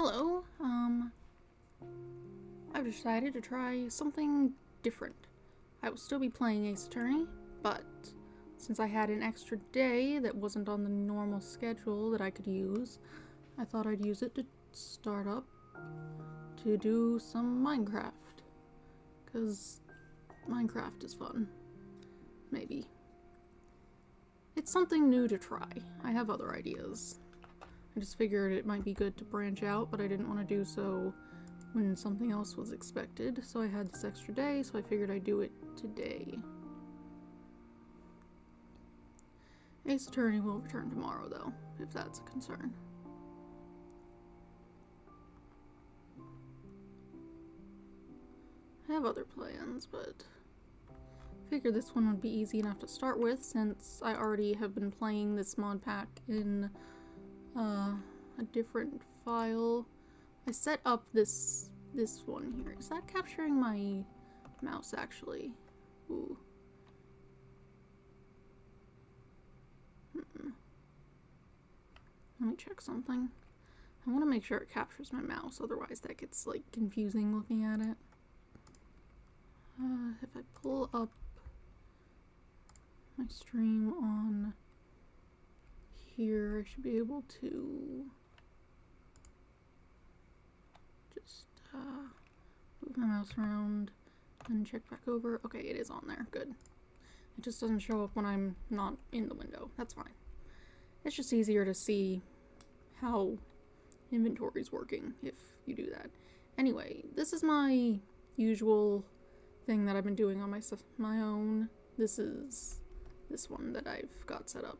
Hello, I've decided to try something different. I will still be playing Ace Attorney, but since I had an extra day that wasn't on the normal schedule that I could use, I thought I'd use it to start up to do some Minecraft. Because Minecraft is fun. Maybe. It's something new to try. I have other ideas. I just figured it might be good to branch out, but I didn't want to do so when something else was expected, so I had this extra day, so I figured I'd do it today. Ace Attorney will return tomorrow, though, if that's a concern. I have other plans, but I figured this one would be easy enough to start with, since I already have been playing this mod pack in a different file. I set up this one here. Is that capturing my mouse, actually? Ooh. Let me check something. I want to make sure it captures my mouse, otherwise that gets, like, confusing looking at it. If I pull up my stream on here, I should be able to just move my mouse around and check back over. Okay, it is on there. Good. It just doesn't show up when I'm not in the window. That's fine. It's just easier to see how inventory's working if you do that. Anyway, this is my usual thing that I've been doing on my own. This is this one that I've got set up.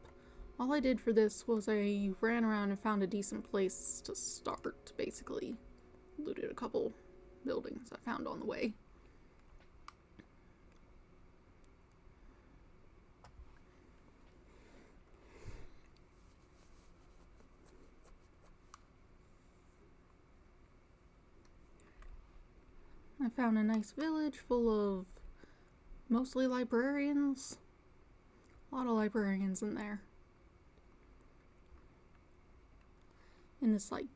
All I did for this was I ran around and found a decent place to start, basically. Looted a couple buildings I found on the way. I found a nice village full of mostly librarians. A lot of librarians in there. In this, like,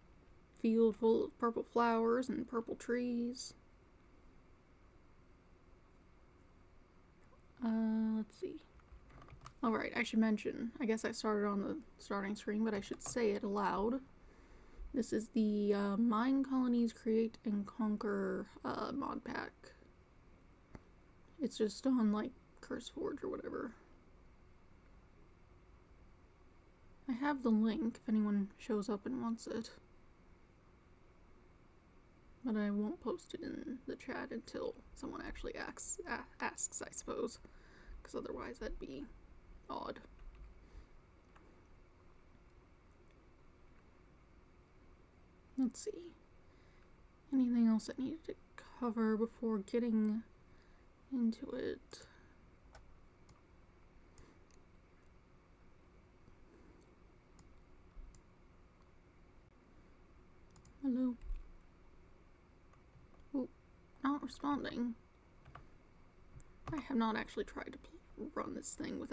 field full of purple flowers and purple trees. Let's see. Alright, I should mention, I guess I started on the starting screen, but I should say it aloud. This is the Mincolonies Create and Conquer mod pack. It's just on, like, CurseForge or whatever. I have the link if anyone shows up and wants it. But I won't post it in the chat until someone actually asks, I suppose. Because otherwise that'd be odd. Let's see. Anything else I needed to cover before getting into it? Hello? Oh, not responding. I have not actually tried to run this thing with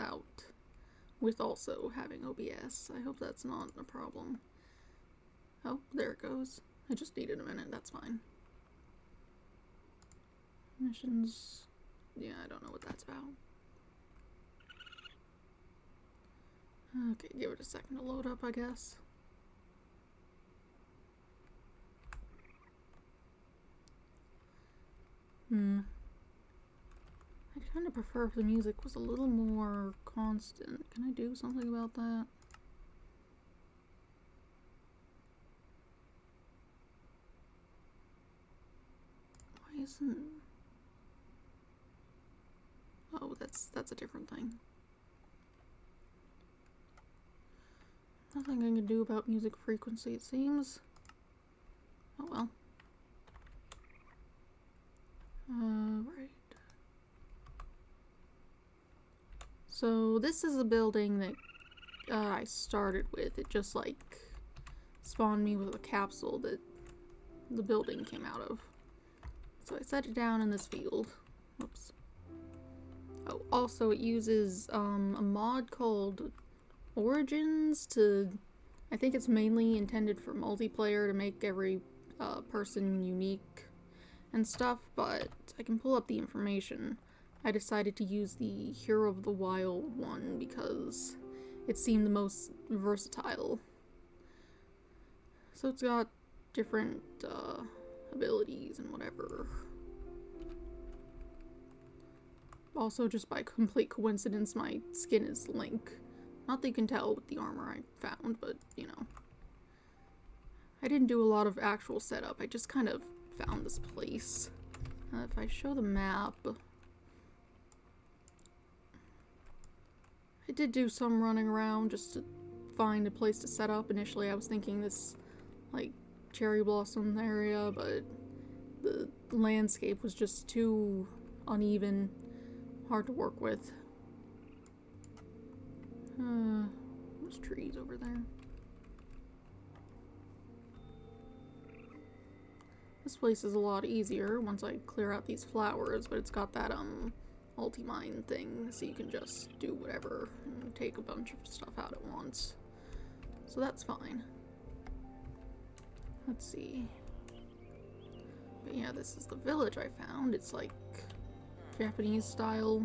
also having OBS. I hope that's not a problem. Oh, there it goes. I just needed a minute, that's fine. Missions. Yeah, I don't know what that's about. Okay, give it a second to load up, I guess. I'd kind of prefer if the music was a little more constant. Can I do something about that? Why isn't... Oh, that's a different thing. Nothing I can do about music frequency, it seems. Oh well. Right. So this is a building that I started with. It just, like, spawned me with a capsule that the building came out of. So I set it down in this field. Oops. Oh, also it uses a mod called Origins to I think it's mainly intended for multiplayer to make every person unique and stuff, but I can pull up the information. I decided to use the Hero of the Wild one because it seemed the most versatile. So it's got different abilities and whatever. Also, just by complete coincidence, my skin is Link. Not that you can tell with the armor I found, but, you know. I didn't do a lot of actual setup, I just kind of found this place. If I show the map... I did do some running around just to find a place to set up. Initially I was thinking this, like, cherry blossom area, but the landscape was just too uneven, hard to work with. There's trees over there. This place is a lot easier once I clear out these flowers, but it's got that, multi-mine thing, so you can just do whatever and take a bunch of stuff out at once. So that's fine. Let's see. But yeah, this is the village I found. It's like Japanese style.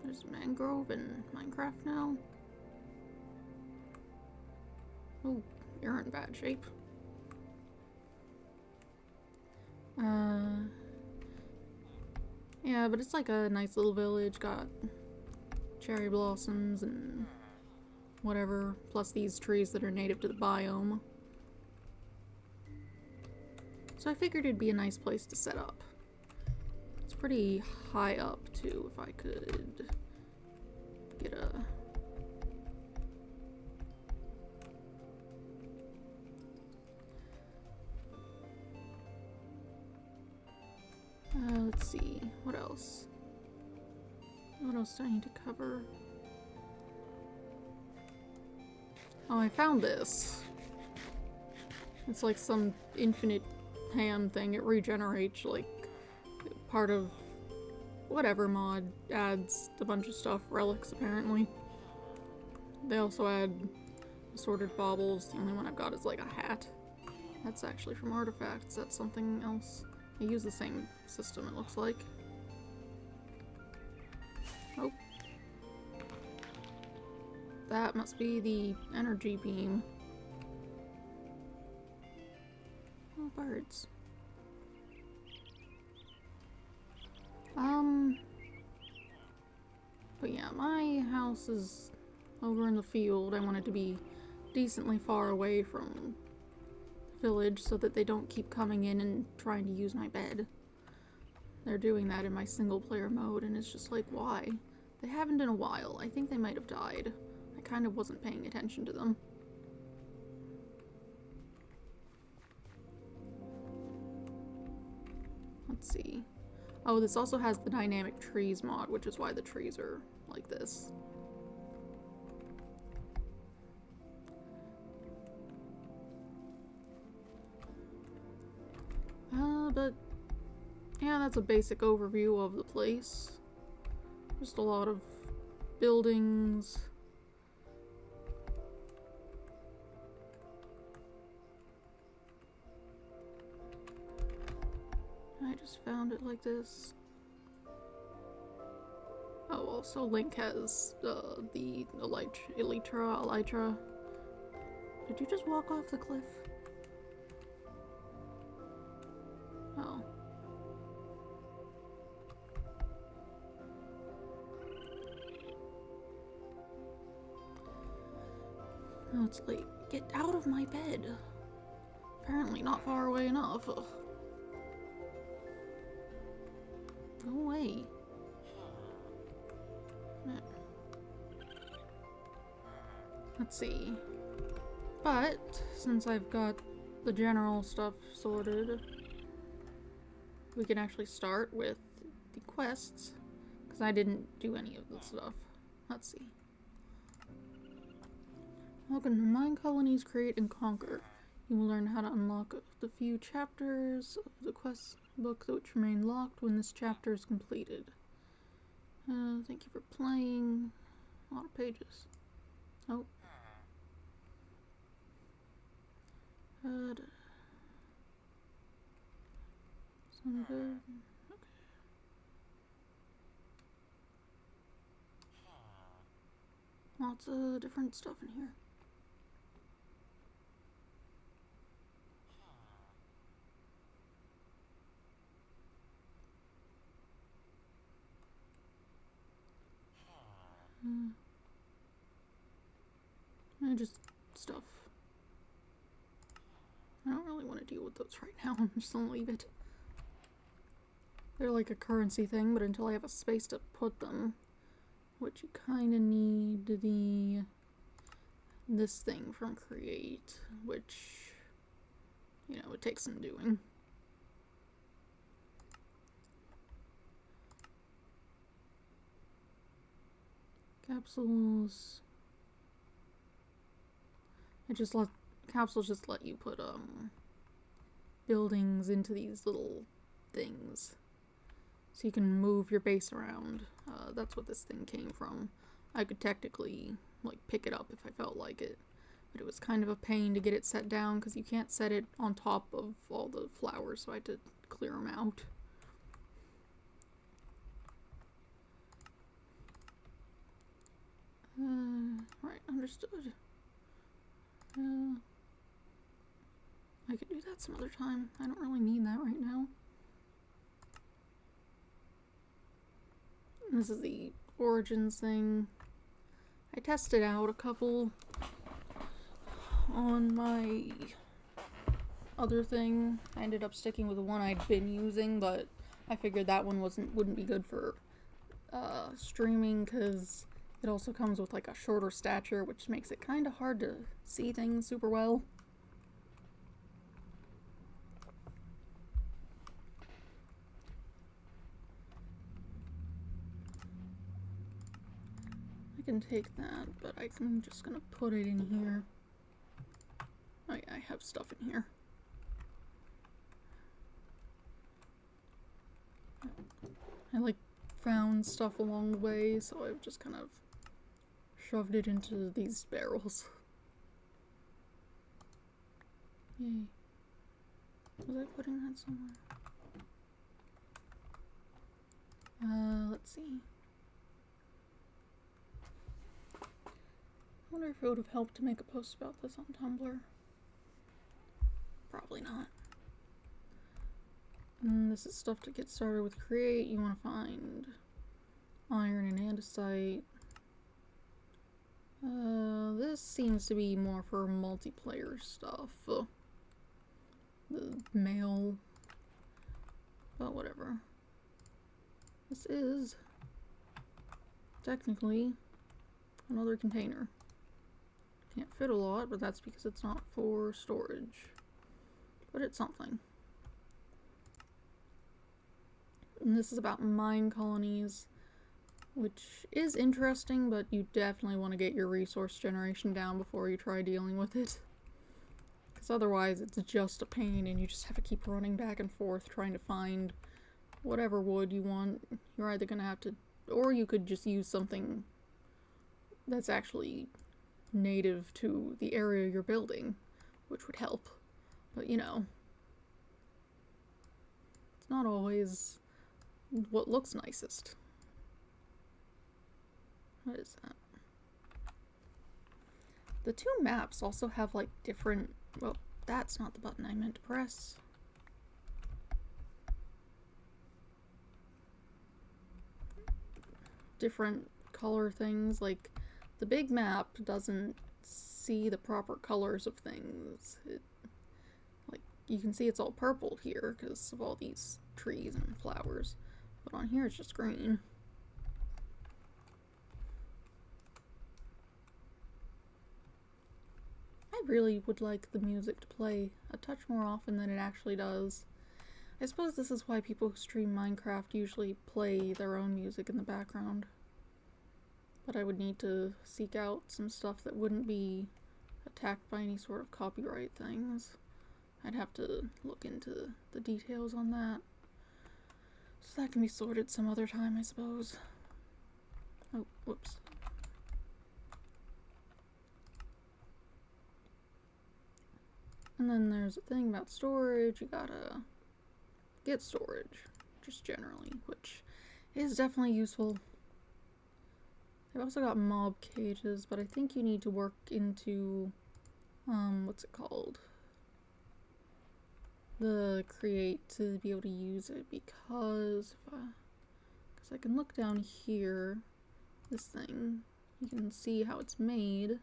There's mangrove in Minecraft now. Oh, you're in bad shape. Yeah, but it's like a nice little village, got cherry blossoms and whatever, plus these trees that are native to the biome. So I figured it'd be a nice place to set up. It's pretty high up too, if I could get a... let's see, what else? What else do I need to cover? Oh, I found this. It's like some infinite ham thing. It regenerates, like, part of whatever mod adds a bunch of stuff. Relics, apparently. They also add assorted baubles. The only one I've got is, like, a hat. That's actually from artifacts. That's something else. They use the same system, it looks like. Oh. That must be the energy beam. Oh, birds. But yeah, my house is over in the field. I want it to be decently far away from village so that they don't keep coming in and trying to use my bed. They're doing that in my single player mode and it's just like, why? They haven't in a while. I think they might have died. I kind of wasn't paying attention to them. Let's see. Oh, this also has the dynamic trees mod, which is why the trees are like this. But yeah, that's a basic overview of the place. Just a lot of buildings. I just found it like this. Oh, also Link has the Elytra. Did you just walk off the cliff? Oh. Oh, it's late. Get out of my bed. Apparently not far away enough. Ugh. Go away. Let's see. But, since I've got the general stuff sorted, we can actually start with the quests, because I didn't do any of the stuff. Let's see. Welcome to Mincolonies, Create and Conquer. You will learn how to unlock the few chapters of the quest book which remain locked when this chapter is completed. Thank you for playing. A lot of pages. Oh. Some good. Okay. Lots of different stuff in here. Just stuff. I don't really want to deal with those right now. I'm just gonna leave it. They're like a currency thing, but until I have a space to put them, which you kind of need this thing from create, which, you know, it takes some doing. Capsules. Capsules just let you put buildings into these little things, so you can move your base around. That's what this thing came from. I could technically like pick it up if I felt like it, but it was kind of a pain to get it set down because you can't set it on top of all the flowers, so I had to clear them out. Right, understood. I could do that some other time. I don't really need that right now. This is the origins thing. I tested out a couple on my other thing. I ended up sticking with the one I'd been using, but I figured that one wouldn't be good for streaming because it also comes with like a shorter stature, which makes it kind of hard to see things super well. I can take that, but I'm just gonna put it in here. Oh yeah, I have stuff in here. I like found stuff along the way, so I've just kind of shoved it into these barrels. Yay. Was I putting that somewhere? Let's see. I wonder if it would have helped to make a post about this on Tumblr. Probably not. And this is stuff to get started with create. You want to find iron and andesite. This seems to be more for multiplayer stuff. The mail. But whatever. This is technically another container. Can't fit a lot, but that's because it's not for storage. But it's something. And this is about Mincolonies, which is interesting, but you definitely want to get your resource generation down before you try dealing with it. Because otherwise it's just a pain and you just have to keep running back and forth trying to find whatever wood you want. You're either going to have to, or you could just use something that's actually native to the area you're building, which would help. But you know, it's not always what looks nicest. What is that? The two maps also have like different, well, that's not the button I meant to press. Different color things, like the big map doesn't see the proper colors of things. Like you can see it's all purple here because of all these trees and flowers, but on here it's just green. I really would like the music to play a touch more often than it actually does. I suppose this is why people who stream Minecraft usually play their own music in the background. But I would need to seek out some stuff that wouldn't be attacked by any sort of copyright things. I'd have to look into the details on that. So that can be sorted some other time, I suppose. Oh, whoops. And then there's a thing about storage. You gotta get storage, just generally, which is definitely useful. I've also got mob cages, but I think you need to work into, what's it called? The create to be able to use it, because I can look down here, this thing, you can see how it's made.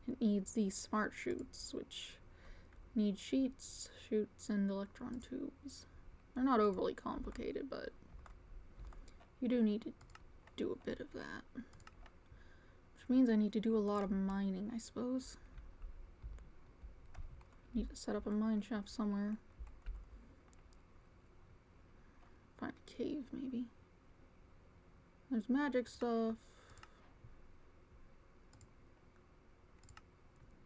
It needs these smart chutes, which need sheets, chutes, and electron tubes. They're not overly complicated, but you do need to do a bit of that. Which means I need to do a lot of mining, I suppose. Need to set up a mine shaft somewhere. Find a cave, maybe. There's magic stuff.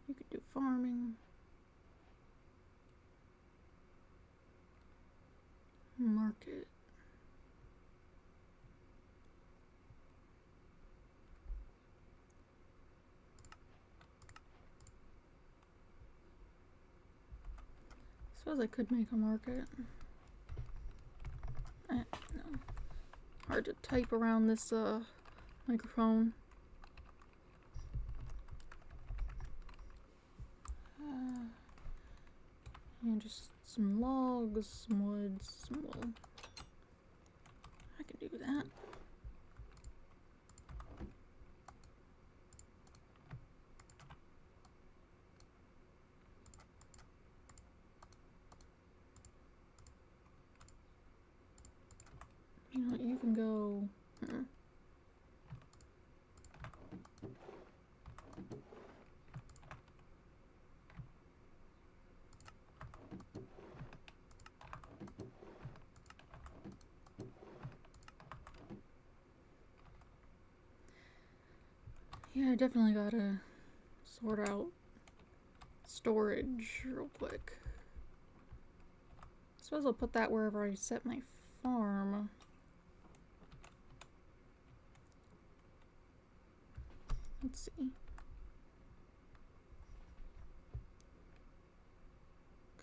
You could do farming. Market. Suppose I could make a market. No. Hard to type around this microphone. And just some logs, some wood, some wool. I can do that. You know what, you can go... Yeah, I definitely gotta sort out storage real quick. I suppose I'll put that wherever I set my farm. Let's see.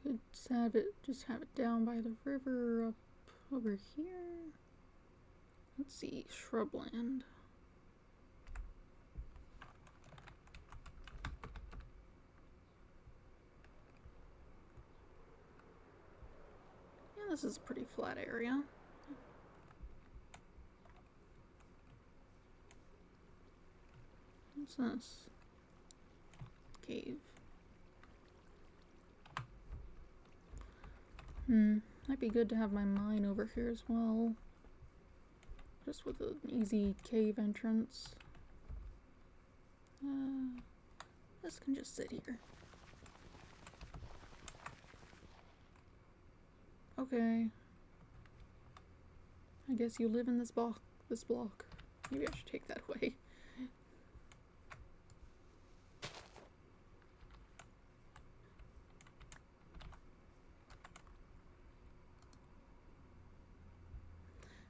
Could have it, just have it down by the river up over here. Let's see, shrubland. Yeah, this is a pretty flat area. What's this? Cave. Might be good to have my mine over here as well. Just with an easy cave entrance. This can just sit here. Okay. I guess you live in this block. Maybe I should take that away.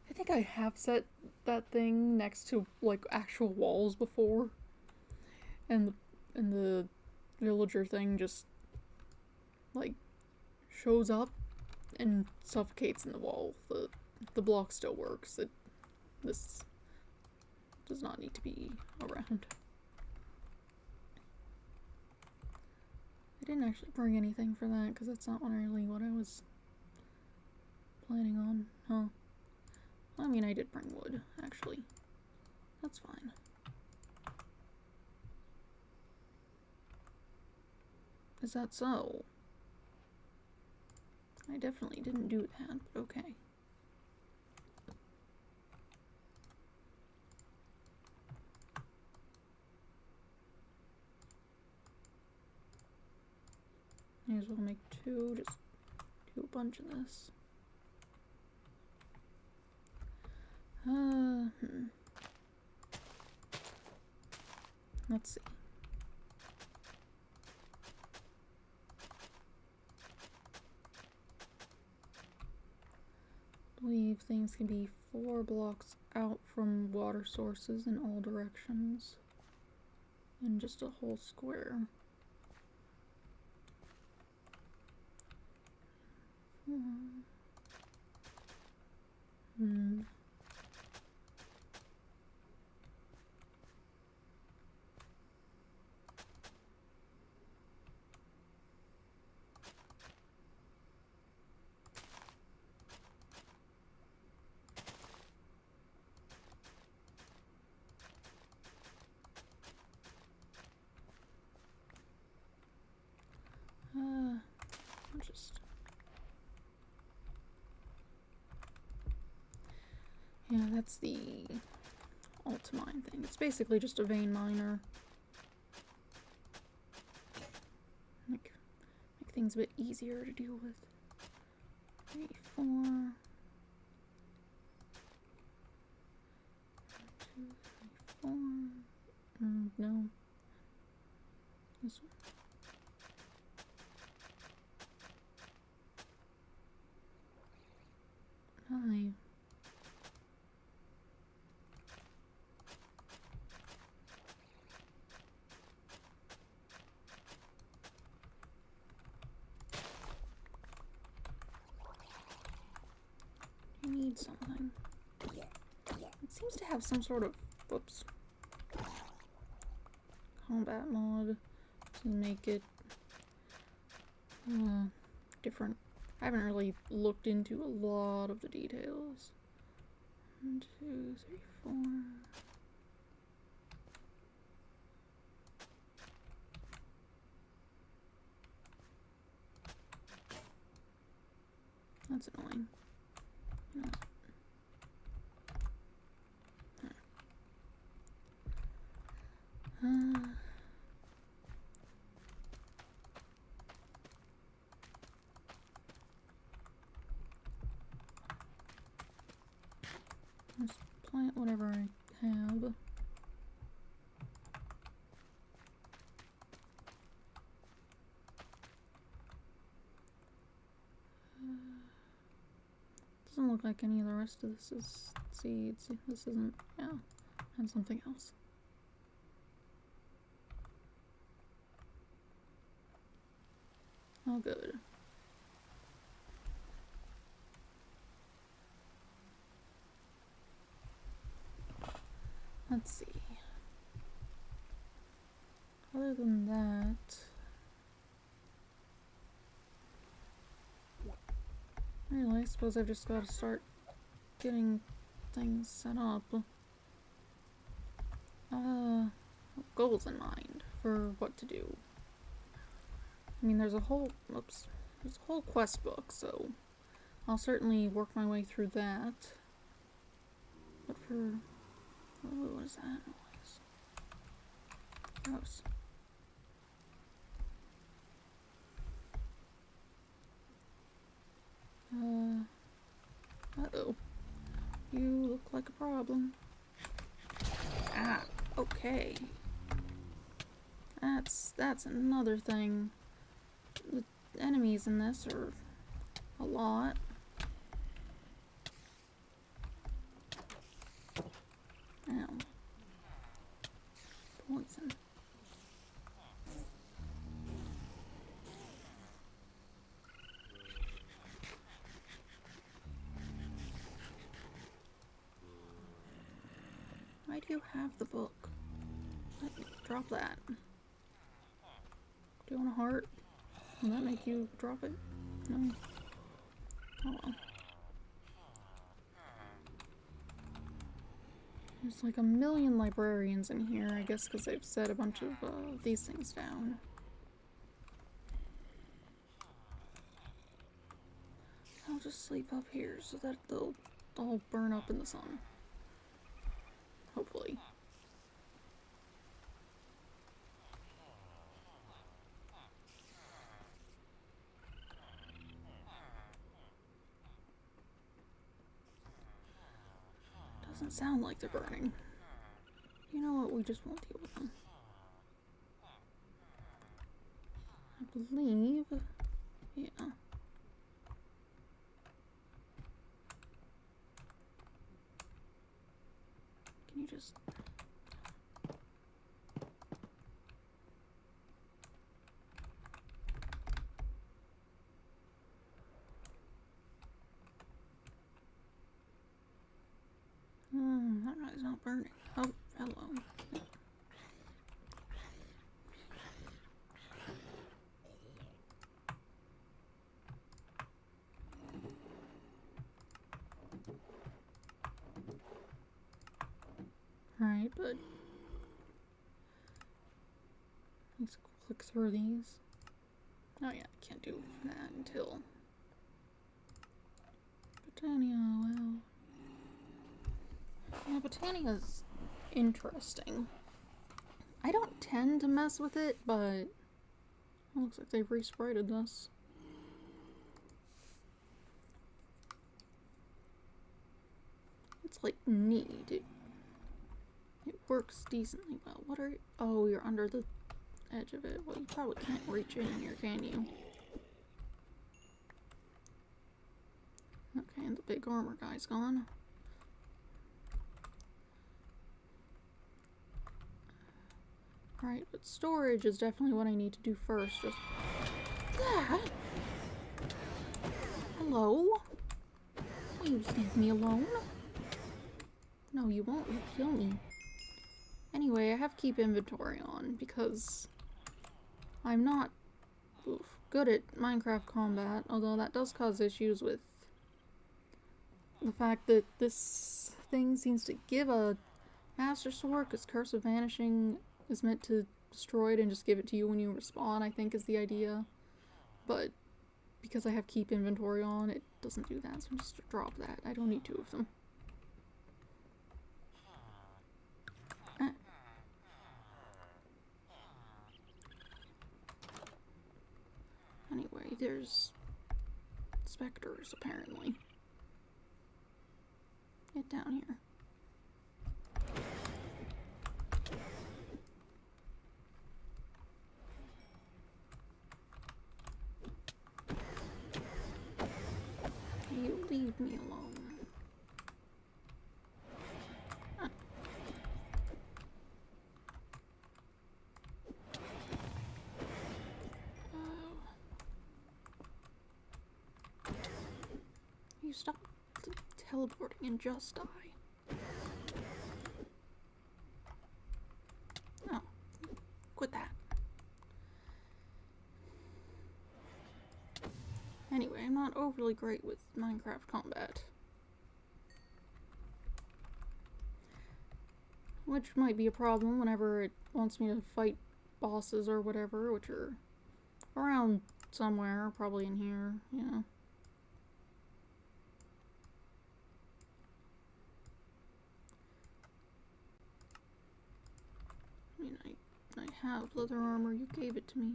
I think I have set that thing next to like actual walls before, and the villager thing just like shows up and suffocates in the wall. The block still works. This does not need to be around. I didn't actually bring anything for that because that's not really what I was planning on, huh? I mean, I did bring wood, actually. That's fine. Is that so? I definitely didn't do that, but okay. May as well make two, just do a bunch of this. Let's see. I believe things can be 4 blocks out from water sources in all directions. And just a whole square. Just yeah, that's the alt-mine thing. It's basically just a vein miner. Make things a bit easier to deal with. 3, 4. 1, 2, 3, 4. No. This one. Hi. You need something. It seems to have some sort of, whoops, combat mod to make it different. I haven't really looked into a lot of the details. 1, 2, 3, 4. That's annoying. Let's plant whatever I have. Doesn't look like any of the rest of this is seeds. This isn't, yeah, and something else. Oh, good. Let's see. Other than that, really, I suppose I've just got to start getting things set up. Goals in mind for what to do. I mean, there's a whole quest book, so I'll certainly work my way through that. But for, oh, what is that noise? Gross. Uh-oh. You look like a problem. Ah, okay. That's another thing. The enemies in this are a lot. Ow. Poison. Why do you have the book? Drop that. Do you want a heart? Will that make you drop it? No. Oh well. There's like a million librarians in here, I guess because they've set a bunch of these things down. I'll just sleep up here so that they'll all burn up in the sun. Hopefully. Doesn't sound like they're burning. You know what? We just won't deal with them. I believe... yeah. morning. Oh, hello. Alright, but let's click through these. Oh yeah, I can't do that until Botania. Well, yeah, Botania's interesting. I don't tend to mess with it, but it looks like they've resprayed this. It's like neat. It works decently well. What are you? Oh, you're under the edge of it. Well, you probably can't reach in here, can you? Okay, and the big armor guy's gone. Right, but storage is definitely what I need to do first. Just that. Hello? Will you leave me alone? No, you won't. You'll kill me. Anyway, I have keep inventory on because I'm not good at Minecraft combat, although that does cause issues with the fact that this thing seems to give a Master Sword because Curse of Vanishing is meant to destroy it and just give it to you when you respawn, I think is the idea. But because I have keep inventory on, it doesn't do that, so I'm just drop that. I don't need two of them. Anyway, there's specters, apparently. Get down here. You leave me alone. Ah. You stop teleporting and just die. Oh, quit that. Anyway, I'm not overly great with Minecraft combat. Which might be a problem whenever it wants me to fight bosses or whatever, which are around somewhere, probably in here, you know. I mean, I have leather armor, you gave it to me.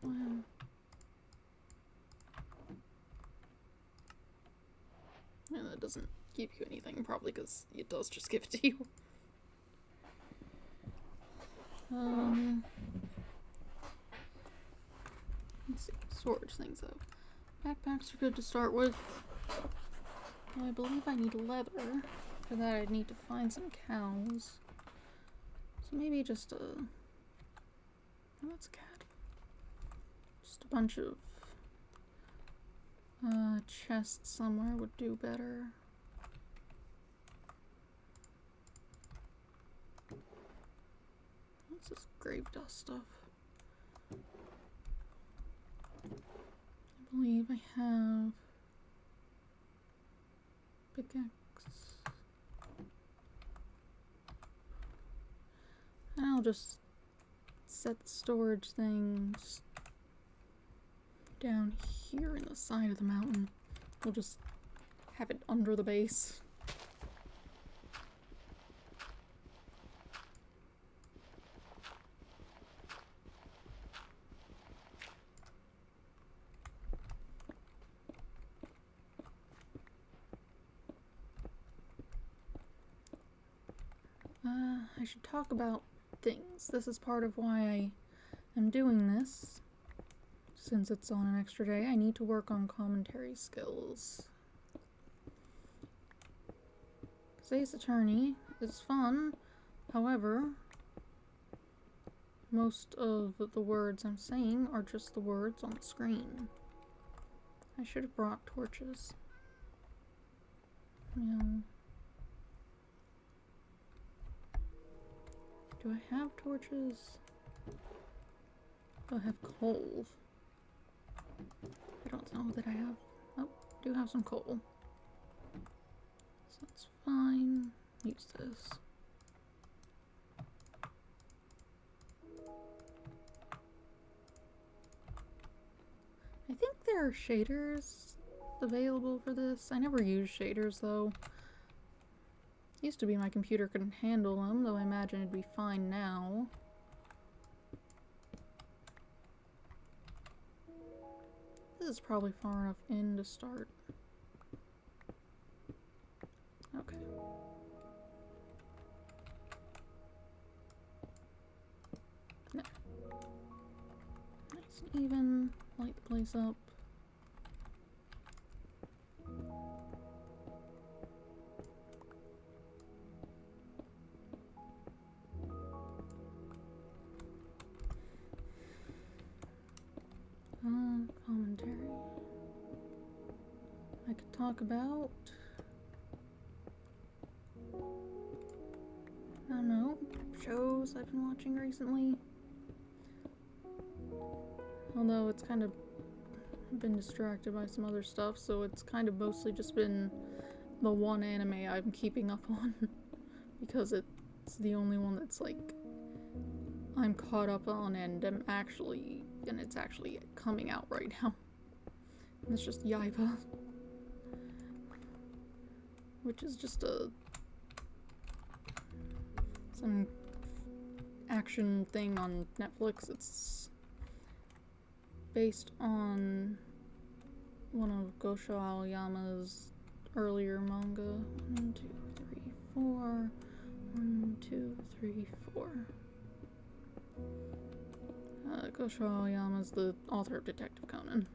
Wow. And that doesn't give you anything, probably because it does just give it to you. Let's see, storage things though. Backpacks are good to start with. Well, I believe I need leather. For that I'd need to find some cows. So maybe just a... oh, that's a cat. Just a bunch of chests somewhere would do better. What's this grave dust stuff? I believe I have pickaxe. And I'll just set the storage thing just down here in the side of the mountain. We'll just have it under the base. I should talk about things. This is part of why I am doing this. Since it's on an extra day, I need to work on commentary skills. Ace Attorney is fun, however, most of the words I'm saying are just the words on the screen. I should have brought torches. You know. Do I have torches? Do I have coal? I don't know that I have. Oh, do have some coal. So that's fine. Use this. I think there are shaders available for this. I never use shaders though. Used to be my computer couldn't handle them, though I imagine it'd be fine now. This is probably far enough in to start. Okay. There. Nice and even. Light the place up. Commentary. I could talk about, I don't know, shows I've been watching recently. Although it's kind of been distracted by some other stuff, so it's kind of mostly just been the one anime I'm keeping up on because it's the only one that's like I'm caught up on and it's actually coming out right now. And it's just Yaiba, which is just some action thing on Netflix. It's based on one of Gosho Aoyama's earlier manga. 1, 2, 3, 4. 1, 2, 3, 4. Gosho Aoyama's the author of Detective Conan.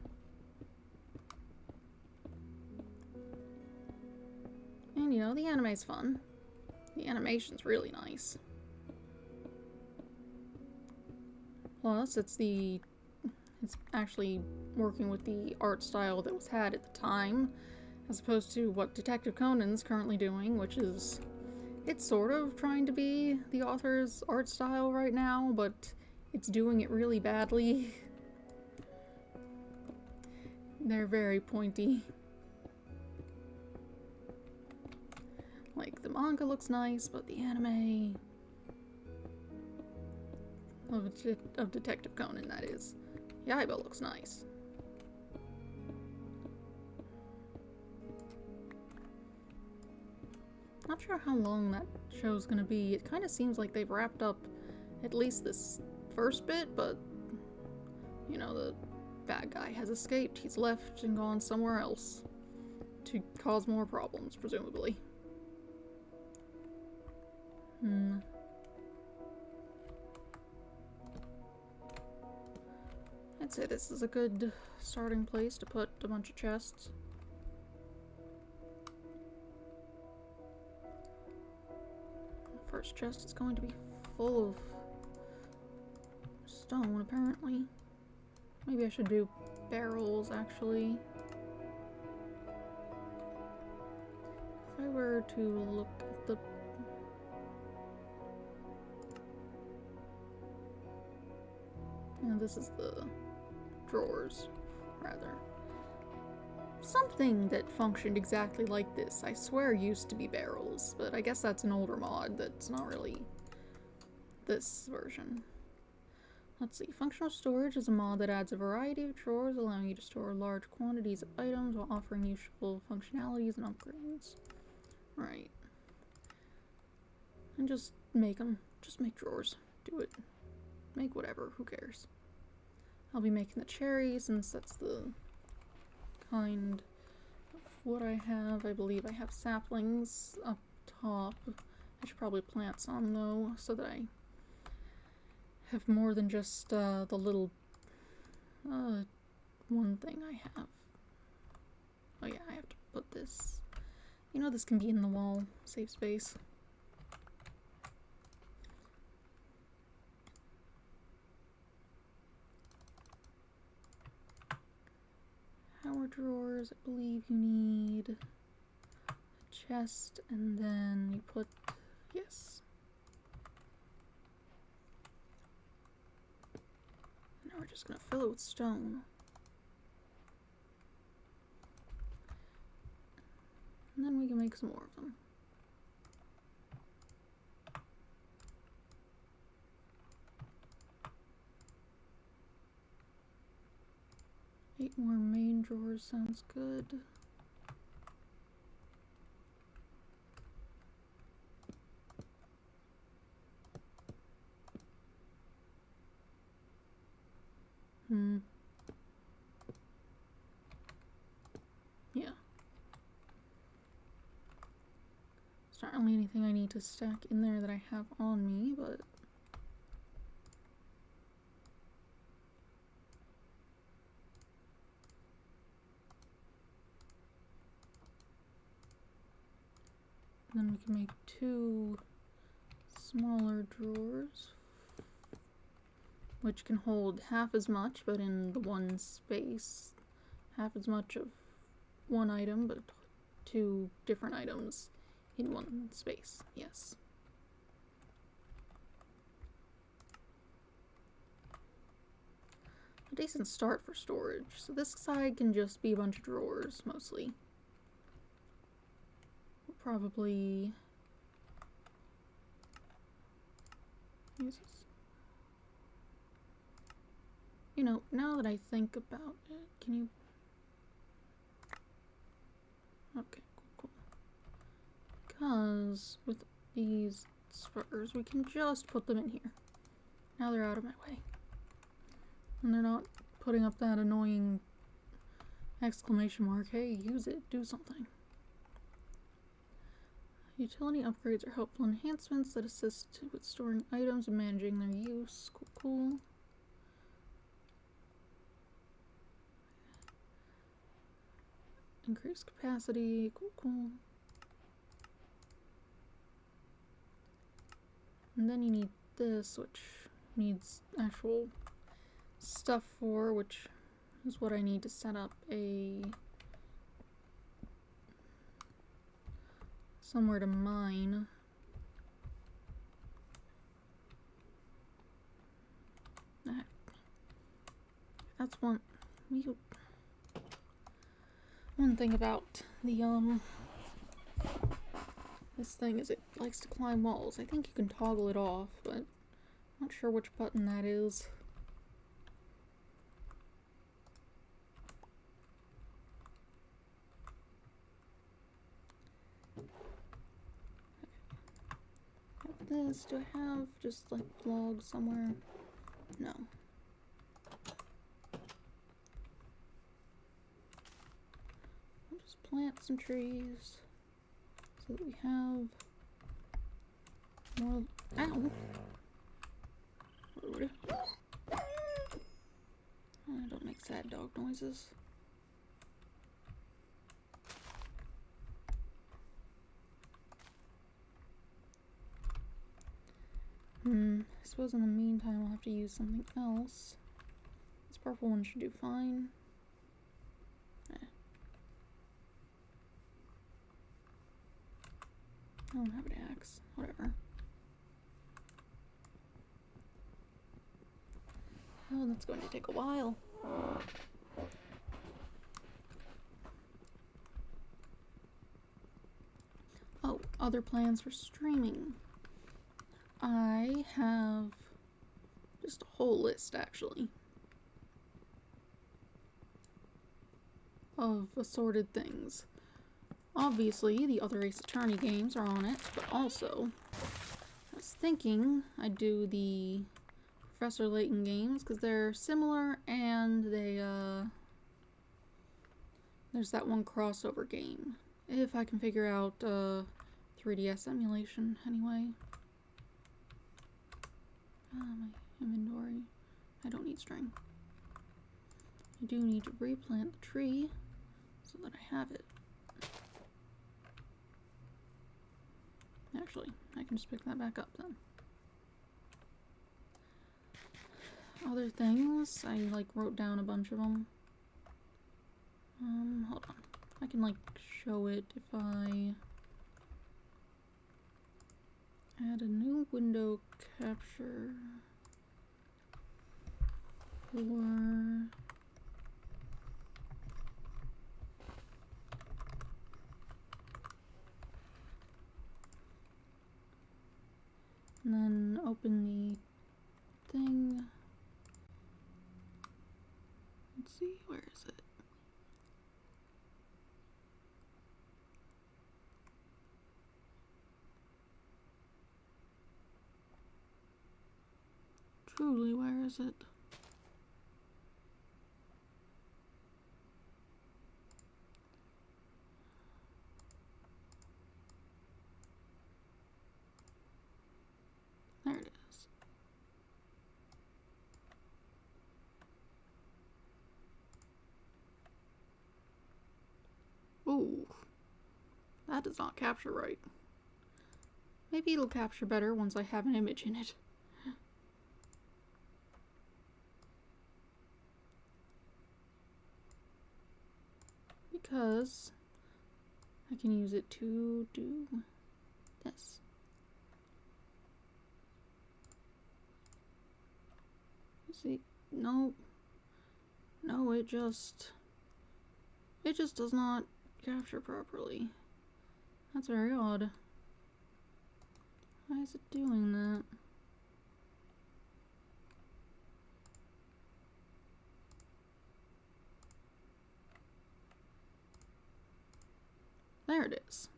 And you know, the anime's fun. The animation's really nice. Plus, it's actually working with the art style that was had at the time, as opposed to what Detective Conan's currently doing, which is, it's sort of trying to be the author's art style right now, but it's doing it really badly. They're very pointy. Like, the manga looks nice, but the anime of Detective Conan, that is. Yaiba looks nice. Not sure how long that show's gonna be. It kind of seems like they've wrapped up at least this first bit, but you know, the bad guy has escaped. He's left and gone somewhere else to cause more problems, presumably. I'd say this is a good starting place to put a bunch of chests. First chest is going to be full of stone, apparently. Maybe I should do barrels, actually. If I were to look at the... And this is the drawers, rather. Something that functioned exactly like this, I swear, used to be barrels, but I guess that's an older mod that's not really this version. Let's see. Functional storage is a mod that adds a variety of drawers, allowing you to store large quantities of items while offering useful functionalities and upgrades. Right. And just make them. Just make drawers. Do it. Make whatever. Who cares? I'll be making the cherry since that's the kind of what I have. I believe I have saplings up top. I should probably plant some though, so that I have more than just the little one thing I have. Oh yeah, I have to put this. You know, this can be in the wall. Save space. Power drawers, I believe you need a chest, and then you put, yes. just gonna fill it with stone. And then we can make some more of them. Eight more main drawers sounds good. Yeah. It's not really anything I need to stack in there that I have on me, but then we can make 2 smaller drawers, which can hold half as much, but in the one space. Half as much of one item, but 2 different items in one space. Yes. A decent start for storage. So this side can just be a bunch of drawers, mostly. We'll probably use this. You know, now that I think about it, can you... Okay, cool. Because with these spurs, we can just put them in here. Now they're out of my way. And they're not putting up that annoying exclamation mark, hey, use it, do something. Utility upgrades are helpful enhancements that assist with storing items and managing their use. Cool. Increase capacity. Cool. And then you need this, which needs actual stuff for, which is what I need to set up a somewhere to mine. That's one thing about the this thing is it likes to climb walls. I think you can toggle it off, but I'm not sure which button that is. This, do I have just like logs somewhere? No. I'll just plant some trees so that we have more. Ow! Don't make sad dog noises. I suppose in the meantime I'll have to use something else. This purple one should do fine. I don't have an axe. Whatever. Oh, that's going to take a while. Oh, other plans for streaming. I have just a whole list, actually, of assorted things. Obviously, the other Ace Attorney games are on it, but also, I was thinking I'd do the Professor Layton games, because they're similar, and they, there's that one crossover game. If I can figure out, 3DS emulation, anyway. My inventory. I don't need string. I do need to replant the tree so that I have it. Actually, I can just pick that back up then. Other things, I like wrote down a bunch of them. Hold on. I can like show it if I add a new window capture. 4. And then open the thing. Let's see, where is it? Truly, where is it? There it is. Ooh, that does not capture right. Maybe it'll capture better once I have an image in it. Because I can use it to do this. See, no, it just does not capture properly. That's very odd. Why is it doing that? There it is.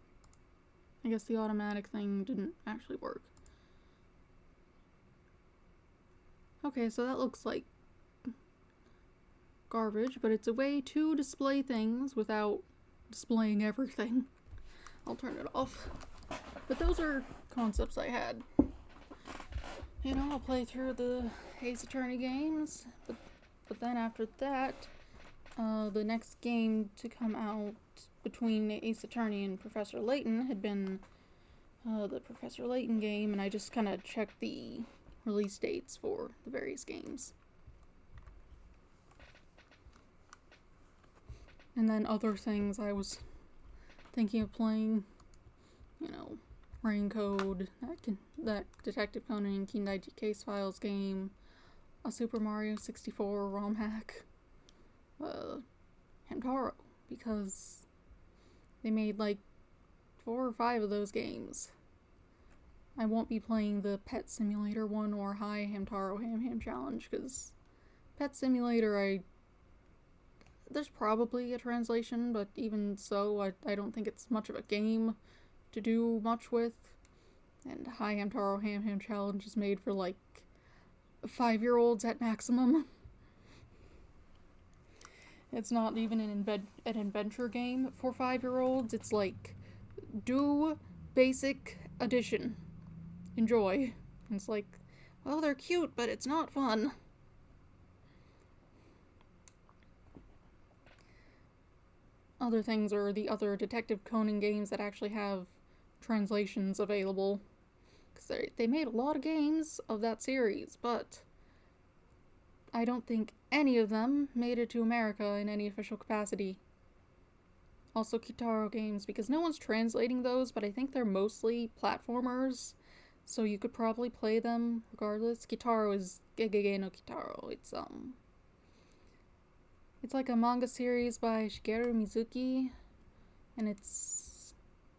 I guess the automatic thing didn't actually work. Okay, so that looks like garbage, but it's a way to display things without displaying everything. I'll turn it off. But those are concepts I had. You know, I'll play through the Ace Attorney games, but then after that, the next game to come out between Ace Attorney and Professor Layton had been the Professor Layton game, and I just kind of checked the release dates for the various games. And then other things I was thinking of playing, you know, Rain Code, that Detective Conan and Keen Case Files game, a Super Mario 64 ROM hack, Hamtaro, because they made like 4 or 5 of those games. I won't be playing the Pet Simulator one or Hi Hamtaro Ham Challenge, because Pet Simulator, there's probably a translation, but even so, I don't think it's much of a game to do much with. And Hi Hamtaro Ham Challenge is made for like 5-year-olds at maximum. It's not even an adventure game for 5-year-olds. It's like, do basic addition. Enjoy. And it's like, well, they're cute, but it's not fun. Other things are the other Detective Conan games that actually have translations available. Because they made a lot of games of that series, but I don't think any of them made it to America in any official capacity. Also Kitaro games, because no one's translating those, but I think they're mostly platformers, so you could probably play them regardless. Kitaro is Gegege no Kitaro. It's like a manga series by Shigeru Mizuki, and it's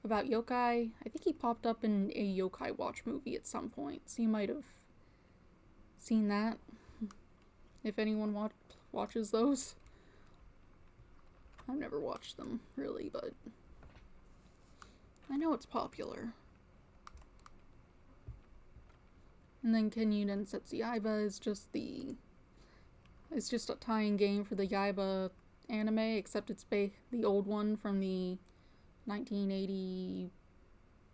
about yokai. I think he popped up in a Yokai Watch movie at some point, so you might have seen that, if anyone watches those. I've never watched them, really, but I know it's popular. And then Kenyu Densetsu Yaiba is just a tying game for the Yaiba anime, except it's the old one from the 1980,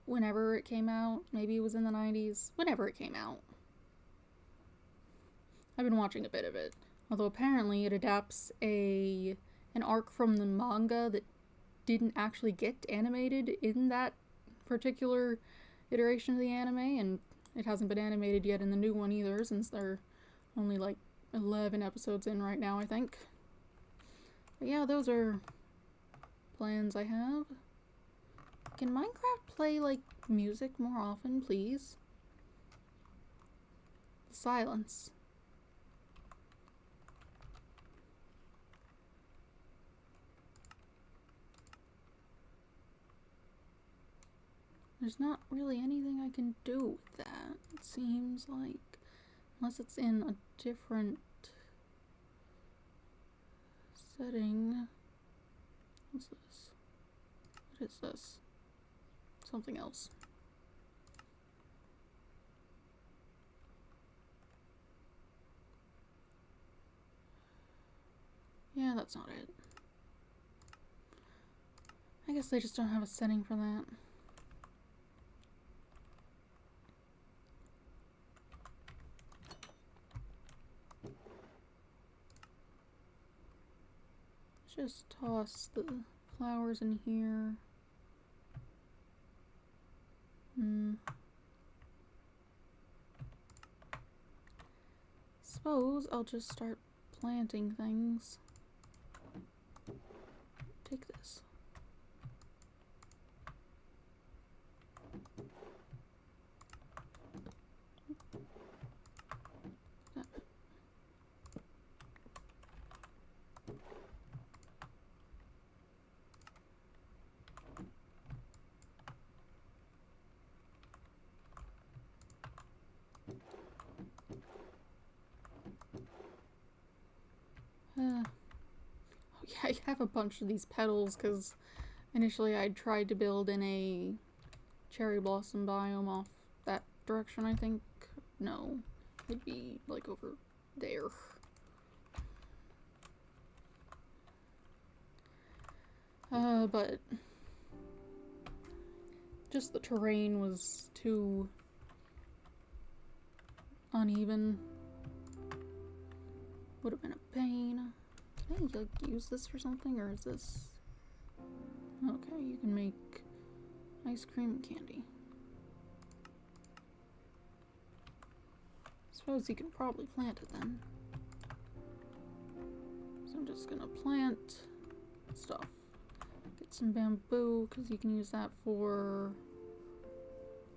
whenever it came out. Maybe it was in the 90s. Whenever it came out. I've been watching a bit of it. Although apparently it adapts an arc from the manga that didn't actually get animated in that particular iteration of the anime, and it hasn't been animated yet in the new one either, since they're only like 11 episodes in right now, I think. But yeah, those are plans I have. Can Minecraft play, like, music more often, please? Silence. there's not really anything I can do with that, it seems like. Unless it's in a different setting. What's this? What is this? Something else. Yeah, that's not it. I guess they just don't have a setting for that. Just toss the flowers in here. Suppose I'll just start planting things. Take this. Oh yeah, I have a bunch of these petals because initially I tried to build in a cherry blossom biome off that direction, I think. No, it'd be like over there. But just the terrain was too uneven. Would have been a pain. Can I like use this for something, or is this... Okay, you can make ice cream and candy. Suppose you can probably plant it then. So I'm just gonna plant stuff. Get some bamboo, because you can use that for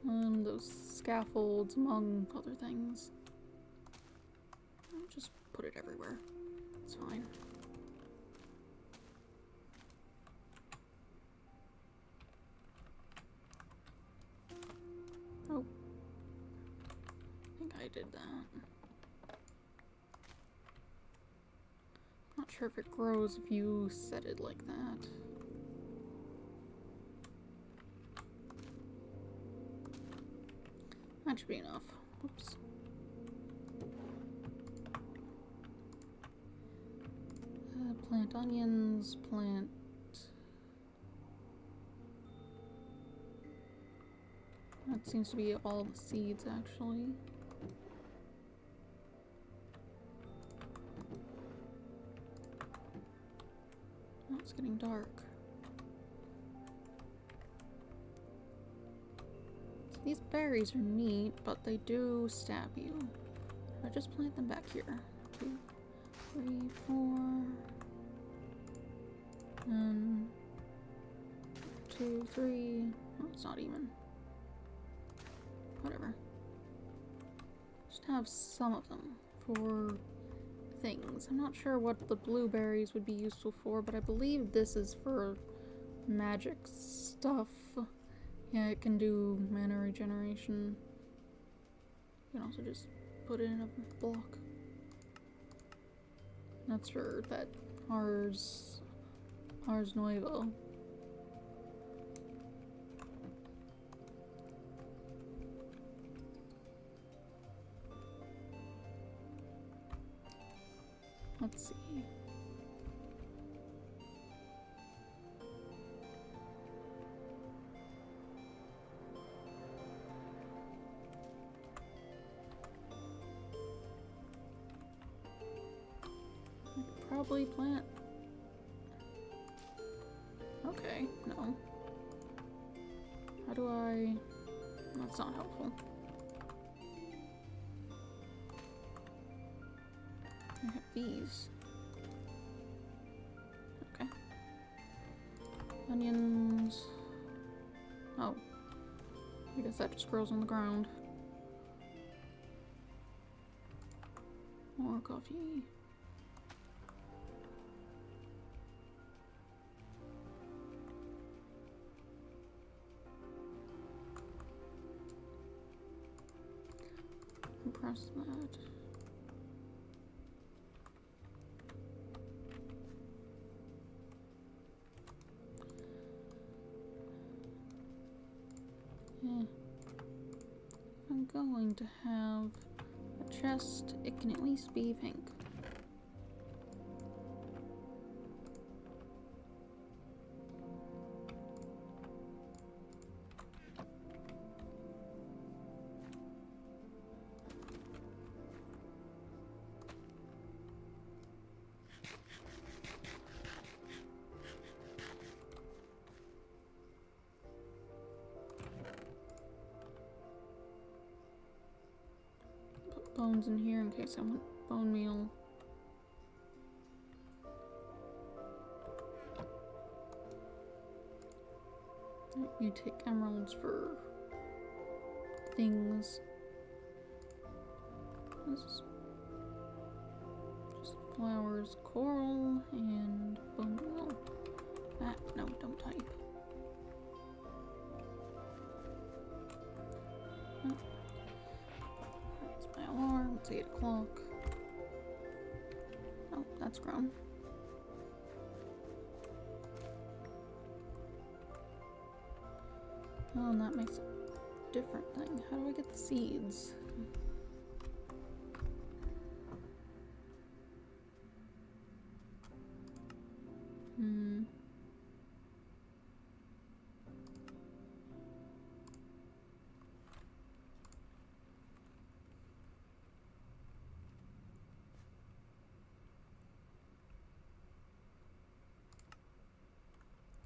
those scaffolds, among other things. I'll just put it everywhere. It's fine. Oh. I think I did that. Not sure if it grows if you set it like that. That should be enough. Whoops. Plant onions, plant... That seems to be all the seeds, actually. Oh, it's getting dark. So these berries are neat, but they do stab you. I just plant them back here. 2, 3, 4... 2, 3... Oh, it's not even. Whatever. Just have some of them for things. I'm not sure what the blueberries would be useful for, but I believe this is for magic stuff. Yeah, it can do mana regeneration. You can also just put it in a block. That's for that Ars Nuevo. Let's see. I could probably plant. Okay, no. How do I... That's not helpful. I have these. Okay. Onions. Oh. I guess that just grows on the ground. More coffee. going to have a chest, it can at least be pink. Bones in here in case I want bone meal. You take emeralds for things. This is just flowers, coral, and bone meal. Ah, no, don't type. Oh. That's my alarm. It's 8 o'clock. Oh, that's grown. Oh, and that makes a different thing. How do I get the seeds?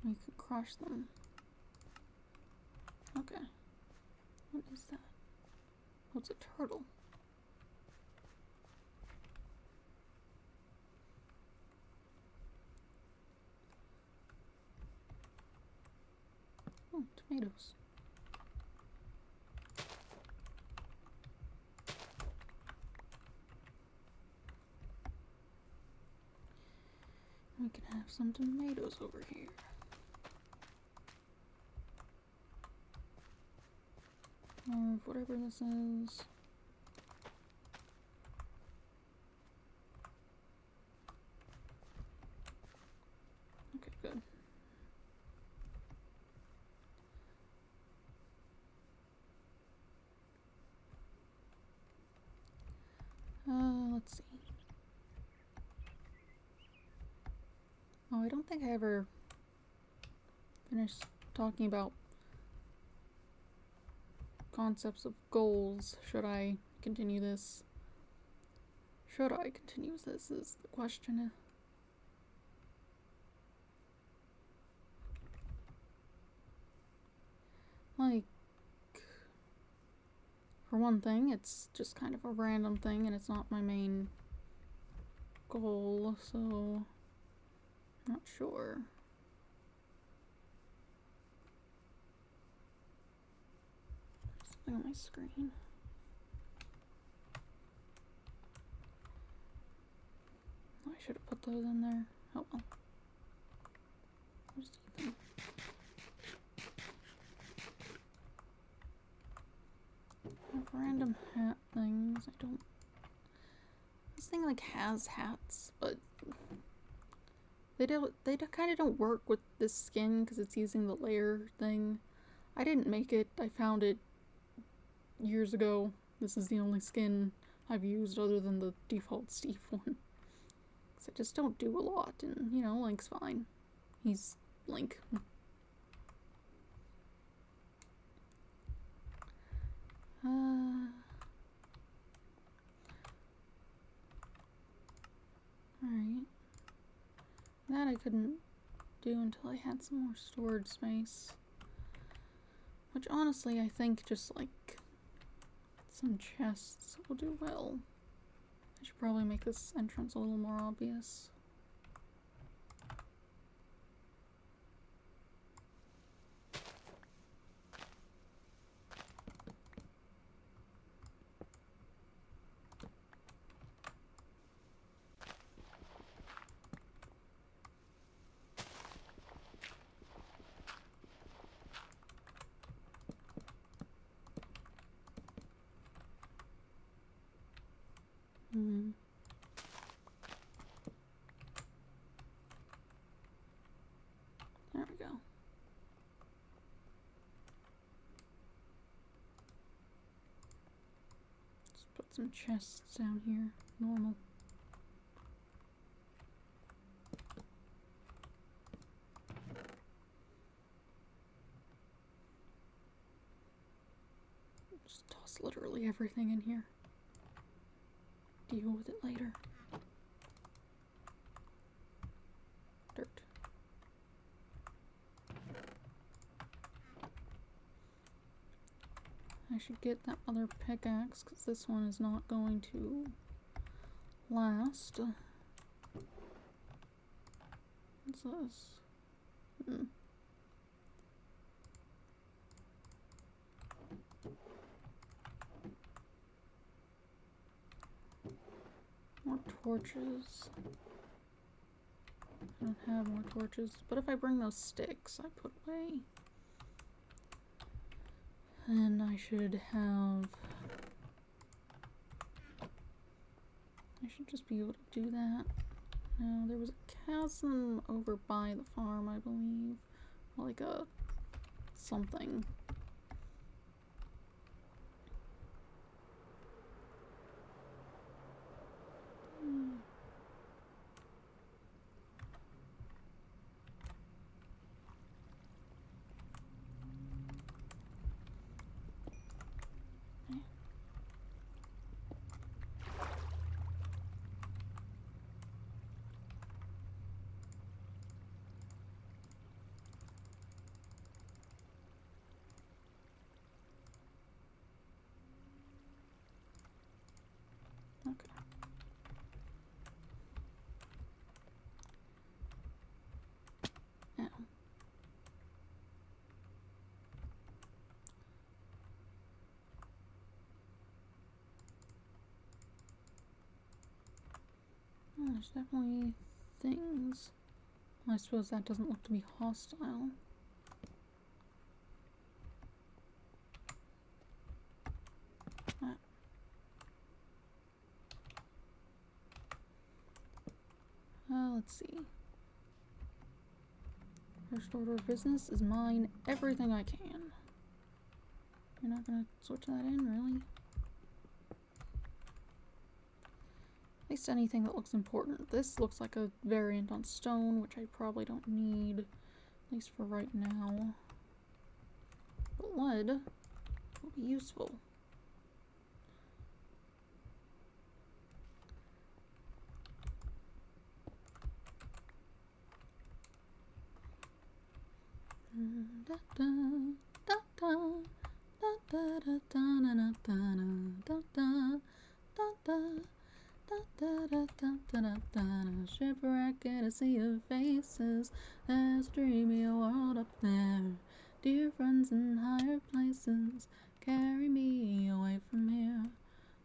We could crush them. Okay. What is that? Oh, it's a turtle. Oh, tomatoes. We can have some tomatoes over here. Or whatever this is. Okay, good. Let's see. Oh, I don't think I ever finished talking about concepts of goals. Should I continue this? Should I continue this is the question. Like, for one thing, it's just kind of a random thing and it's not my main goal, so I'm not sure. Something on my screen. Oh, I should have put those in there. Oh well. I'll just eat them. I have random hat things. I don't. This thing like has hats, but they kind of don't work with this skin because it's using the layer thing. I didn't make it. I found it years ago. This is the only skin I've used other than the default Steve one. Because I just don't do a lot, and you know, Link's fine. He's Link. Alright. That I couldn't do until I had some more storage space. Which honestly, I think just like some chests will do well. I should probably make this entrance a little more obvious. some chests down here. Normal. Just toss literally everything in here. Deal with it later. Dirt. I should get that other pickaxe because this one is not going to last. What's this? More torches. I don't have more torches, but if I bring those sticks I put away, then I should have... I should just be able to do that. Now, there was a chasm over by the farm, I believe. Like a... something. Okay. Now. Oh, there's definitely things. I suppose that doesn't look to be hostile. Let's see. First order of business is mine everything I can. You're not gonna switch that in, really? At least anything that looks important. This looks like a variant on stone, which I probably don't need, at least for right now. But lead will be useful. Shipwreck in a sea of faces. There's a dreamy world up there. Dear friends in higher places, carry me away from here.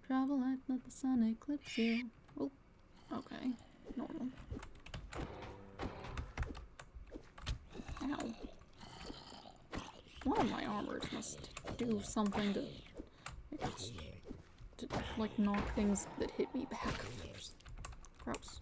Travel light, let the sun eclipse you. Oh, okay, normal. Ow. One of my armors must do something to like knock things that hit me back. Gross.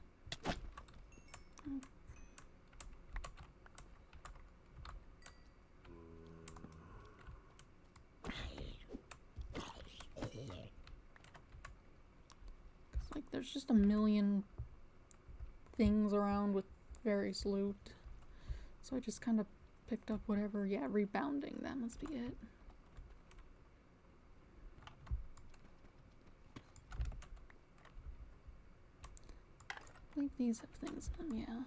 Like there's just a million things around with various loot. So I just kind of picked up whatever. Yeah, rebounding, that must be it. I believe these have things in them, yeah.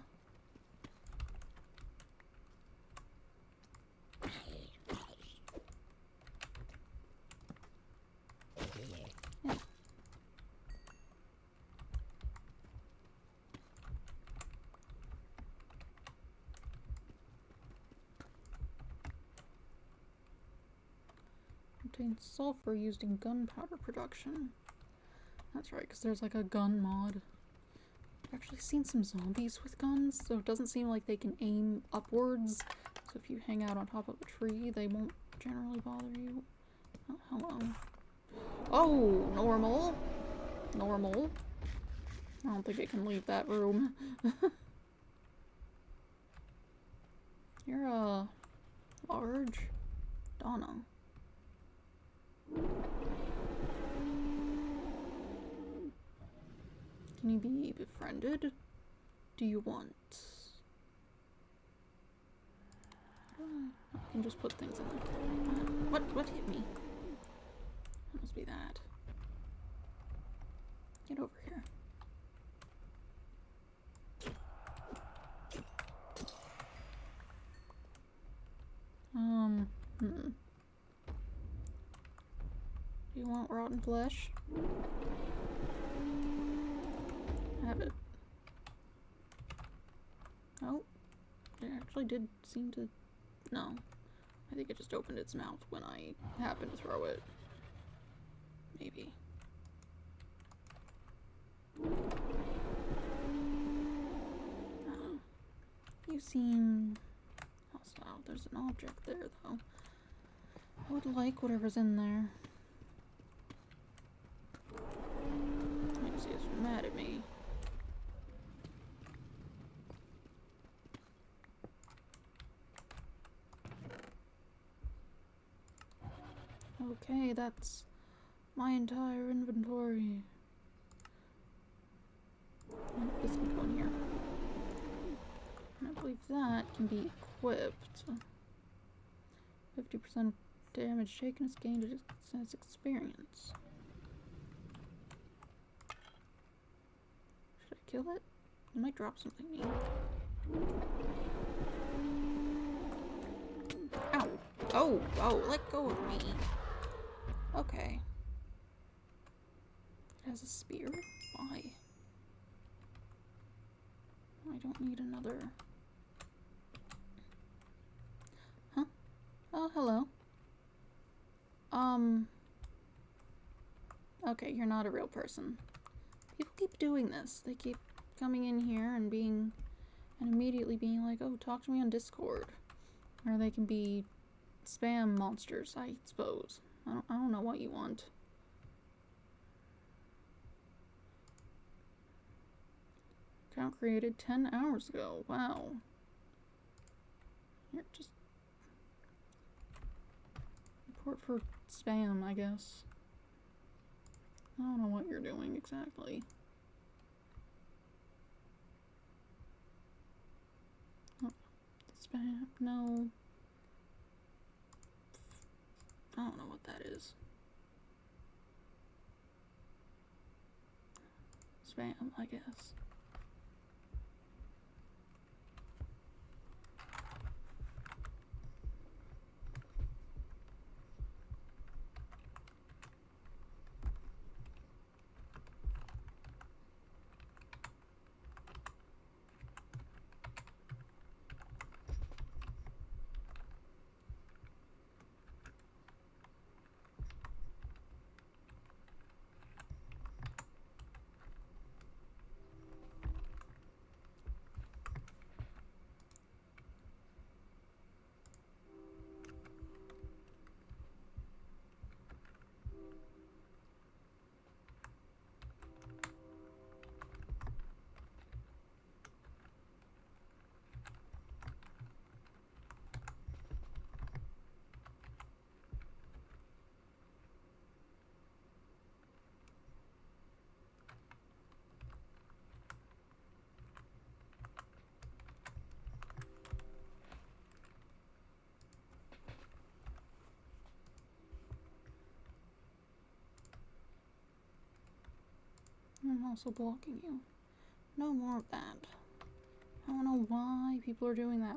Yeah. Contains sulfur used in gunpowder production. That's right, because there's like a gun mod. I've actually seen some zombies with guns, so it doesn't seem like they can aim upwards. So if you hang out on top of a tree, they won't generally bother you. Oh, hello. Oh, normal. Normal. I don't think it can leave that room. You're, large. Donna. Can you be befriended? Do you want... I can just put things in there. What hit me? That must be that. Get over here. Do you want rotten flesh? Have it. Oh, it actually did seem to... No. I think it just opened its mouth when I happened to throw it. Maybe. You seem hostile. There's an object there, though. I would like whatever's in there. I can see it's mad at me. Okay, that's my entire inventory. Oh, this can go in here. And I believe that can be equipped. 50% damage taken is gained as experience. Should I kill it? It might drop something neat. Ow! Oh, let go of me. Okay. It has a spear? Why? I don't need another. Huh? Oh, hello. Okay, you're not a real person. People keep doing this. They keep coming in here and immediately being like, oh, talk to me on Discord. Or they can be spam monsters, I suppose. I don't know what you want. Account created 10 hours ago. Wow. Here, just report for spam, I guess. I don't know what you're doing exactly. Oh, spam, no. I don't know what that is. Spam, I guess. I'm also blocking you. No more of that. I don't know why people are doing that.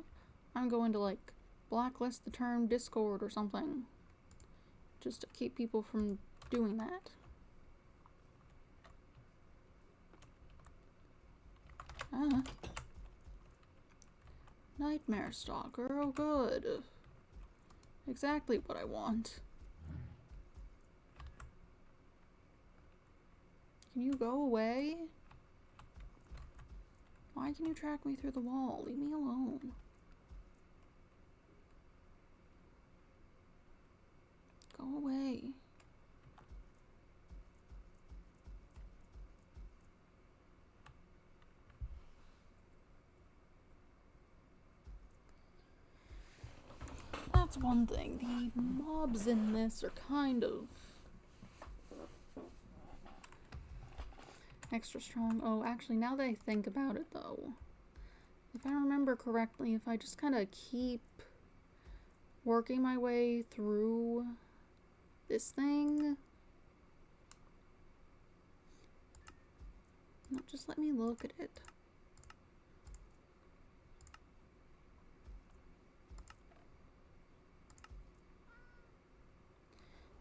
I'm going to, like, blacklist the term Discord or something. Just to keep people from doing that. Nightmare Stalker, oh good. Exactly what I want. Can you go away? Why can you track me through the wall? Leave me alone. Go away. That's one thing. The mobs in this are kind of extra strong. Oh, actually, now that I think about it, though, if I remember correctly, if I just kind of keep working my way through this thing... No, just let me look at it.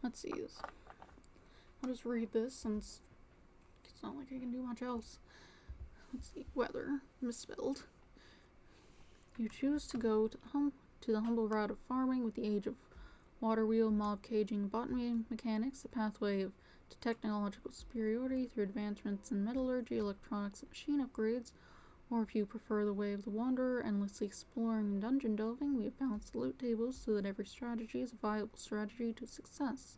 Let's see this. I'll just read this since it's not like I can do much else. Let's see. Weather. Misspelled. You choose to go to the humble route of farming with the age of water wheel, mob caging, botany mechanics, the pathway to technological superiority through advancements in metallurgy, electronics, and machine upgrades. Or if you prefer the way of the wanderer, endlessly exploring and dungeon delving, we have balanced the loot tables so that every strategy is a viable strategy to success.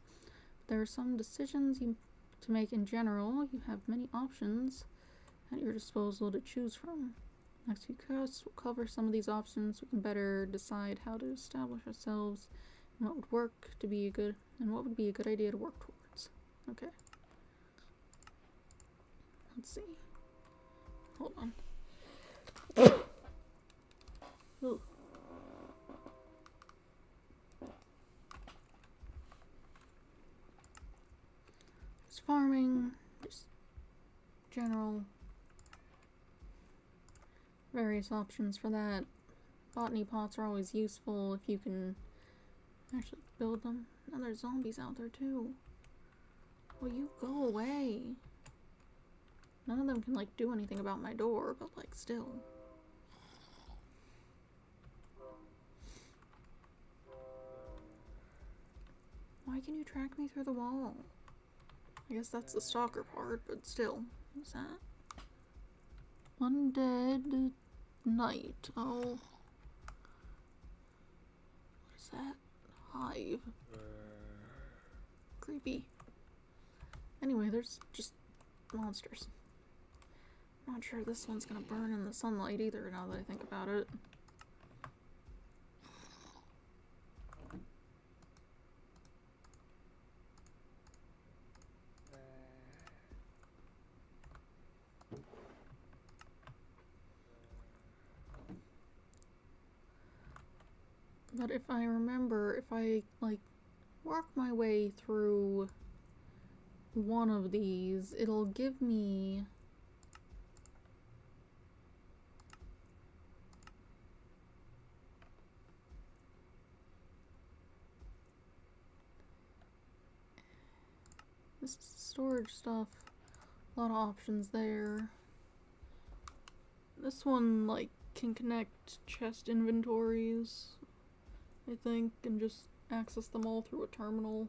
But there are some decisions to make in general. You have many options at your disposal to choose from. Next few quests will cover some of these options. We can better decide how to establish ourselves and what would would be a good idea to work towards. Okay. Let's see. Hold on. Ooh. Just farming, just general various options for that. Botany pots are always useful if you can actually build them. Now there's zombies out there too. Will you go away? None of them can like do anything about my door, but like still. Why can you track me through the wall? I guess that's the stalker part, but still. What's that? Undead Night. Oh. What is that? Hive. Creepy. Anyway, there's just monsters. Not sure this one's gonna burn in the sunlight either, now that I think about it. But if I remember, if I, like, work my way through one of these, it'll give me... This is storage stuff. A lot of options there. This one, like, can connect chest inventories, I think, and just access them all through a terminal.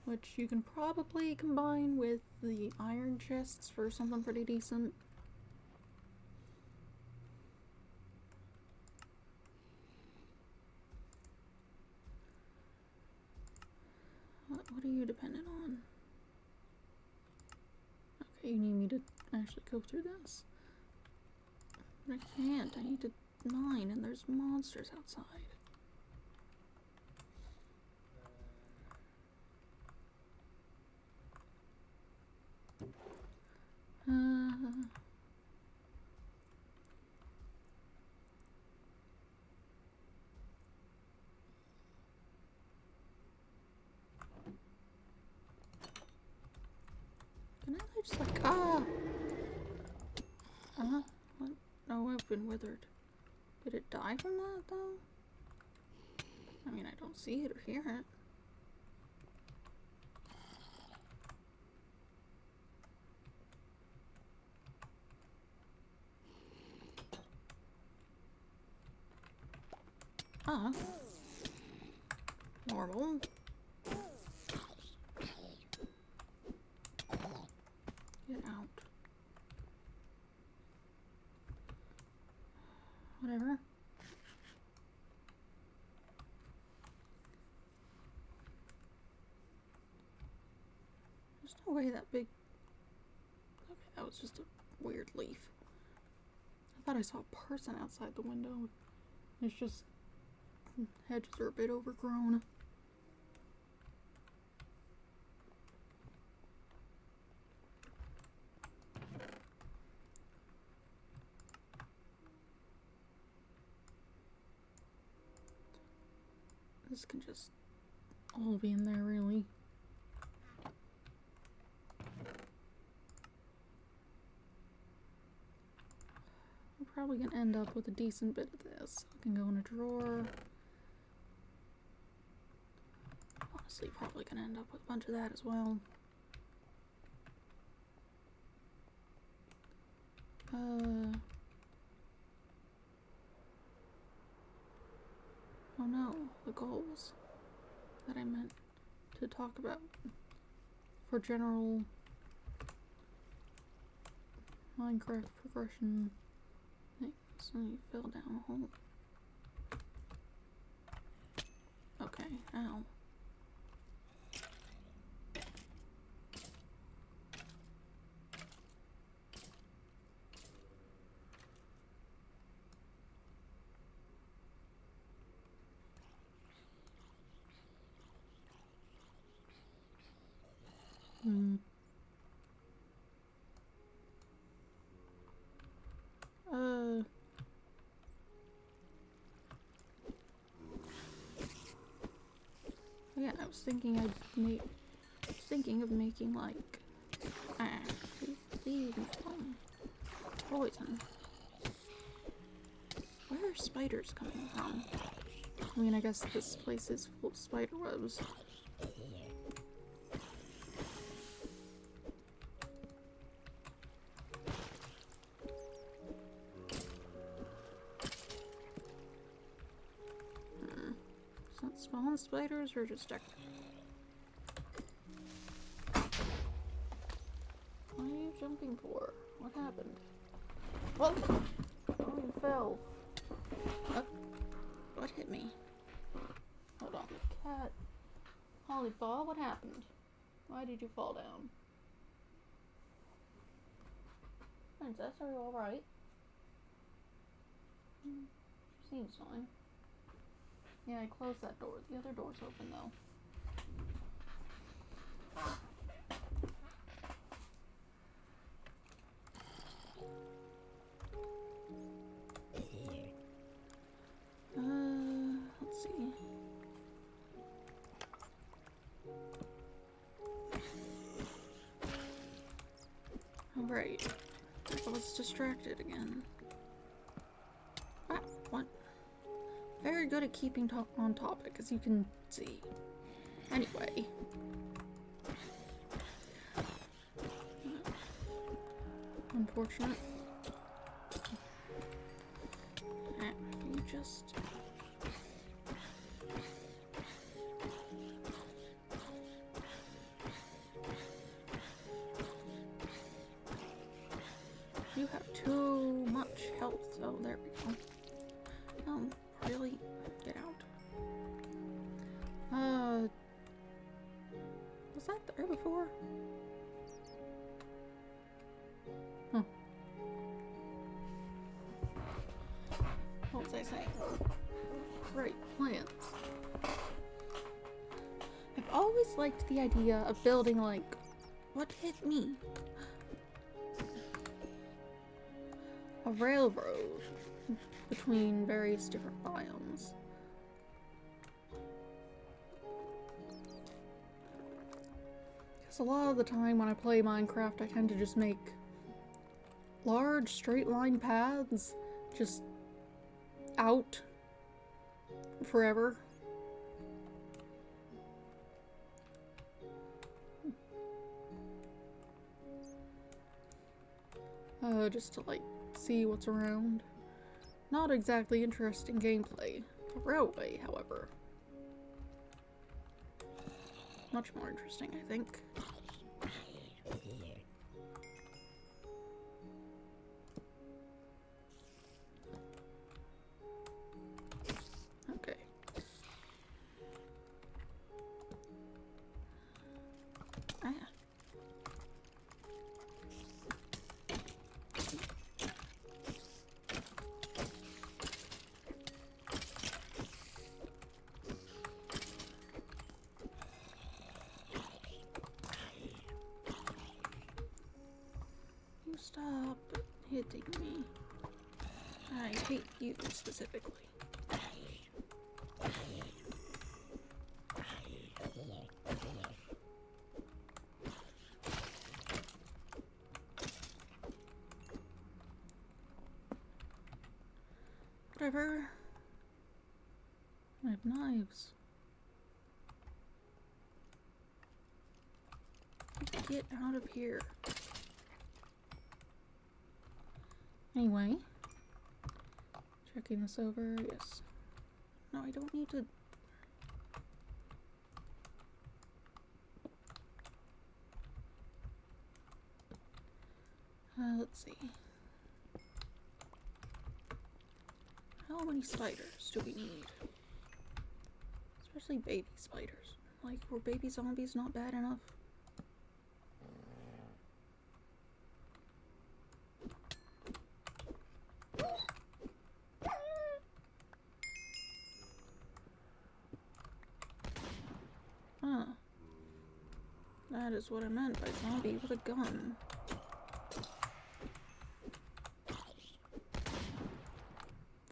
Which you can probably combine with the iron chests for something pretty decent. What are you dependent on? Okay, you need me to actually go through this. But I can't. I need to mine, and there's monsters outside. Can I just like, what? Oh, I've been withered. Did it die from that, though? I mean, I don't see it or hear it. Normal. Get out. Whatever. There's no way that big... Okay, that was just a weird leaf. I thought I saw a person outside the window. It's just... hedges are a bit overgrown. This can just all be in there, really. I'm probably gonna end up with a decent bit of this. I can go in a drawer. Honestly, probably gonna end up with a bunch of that as well. Oh no, the goals that I meant to talk about for general Minecraft progression things. So you fell down a hole. Okay, ow. Yeah, I was thinking of making like poison. Where are spiders coming from? I mean, I guess this place is full of spider webs. Is that spawn spiders or just decorative? What are you jumping for? What happened? Whoa! Oh, you fell. What hit me? Hold on. Cat. Holly fall? What happened? Why did you fall down? Princess, are you alright? She seems fine. Yeah, I closed that door. The other door's open though. Let's see. Alright. I was distracted again. Ah, what? Very good at keeping on topic, as you can see. Anyway. Unfortunate. You just... You have too much health. Oh, there we go. Oh, really? Get out. Was that there before? Huh. What was I saying? Right, plants. I've always liked the idea of building, like, what hit me? A railroad between various different biomes. Because a lot of the time when I play Minecraft, I tend to just make large straight line paths just out forever. Just to like see what's around. Not exactly interesting gameplay. A railway, however. Much more interesting, I think. Okay. Ah. Stop hitting me. I hate you specifically. whatever. I have knives. Get out of here. Anyway. Checking this over. Yes. No, I don't need to... let's see. How many spiders do we need? Especially baby spiders. Like, were baby zombies not bad enough? Huh. That is what I meant by zombie with a gun.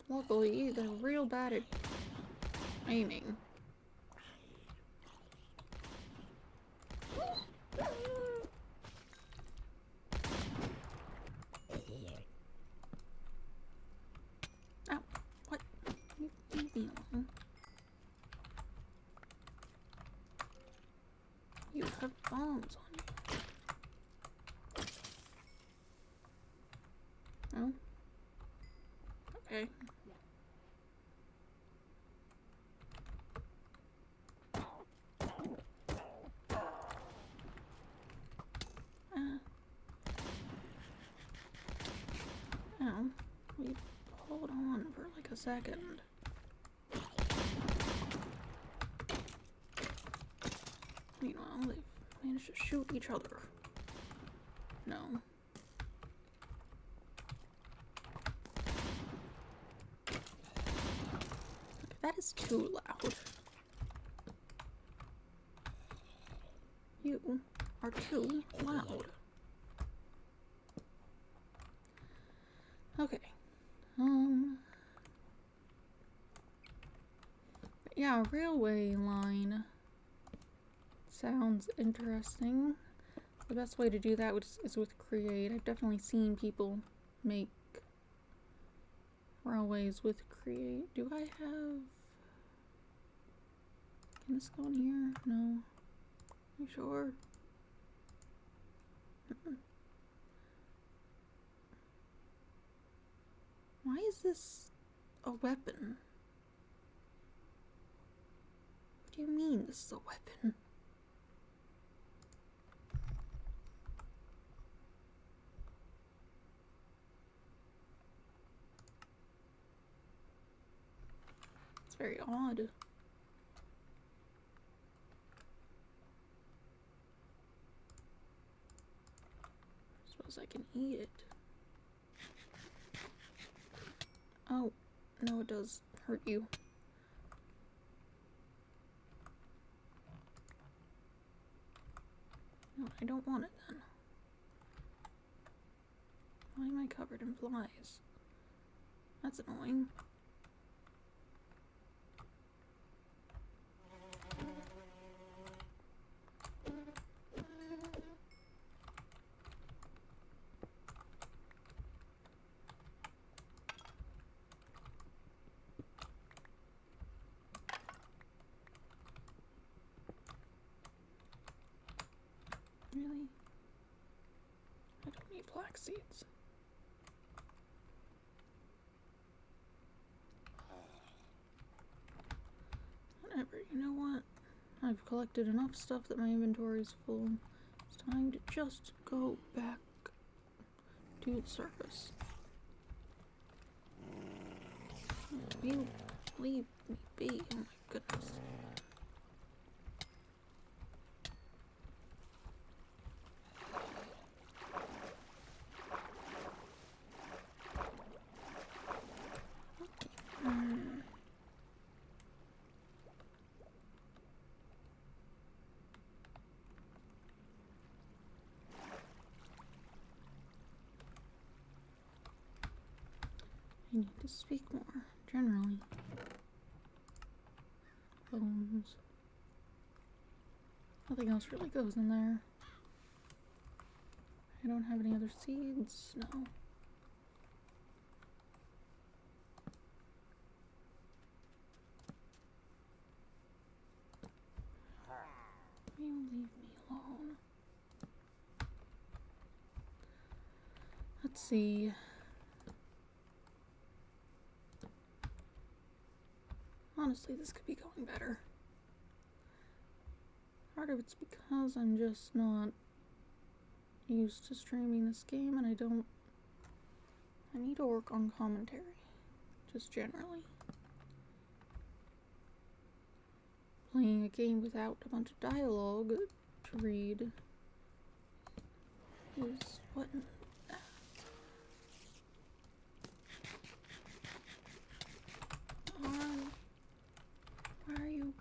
Luckily, they're real bad at aiming. Ow, what? Leave me alone. You have bombs on you. Oh? Okay. Ow. We hold on for like a second. Meanwhile, they've managed to shoot each other. No. Okay, that is too loud. You are too loud. Okay. Yeah, railway line sounds interesting. The best way to do that is with Create. I've definitely seen people make railways with Create. Do I have... Can this go in here? No. Are you sure? Why is this a weapon? What do you mean this is a weapon? It's very odd. I suppose I can eat it. Oh, no, it does hurt you. No, I don't want it then. Why am I covered in flies? That's annoying. Really? I don't need flax seeds. Whatever, you know what? I've collected enough stuff that my inventory is full. It's time to just go back to the surface. You leave me be, oh my goodness. I need to speak more, generally. Bones. Nothing else really goes in there. I don't have any other seeds, no. Let's see. Honestly, this could be going better. Part of it's because I'm just not used to streaming this game, and I need to work on commentary, just generally. Playing a game without a bunch of dialogue to read is what... Why are you...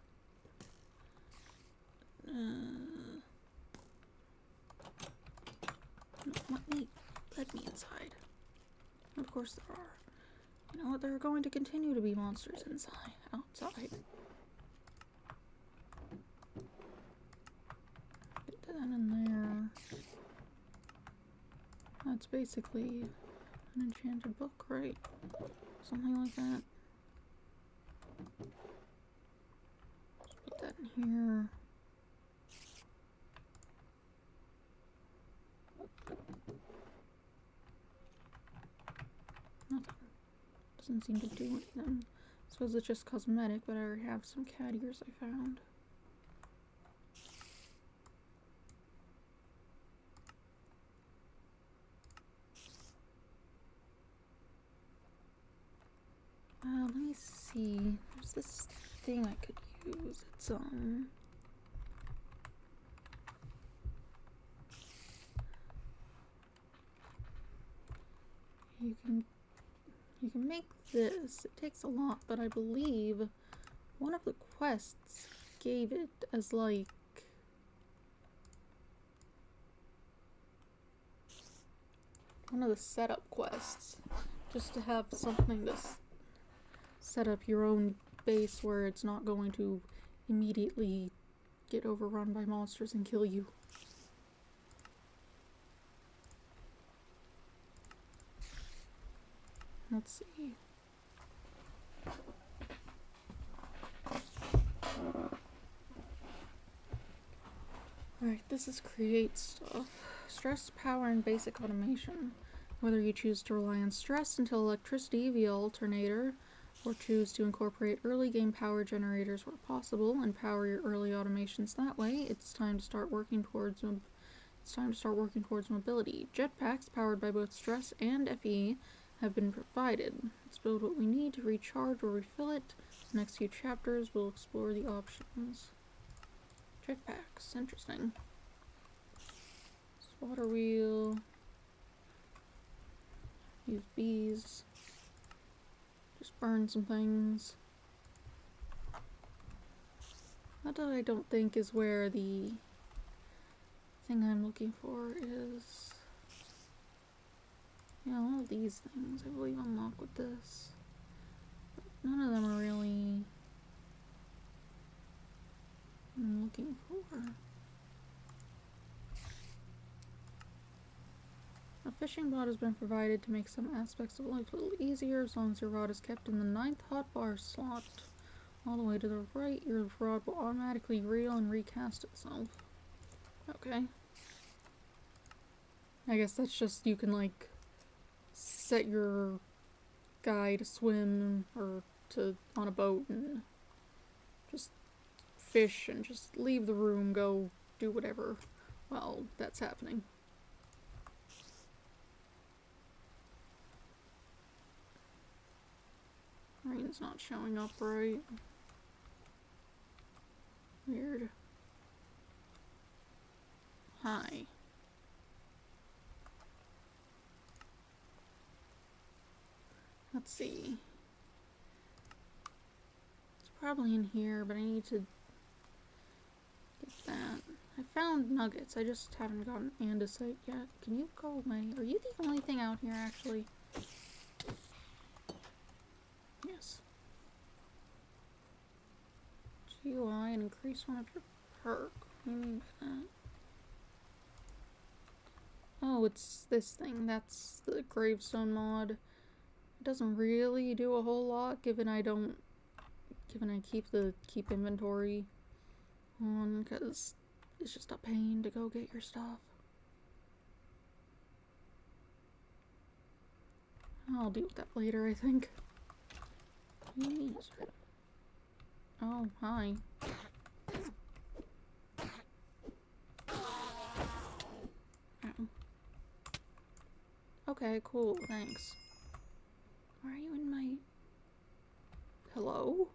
No, let me inside. Of course there are. You know what? There are going to continue to be monsters outside. Get that in there. That's basically an enchanted book, right? Something like that. Just put that in here. Nothing. Doesn't seem to do anything. I suppose it's just cosmetic, but I already have some cat ears I found. Let me see. There's this thing I could use. It's you can make this. It takes a lot, but I believe one of the quests gave it as like one of the setup quests, just to have something to set up your own base where it's not going to immediately get overrun by monsters and kill you. Let's see. Alright, this is create stuff. Stress, power, and basic automation. Whether you choose to rely on stress until electricity via alternator, or choose to incorporate early game power generators where possible and power your early automations that way, it's time to start working towards mobility. Jetpacks powered by both stress and FE have been provided. Let's build what we need to recharge or refill it. The next few chapters will explore the options. Jetpacks, interesting. Water wheel. Use bees. Just burn some things. That I don't think is where the thing I'm looking for is. Yeah, all of these things I believe unlock with this. But none of them are really what I'm looking for. A fishing rod has been provided to make some aspects of life a little easier. As long as your rod is kept in the 9th hotbar slot all the way to the right, your rod will automatically reel and recast itself. Okay. I guess that's just, you can like set your guy to swim or on a boat and just fish and just leave the room, go do whatever while that's happening. Rain's not showing up right. Weird. Hi. Let's see. It's probably in here, but I need to get that. I found nuggets. I just haven't gotten andesite yet. Can you go away? Are you the only thing out here, actually? Yes. GUI and increase one of your perk. What do you mean by that? Oh, it's this thing. That's the gravestone mod. It doesn't really do a whole lot, given I keep inventory on, because it's just a pain to go get your stuff. I'll deal with that later, I think. What do you mean, sir? Oh, hi. Oh. Okay, cool, thanks. Why are you in my... Hello?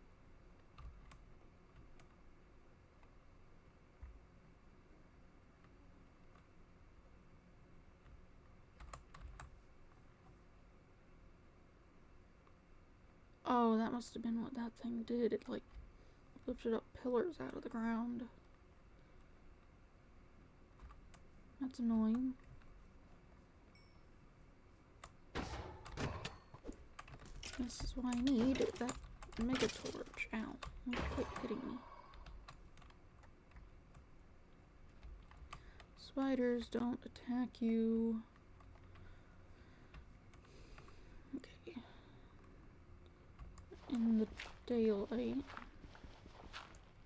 Oh, that must have been what that thing did. It, like, lifted up pillars out of the ground. That's annoying. This is why I need that mega torch. Ow. Quit hitting me. Spiders don't attack you. Okay. In the daylight.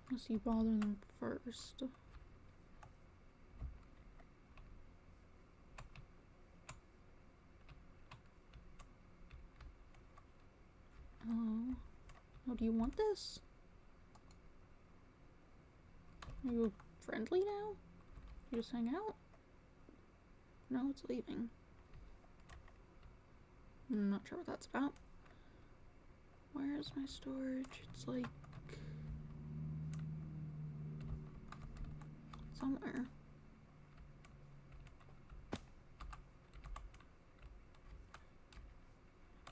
Unless you bother them first. Oh, do you want this? Are you friendly now? You just hang out? No, it's leaving. I'm not sure what that's about. Where's my storage? It's like... somewhere.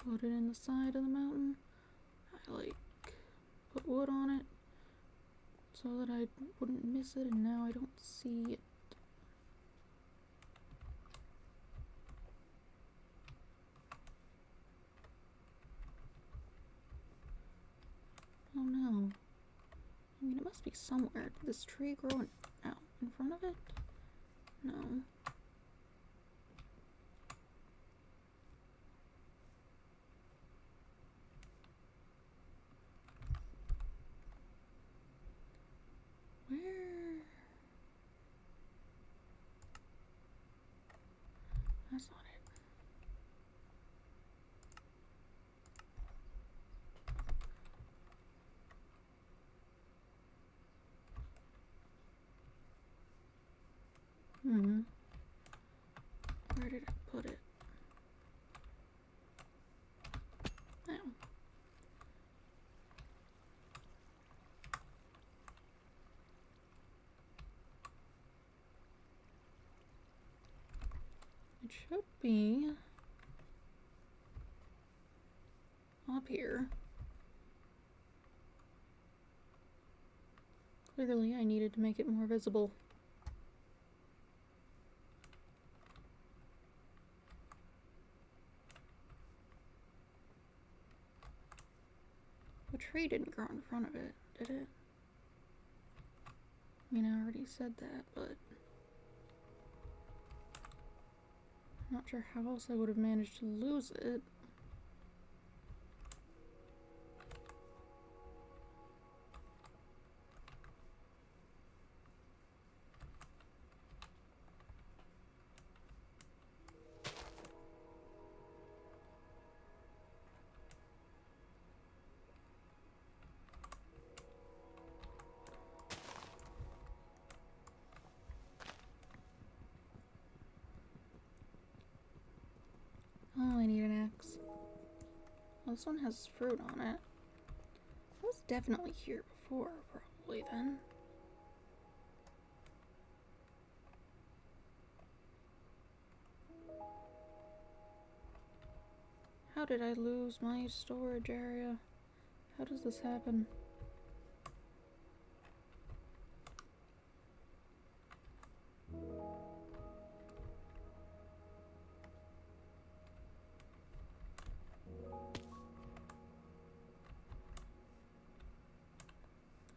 Put it in the side of the mountain. I like put wood on it so that I wouldn't miss it, and now I don't see it. Oh no. I mean, it must be somewhere. Did this tree grow out in front of it? No. Where? That's not it. Where did I put it? Now. It should be up here. Clearly, I needed to make it more visible. The tree didn't grow in front of it, did it? I mean, I already said that, but I'm not sure how else I would have managed to lose it. Oh, I need an axe. Well, this one has fruit on it. I was definitely here before, probably, then. How did I lose my storage area? How does this happen?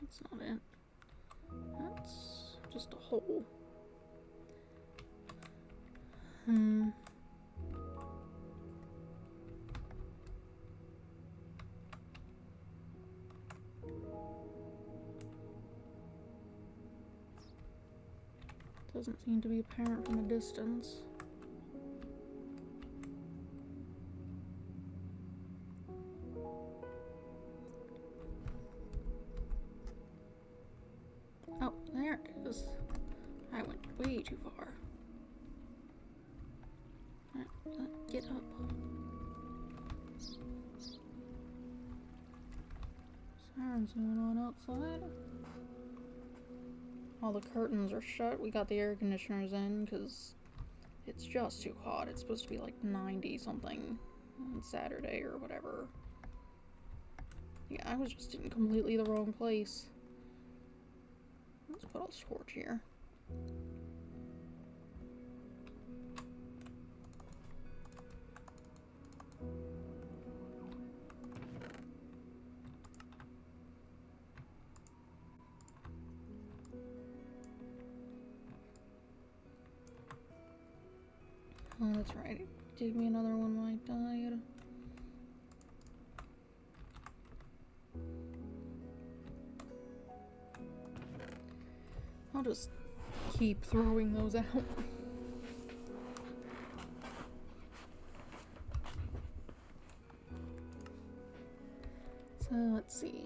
That's not it. That's just a hole. Doesn't seem to be apparent from a distance. too far. Alright, get up. Sirens going on outside. All the curtains are shut. We got the air conditioners in because it's just too hot. It's supposed to be like 90 something on Saturday or whatever. Yeah, I was just in completely the wrong place. Let's put a torch here. Oh, that's right. It gave me another one when I died. I'll just keep throwing those out. So, let's see.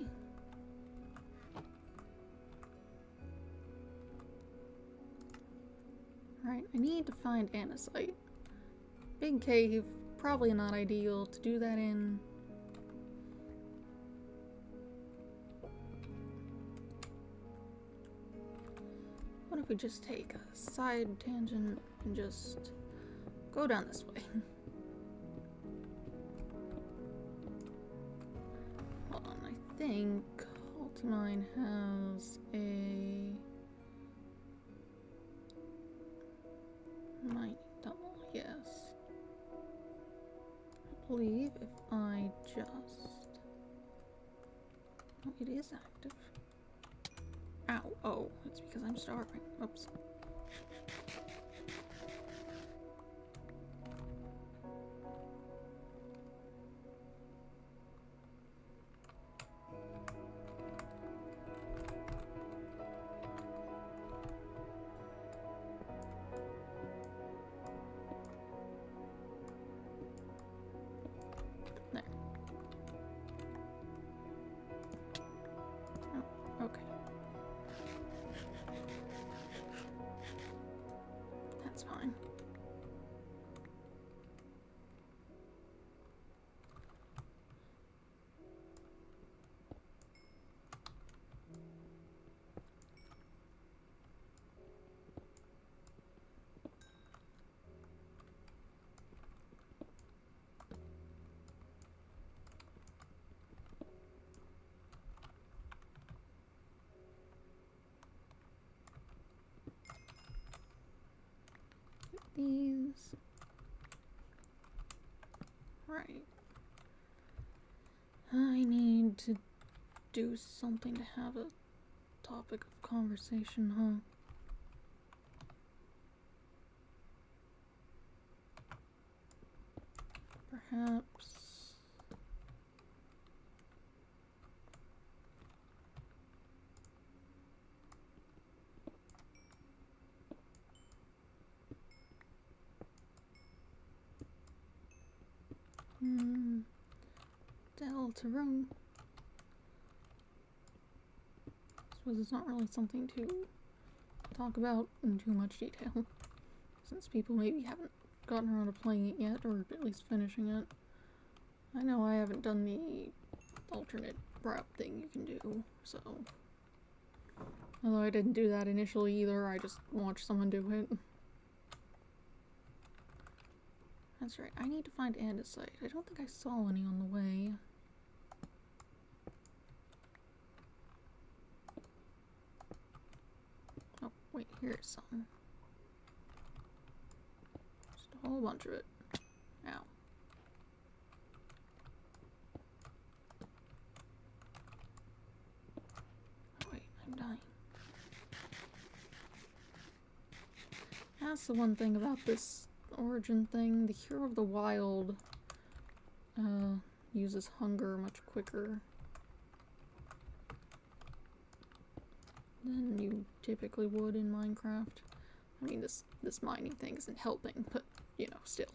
Alright, I need to find andesite. Big cave, probably not ideal to do that in. What if we just take a side tangent and just go down this way? Hold on, I think Ultimine has a mining tunnel, yes. I believe if I just... Oh, it is active. Ow, oh, it's because I'm starving. Oops. There. Oh, okay. That's fine. These. Right. I need to do something to have a topic of conversation, huh? Perhaps. Delta room. I suppose it's not really something to talk about in too much detail, since people maybe haven't gotten around to playing it yet, or at least finishing it. I know I haven't done the alternate route thing you can do, so... Although I didn't do that initially either, I just watched someone do it. That's right, I need to find andesite. I don't think I saw any on the way. Oh, wait, here's some. Just a whole bunch of it. Ow. Oh, wait, I'm dying. That's the one thing about this origin thing. The Hero of the Wild uses hunger much quicker than you typically would in Minecraft. I mean, this mining thing isn't helping, but, you know, still.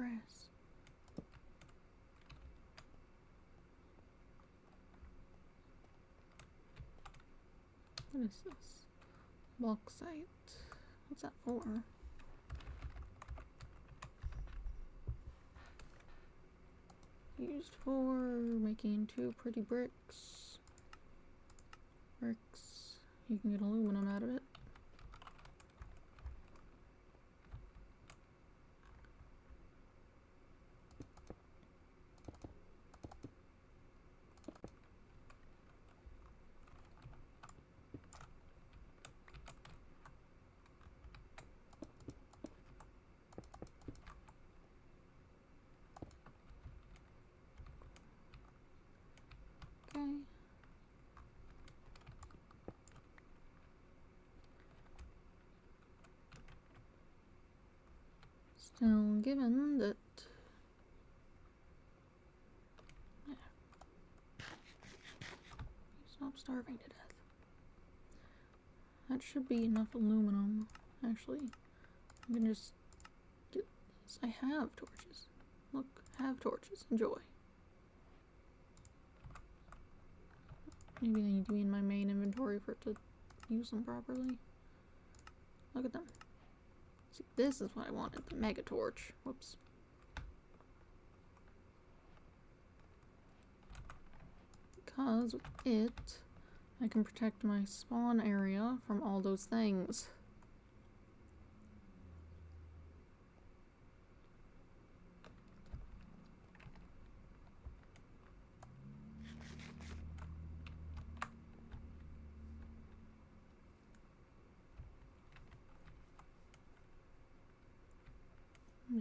grass. What is this? Bauxite. What's that for? Used for making 2 pretty bricks. Bricks. You can get aluminum out of it. Okay. Still, given that, yeah. Stop starving to death. That should be enough aluminum, actually. I can just get this. I have torches. Look, have torches. Enjoy. Maybe they need to be in my main inventory for it to use them properly. Look at them. See, this is what I wanted, the mega torch. Whoops. Because with it, I can protect my spawn area from all those things.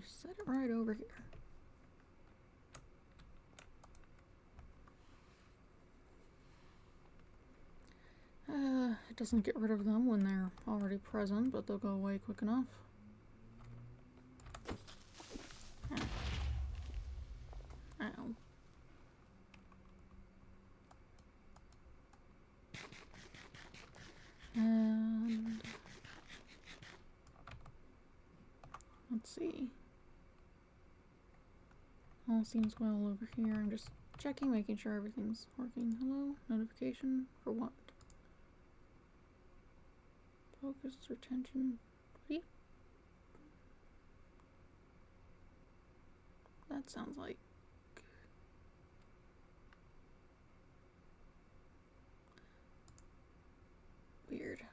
Just set it right over here. It doesn't get rid of them when they're already present, but they'll go away quick enough. Ow. Ow. And let's see. All seems well over here. I'm just checking, making sure everything's working. Hello? Notification? For what? Focus, retention. What do you... That sounds like... weird.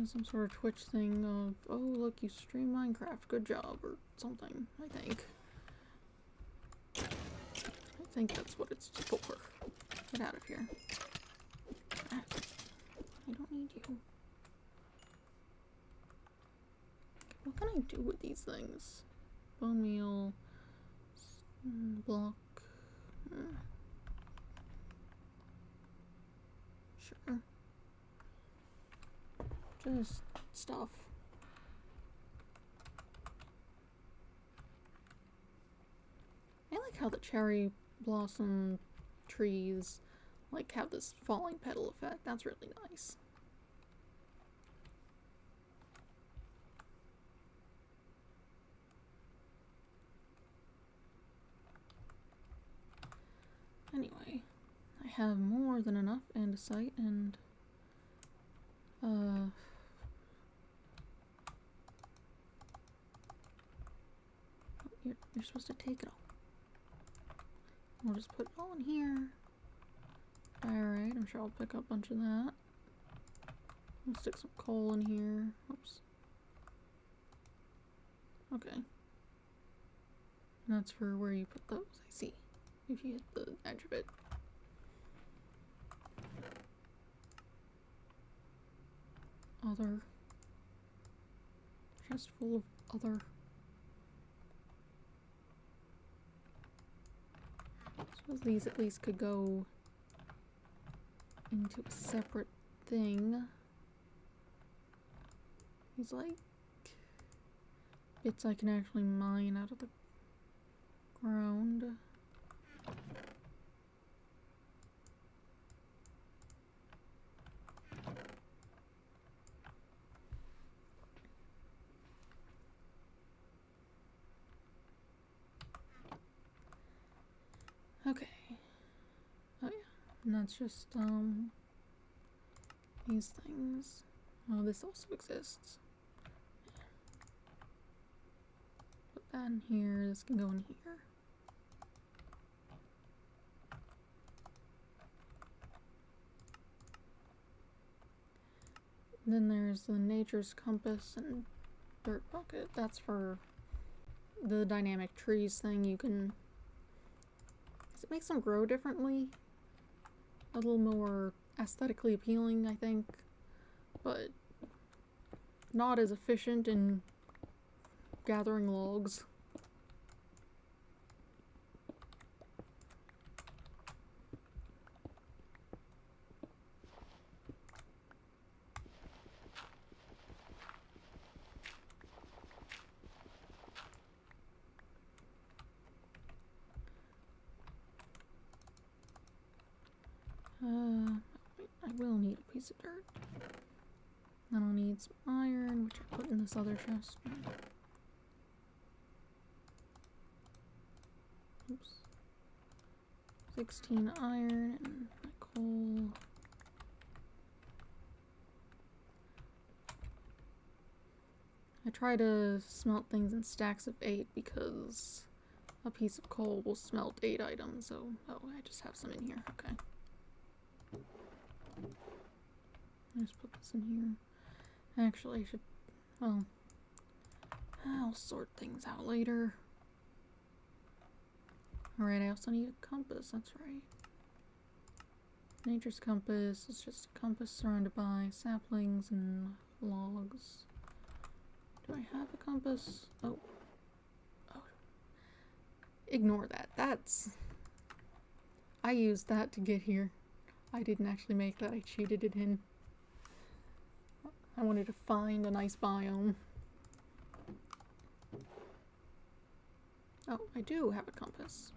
Some sort of Twitch thing of, oh look, you stream Minecraft, good job, or something, I think. I think that's what it's for. Get out of here. I don't need you. What can I do with these things? Bone meal, block. Sure. Just stuff. I like how the cherry blossom trees like have this falling petal effect. That's really nice. Anyway, I have more than enough andesite and you're supposed to take it all. We'll just put it all in here. Alright, I'm sure I'll pick up a bunch of that. I'll stick some coal in here. Oops. Okay. And that's for where you put those, I see. If you hit the edge of it. Other. Chest full of other. So these at least could go into a separate thing. These like bits I can actually mine out of the ground. And that's just, these things. Oh, this also exists. Put that in here, this can go in here. Then there's the nature's compass and dirt bucket. That's for the dynamic trees thing. You can... It makes them grow differently. A little more aesthetically appealing, I think. But not as efficient in gathering logs. I will need a piece of dirt. Then I'll need some iron, which I put in this other chest. Oops. 16 iron and my coal. I try to smelt things in stacks of 8 because a piece of coal will smelt 8 items, so... Oh, I just have some in here. Okay. I'll just put this in here. Actually, I should... Well... I'll sort things out later. Alright, I also need a compass, that's right. Nature's compass is just a compass surrounded by saplings and logs. Do I have a compass? Oh. Oh. Ignore that. That's... I used that to get here. I didn't actually make that. I cheated it in. I wanted to find a nice biome. Oh, I do have a compass.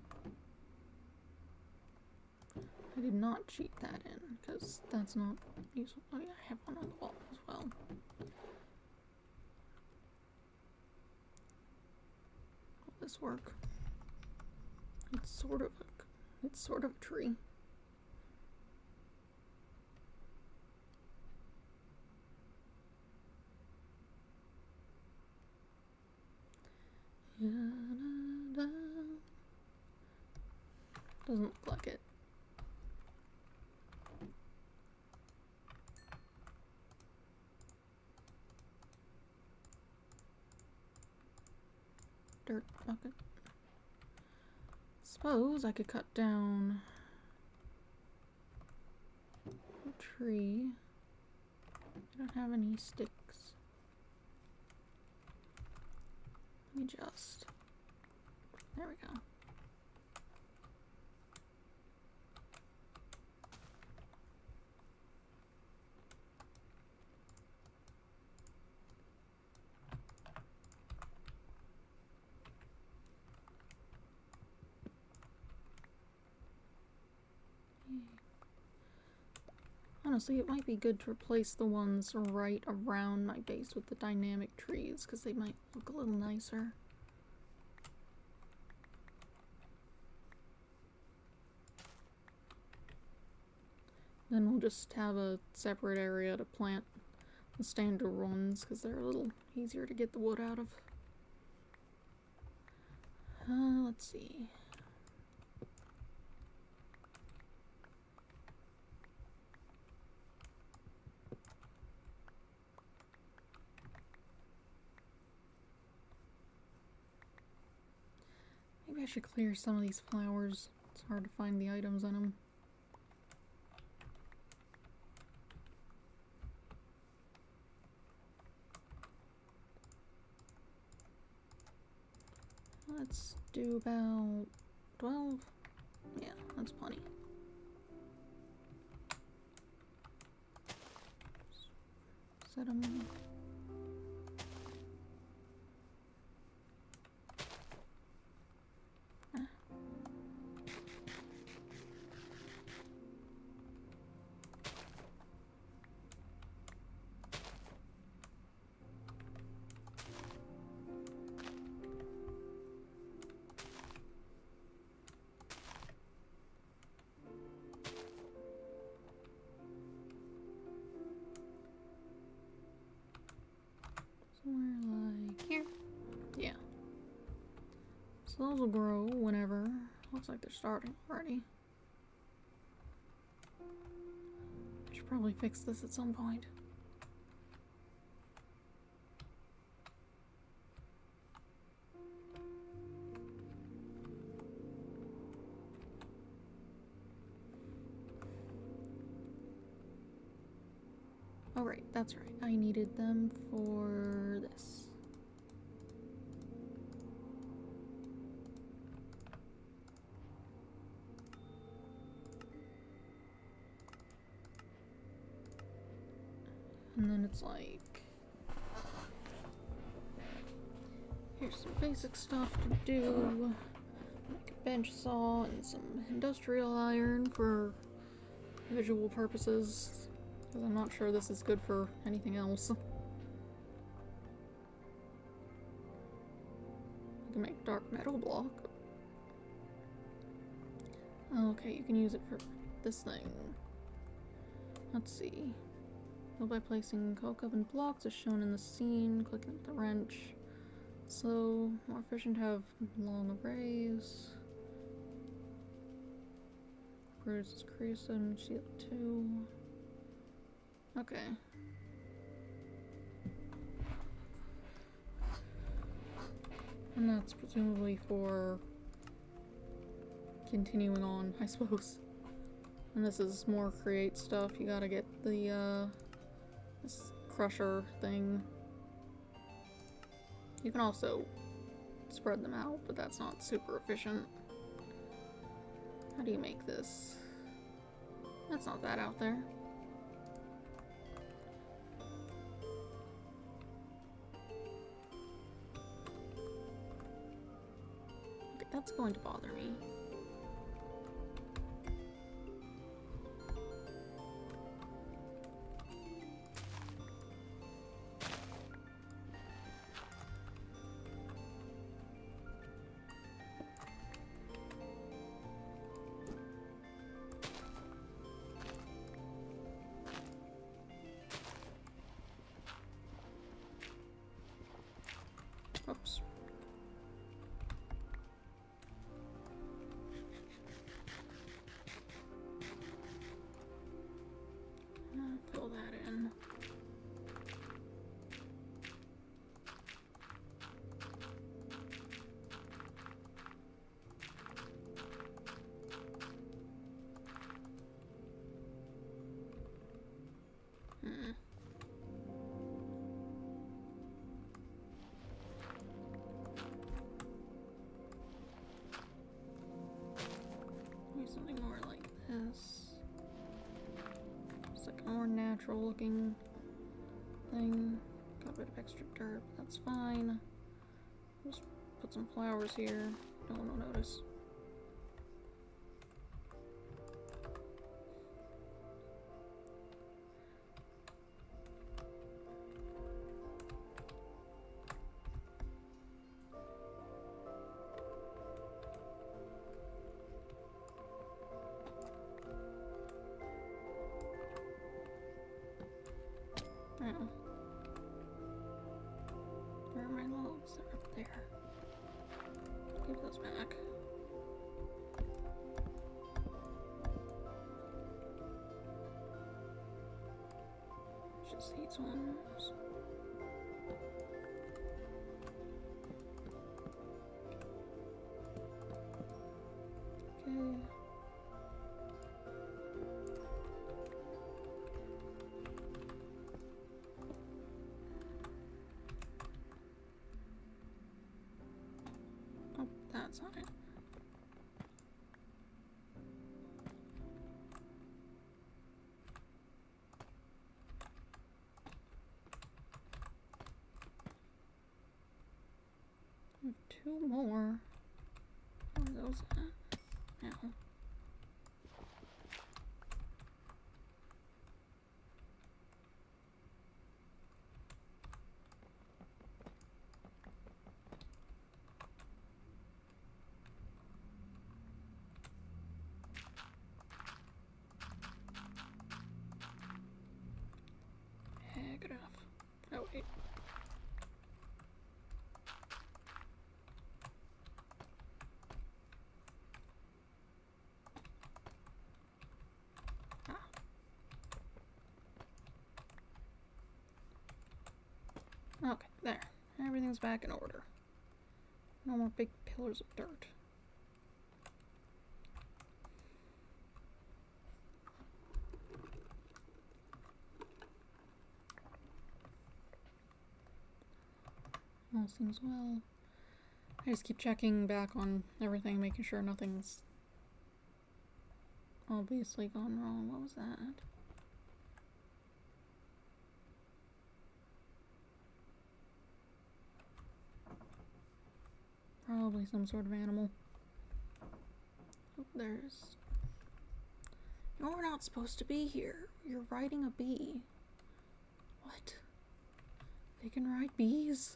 I did not cheat that in, because that's not useful. Oh yeah, I have one on the wall as well. Will this work? It's sort of a tree. Doesn't look like it. Dirt bucket. Suppose I could cut down a tree. I don't have any sticks. Let me just... There we go. Honestly, it might be good to replace the ones right around my base with the dynamic trees, because they might look a little nicer. Then we'll just have a separate area to plant the standard ones, because they're a little easier to get the wood out of. Let's see. Maybe I should clear some of these flowers. It's hard to find the items on them. Let's do about 12. Yeah, that's plenty. Set them. So those will grow whenever. Looks like they're starting already. I should probably fix this at some point. Oh right, that's right. I needed them for this. And then it's like, here's some basic stuff to do. Make a bench saw and some industrial iron for visual purposes, because I'm not sure this is good for anything else. You can make dark metal block. Okay, you can use it for this thing. Let's see. Go by placing coke oven blocks as shown in the scene, clicking with the wrench. So, more efficient to have long arrays. Produces creosote and CO2. Okay. And that's presumably for continuing on, I suppose. And this is more create stuff. You gotta get the, this crusher thing. You can also spread them out, but that's not super efficient. How do you make this? That's not that out there. Okay, that's going to bother me. Oops. Fill that in. Something more like this. It's like a more natural looking thing. Got a bit of extra dirt, but that's fine. Just put some flowers here. No one will notice. Oh. Where are my loaves? They're up there. Give those back. Just these ones. Okay. That's not it. I have two more. Where are those at? Now. Good enough. Oh, wait. Okay, there. Everything's back in order. No more big pillars of dirt. All seems well. I just keep checking back on everything, making sure nothing's obviously gone wrong. What was that? Probably some sort of animal. Oh, there's... You're not supposed to be here. You're riding a bee. What? They can ride bees?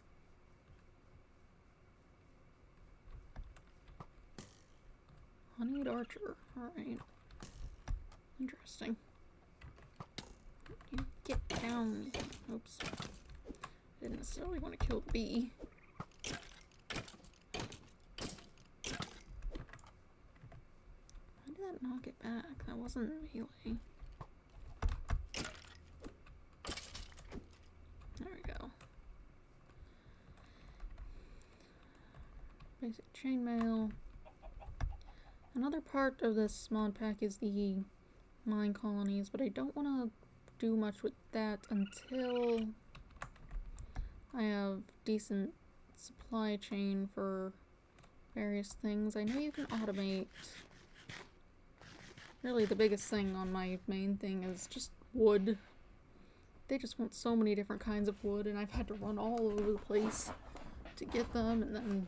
Honeyed archer. Alright. Interesting. You get down. Oops. Didn't necessarily want to kill the bee. Why did that knock it back? That wasn't melee. There we go. Basic chainmail. Another part of this mod pack is the Mincolonies, but I don't want to do much with that until I have decent supply chain for various things. I know you can automate. Really, the biggest thing on my main thing is just wood. They just want so many different kinds of wood, and I've had to run all over the place to get them, and then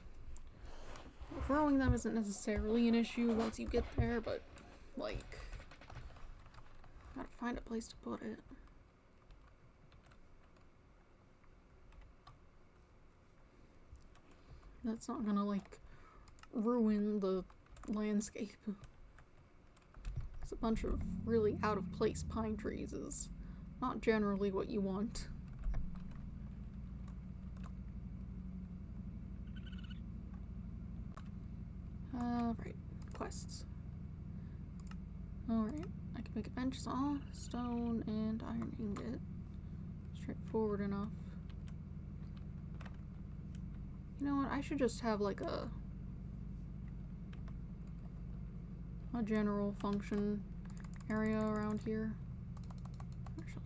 growing them isn't necessarily an issue once you get there, but, like, gotta find a place to put it. That's not gonna, like, ruin the landscape. It's a bunch of really out-of-place pine trees is not generally what you want. Right. Quests. Alright. I can make a bench saw, stone, and iron ingot. Straightforward enough. You know what? I should just have like a general function area around here. Actually.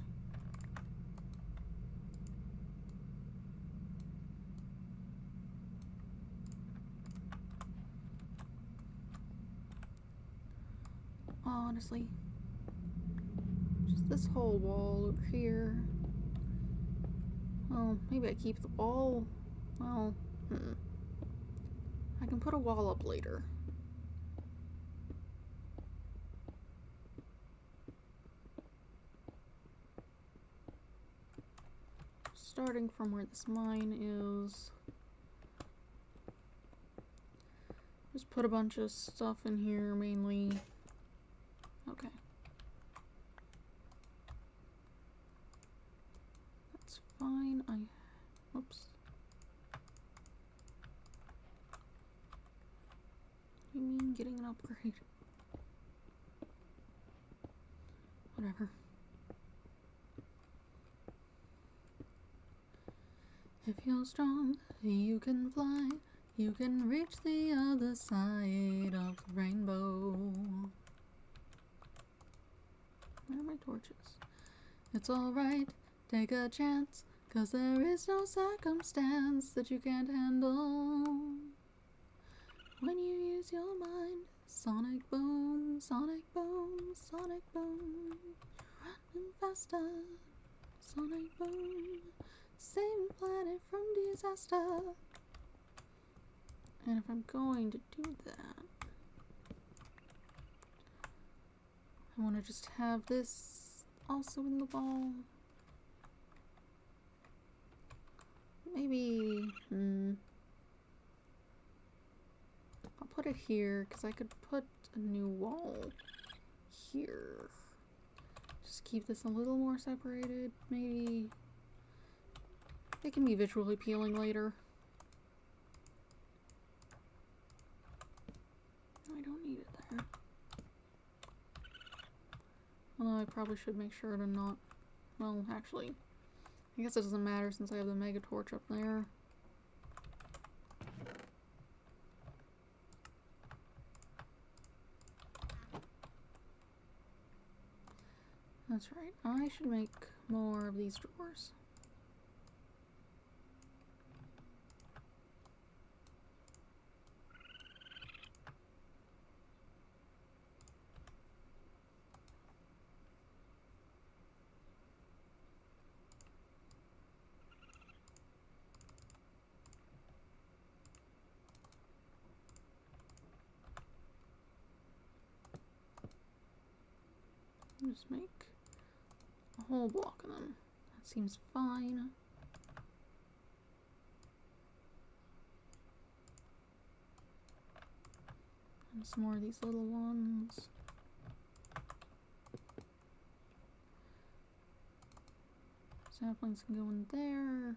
Honestly, just this whole wall over here. Well, maybe I keep the wall. Well, I can put a wall up later. Starting from where this mine is. Just put a bunch of stuff in here, mainly. Okay. That's fine. Whoops. What do you mean getting an upgrade? Whatever. If you're strong, you can fly. You can reach the other side of the rainbow. Where are my torches? It's alright, take a chance, 'cause there is no circumstance that you can't handle. When you use your mind, sonic boom, sonic boom, sonic boom. Running faster, sonic boom. Save the planet from disaster. And if I'm going to do that, I want to just have this also in the wall. Maybe, I'll put it here, because I could put a new wall here. Just keep this a little more separated, maybe. It can be visually appealing later. I don't need it there. Although I probably should make sure to not... Well, actually, I I guess it doesn't matter since I have the mega torch up there. That's right. I should make more of these drawers. Just make a whole block of them. That seems fine. And some more of these little ones. Saplings can go in there.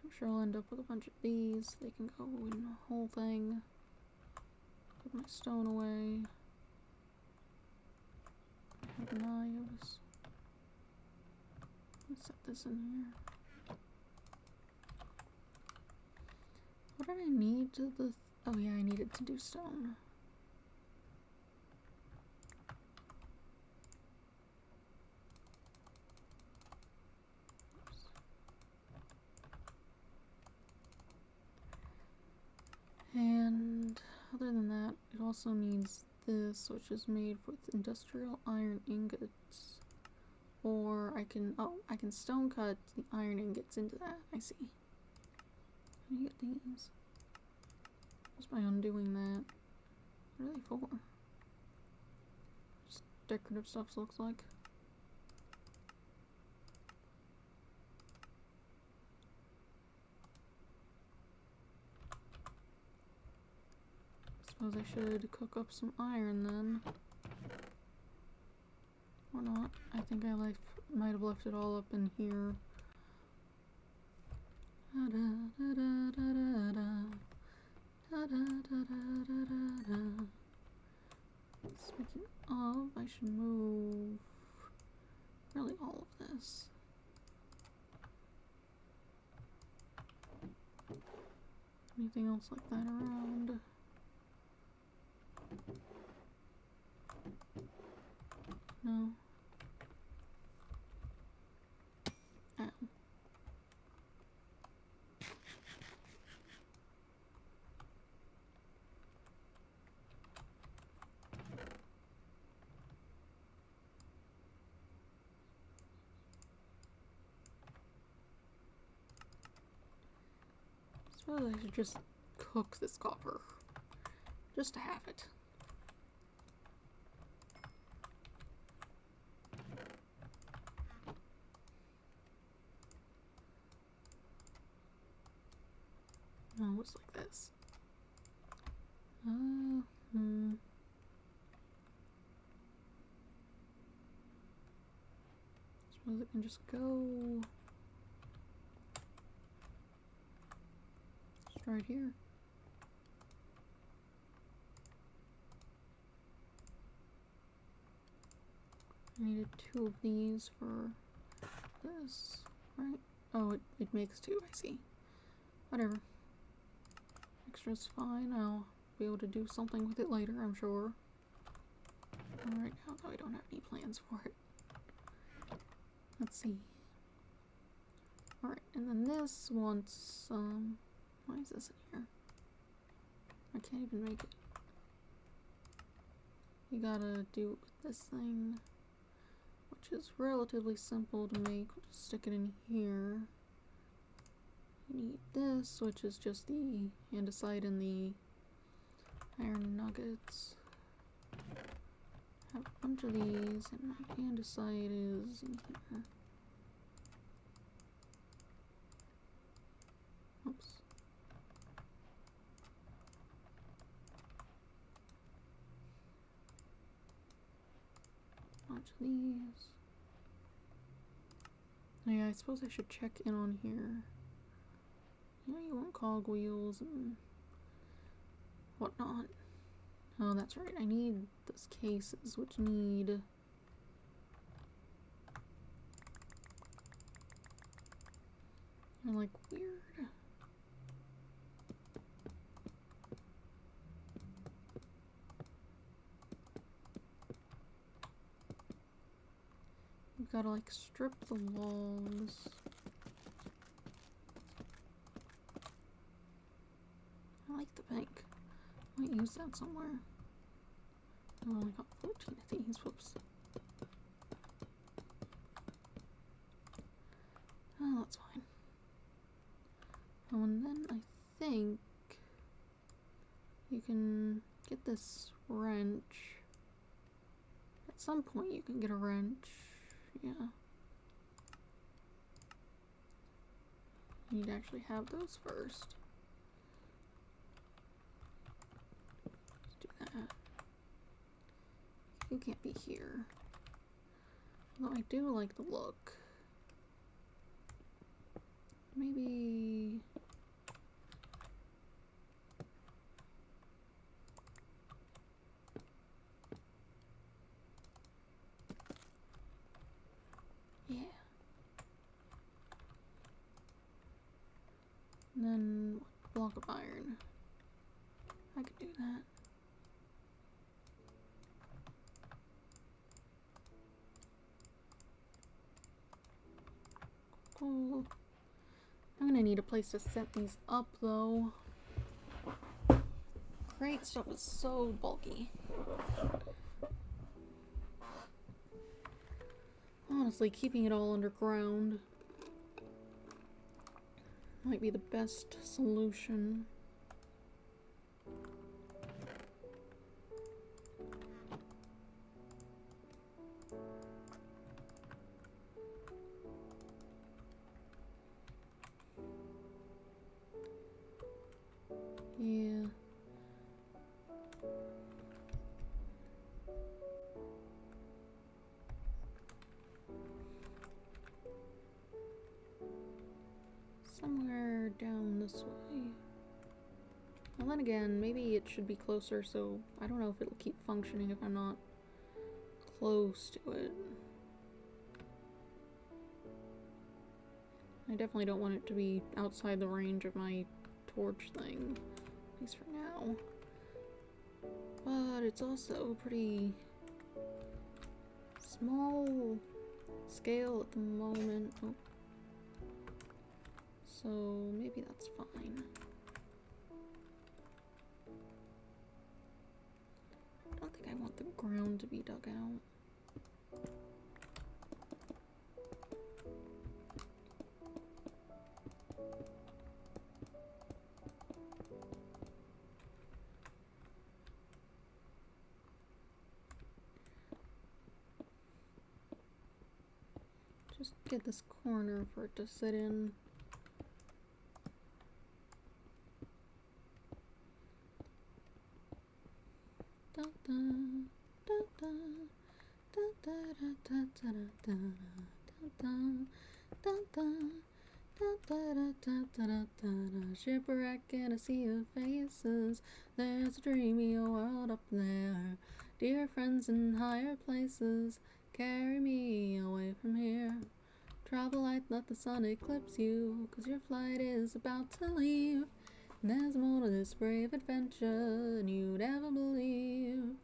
I'm sure I'll end up with a bunch of these. They can go in the whole thing. Put my stone away. I have knives. Let's set this in here. What did I need to the... oh yeah, I needed to do stone. Oops. And other than that, it also needs this, which is made with industrial iron ingots. Or I can, oh, I can stone cut the iron ingots into that. I see. Can you get these? Just by undoing that. What are they for? Just decorative stuff looks like. Suppose I should cook up some iron then. Or not. I think I might have left it all up in here. Speaking of, I should move really all of this. Anything else like that around? No. Ow. Suppose I should just cook this copper. Just to have it. Oh, it looks like this. Suppose it can just go just right here. I needed 2 of these for this, right? Oh, it makes 2, I see. Whatever. Extra's fine, I'll be able to do something with it later, I'm sure. Right now, though, I don't have any plans for it. Let's see. Alright, and then this wants, why is this in here? I can't even make it. You gotta do it with this thing, which is relatively simple to make. We'll just stick it in here. You need this, which is just the andesite and the iron nuggets. I have a bunch of these, and my andesite is in here. Oops. Bunch of these. Oh yeah, I suppose I should check in on here. You know, you want cogwheels and whatnot. Oh, that's right. I need those cases, which need They're like weird. We've gotta like strip the walls. I like the pink. Might use that somewhere. I only got 14 of these. Whoops. Oh, that's fine. Oh, and then I think you can get this wrench. At some point you can get a wrench. Yeah. You need to actually have those first. Let's do that. You can't be here. Although I do like the look. Maybe... yeah. And then block of iron. I could do that. Cool. I'm gonna need a place to set these up though. Crate stuff is so bulky. Honestly, keeping it all underground might be the best solution. Yeah. Somewhere down this way. Well, then again, maybe it should be closer, so I don't know if it'll keep functioning if I'm not close to it. I definitely don't want it to be outside the range of my torch thing, at least for now. But it's also pretty small scale at the moment. Oh. So maybe that's fine. I don't think I want the ground to be dug out. Just get this corner for it to sit in. Da da da da da da da da da da da da. Shipwreck in a sea of faces. There's a dreamy world up there. Dear friends in higher places, carry me away from here. Travel light, let the sun eclipse you, 'cause your flight is about to leave. And there's more to this brave adventure than you'd ever believe.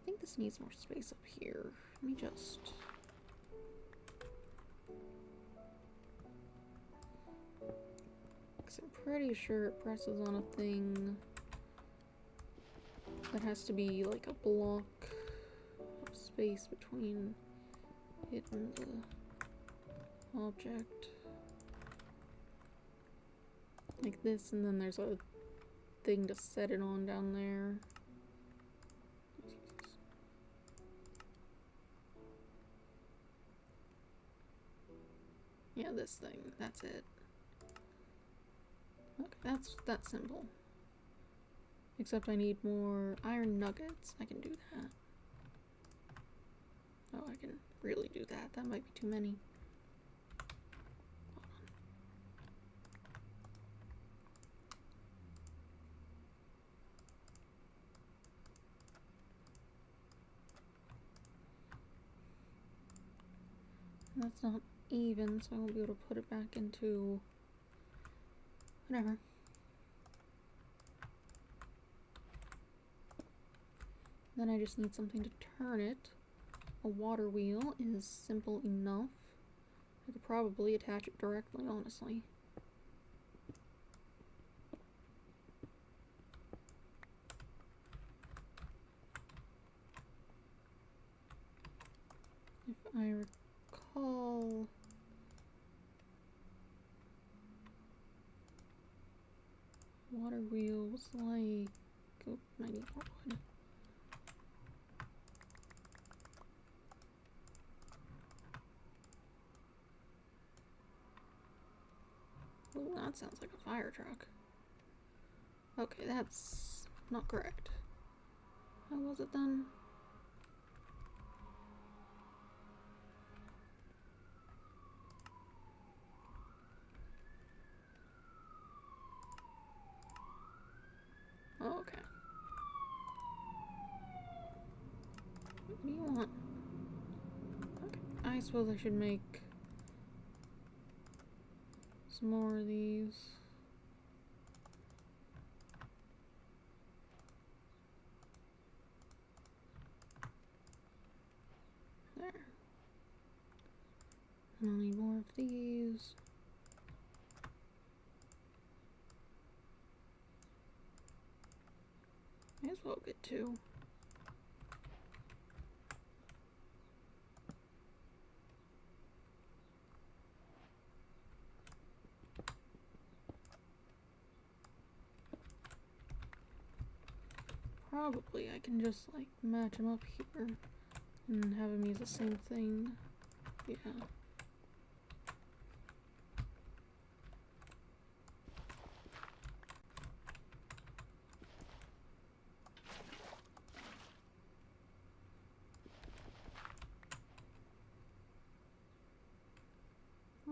I think this needs more space up here. Let me just... because I'm pretty sure it presses on a thing that has to be like a block of space between it and the object. Like this, and then there's a thing to set it on down there. Yeah, this thing, that's it. Okay, that's simple. Except I need more iron nuggets. I can do that. Oh, I can really do that. That might be too many. That's not even, so I won't be able to put it back into Whatever. Then I just need something to turn it. A water wheel is simple enough. I could probably attach it directly, honestly. If I recall... water wheel was like... oh, I need more wood. Oh, that sounds like a fire truck. Okay, that's not correct. How was it then? Oh, okay. What do you want? Okay, I suppose I should make some more of these. There. And I'll need more of these. May as well get two. Probably I can just like match them up here and have them use the same thing. Yeah.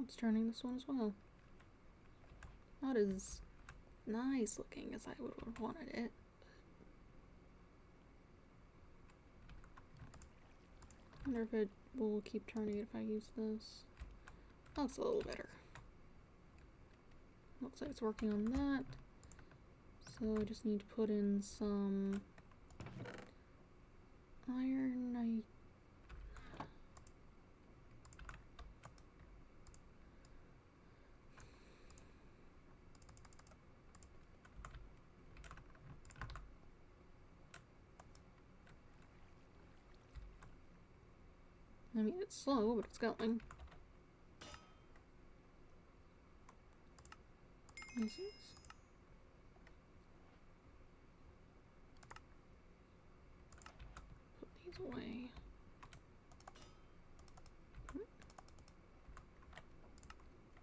It's turning this one as well. Not as nice looking as I would have wanted it. I wonder if it will keep turning if I use this. Looks a little better. Looks like it's working on that. So I just need to put in some iron. I mean, it's slow, but it's going. Put these away.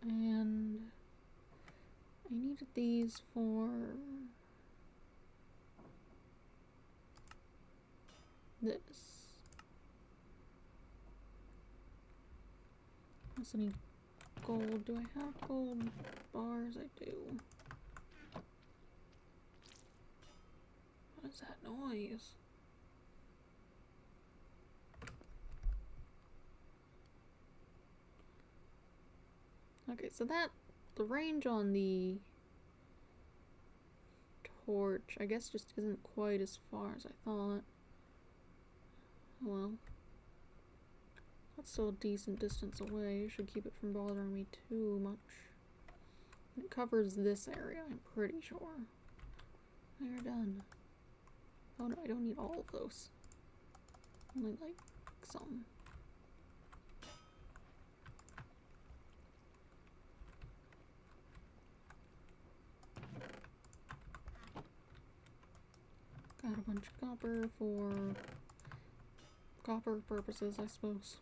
And I needed these for this. I also need gold. Do I have gold bars? I do. What is that noise? Okay, so the range on the torch, I guess, just isn't quite as far as I thought. Well, that's still a decent distance away. Should keep it from bothering me too much. It covers this area, I'm pretty sure. They're done. Oh no, I don't need all of those. Only like some. Got a bunch of copper for copper purposes, I suppose.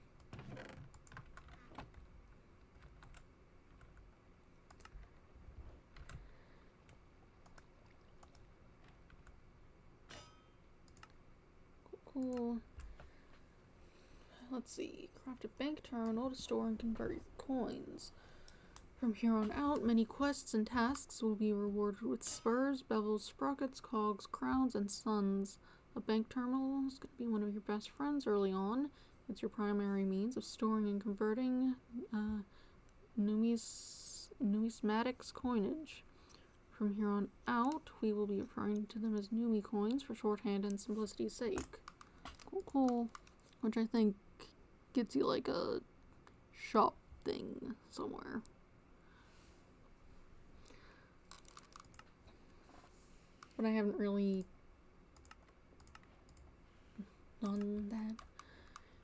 Cool. Let's see. Craft a bank terminal to store and convert your coins. From here on out, many quests and tasks will be rewarded with spurs, bevels, sprockets, cogs, crowns, and suns. A bank terminal is going to be one of your best friends early on. It's your primary means of storing and converting numismatics coinage. from here on out, we will be referring to them as Mincolonies for shorthand and simplicity's sake. Cool, cool. Which I think gets you like a shop thing somewhere. But I haven't really done that.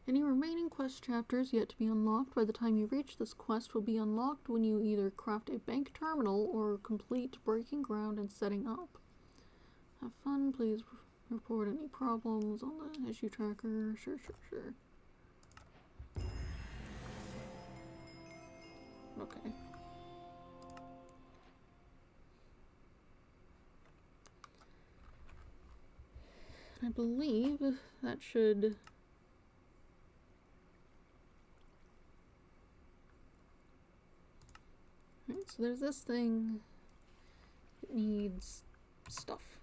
Any remaining quest chapters yet to be unlocked by the time you reach this quest will be unlocked when you either craft a bank terminal or complete breaking ground and setting up. Have fun, please report any problems on the issue tracker. Sure. Okay. I believe that should... Alright, so there's this thing that needs stuff.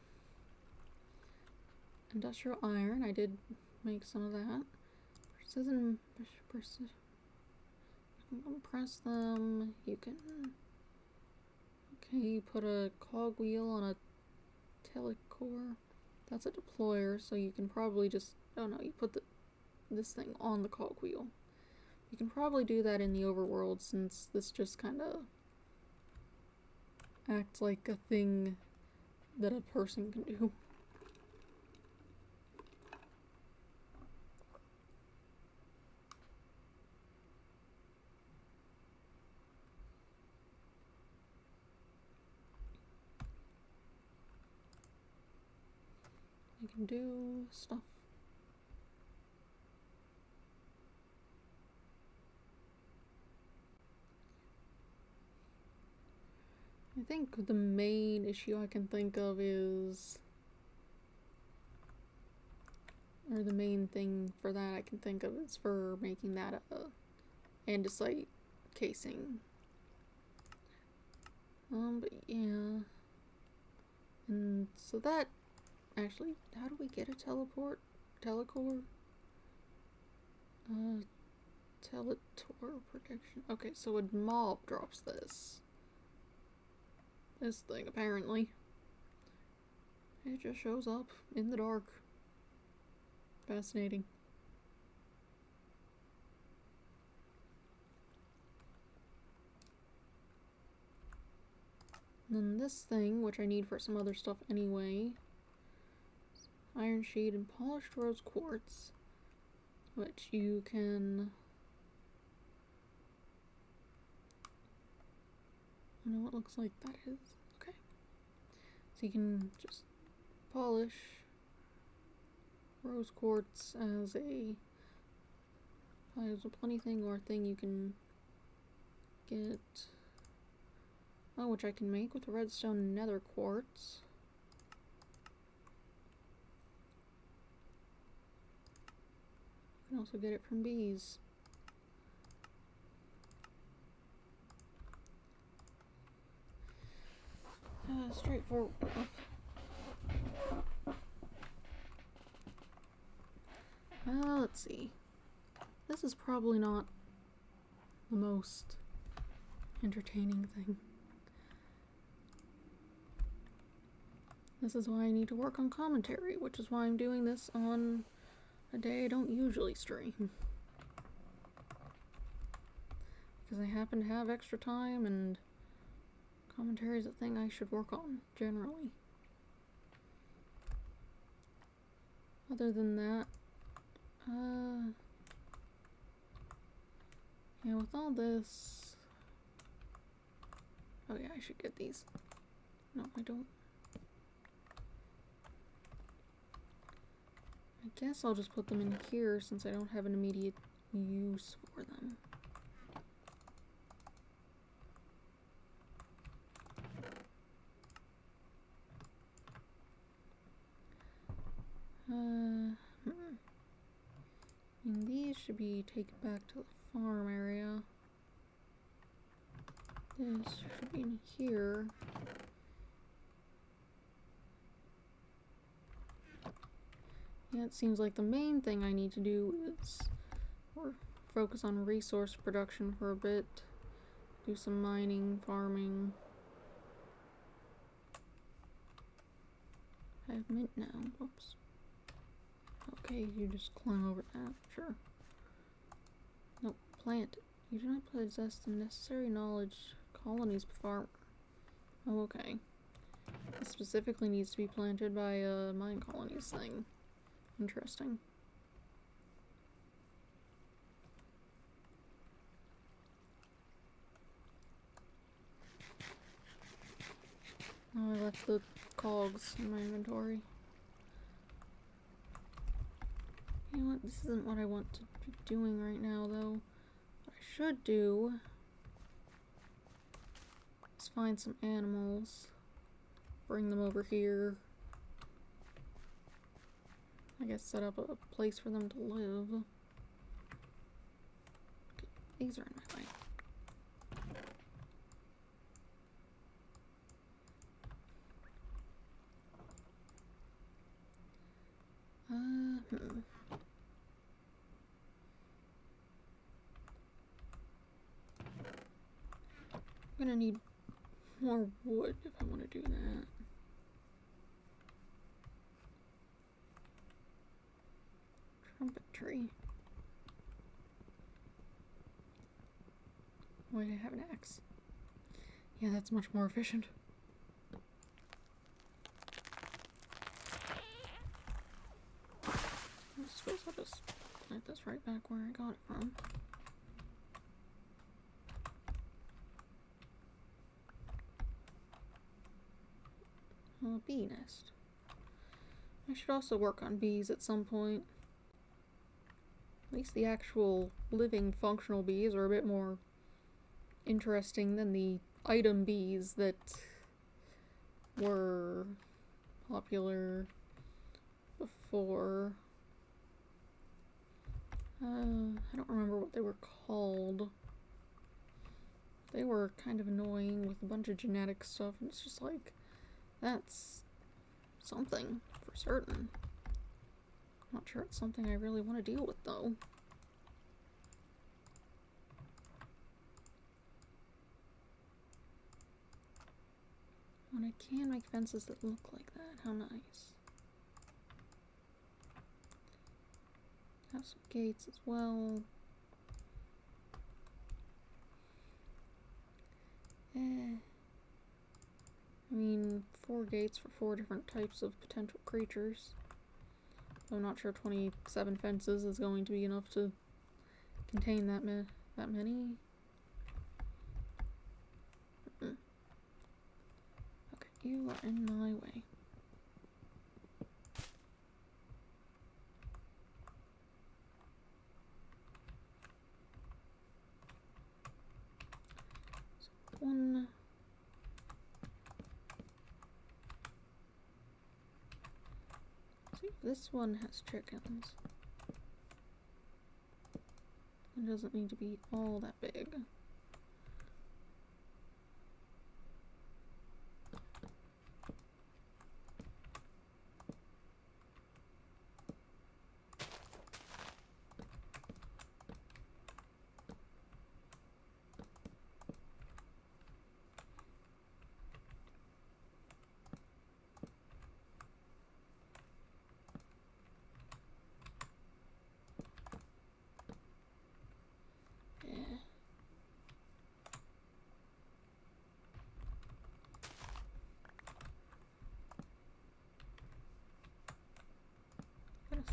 Industrial iron, I did make some of that. Precision, you can compress them, you can... Okay, you put a cogwheel on a telecore. That's a deployer, so you can probably just... Oh no, you put this thing on the cogwheel. You can probably do that in the overworld, since this just kinda acts like a thing that a person can do. You can do stuff. I think the main issue I can think of is... Or the main thing for that I can think of is for making that a andesite casing. But yeah. And so that... Actually, how do we get a telecore? Teletor protection. Okay, so a mob drops this thing, apparently. It just shows up in the dark. Fascinating. And then this thing, which I need for some other stuff anyway. Iron sheet and polished rose quartz, which you can... I know what looks like that is. Okay. So you can just polish rose quartz as a plenty thing or thing you can get. Oh, which I can make with redstone and nether quartz. You can also get it from bees. Straightforward enough. Let's see. This is probably not the most entertaining thing. This is why I need to work on commentary, which is why I'm doing this on a day I don't usually stream. Because I happen to have extra time, and commentary is a thing I should work on, generally. Other than that, yeah, with all this... Oh yeah, I should get these. No, I don't. I guess I'll just put them in here since I don't have an immediate use for them. And these should be taken back to the farm area. This should be in here. Yeah, it seems like the main thing I need to do is focus on resource production for a bit. Do some mining, farming. I have mint now. Whoops. Okay, you just climb over that. Sure. Nope. Plant. You do not possess the necessary knowledge. Colonies farmer. Oh, okay. This specifically needs to be planted by a Mincolonies thing. Interesting. Oh, I left the cogs in my inventory. You know what? This isn't what I want to be doing right now, though. What I should do is find some animals, bring them over here. I guess set up a place for them to live. Okay, these are in my way. I'm gonna need more wood if I want to do that. Trumpet tree. Wait, I have an axe. Yeah, that's much more efficient. I suppose I'll just plant this right back where I got it from. A bee nest. I should also work on bees at some point. At least the actual living functional bees are a bit more interesting than the item bees that were popular before. I don't remember what they were called. They were kind of annoying with a bunch of genetic stuff, and it's just like, that's something for certain. I'm not sure it's something I really want to deal with, though. When I can make fences that look like that, how nice. Have some gates as well. I mean, 4 gates for 4 different types of potential creatures. I'm not sure 27 fences is going to be enough to contain that many. Okay, you are in my way. So one. See if this one has chickens. It doesn't need to be all that big.